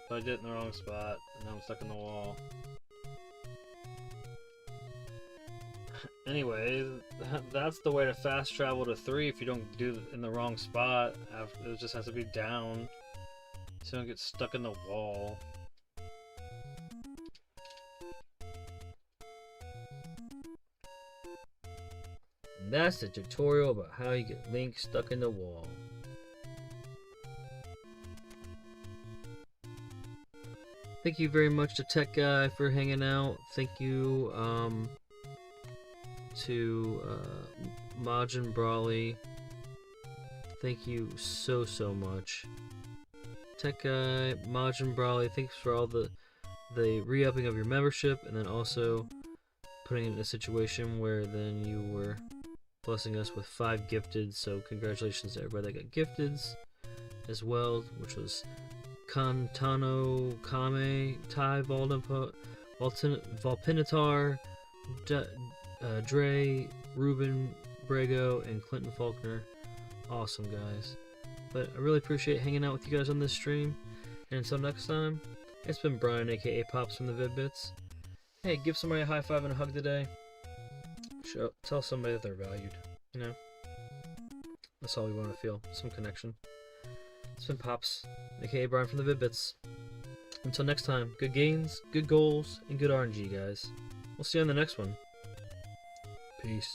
But I did it in the wrong spot, and now I'm stuck in the wall. Anyway, that's the way to fast travel to 3 if you don't do it in the wrong spot. It just has to be down, so you don't get stuck in the wall. And that's the tutorial about how you get Link stuck in the wall. Thank you very much to Tech Guy for hanging out. Thank you to Majin Brawley. Thank you so much. Tech Guy, Majin Brawley, thanks for all the re-upping of your membership, and then also putting it in a situation where then you were blessing us with 5 gifteds. So congratulations to everybody that got gifteds as well, which was Kantano, Kame, Tai Valpinatar, Dre, Ruben, Brago, and Clinton Faulkner. Awesome, guys. But I really appreciate hanging out with you guys on this stream. And until next time, it's been Brian, aka Pops from the Vid-Bits. Hey, give somebody a high five and a hug today. Tell somebody that they're valued. You know? That's all we want to feel. Some connection. It's been Pops, aka Brian from the Vid-Bits. Until next time, good gains, good goals, and good RNG, guys. We'll see you on the next one. Peace.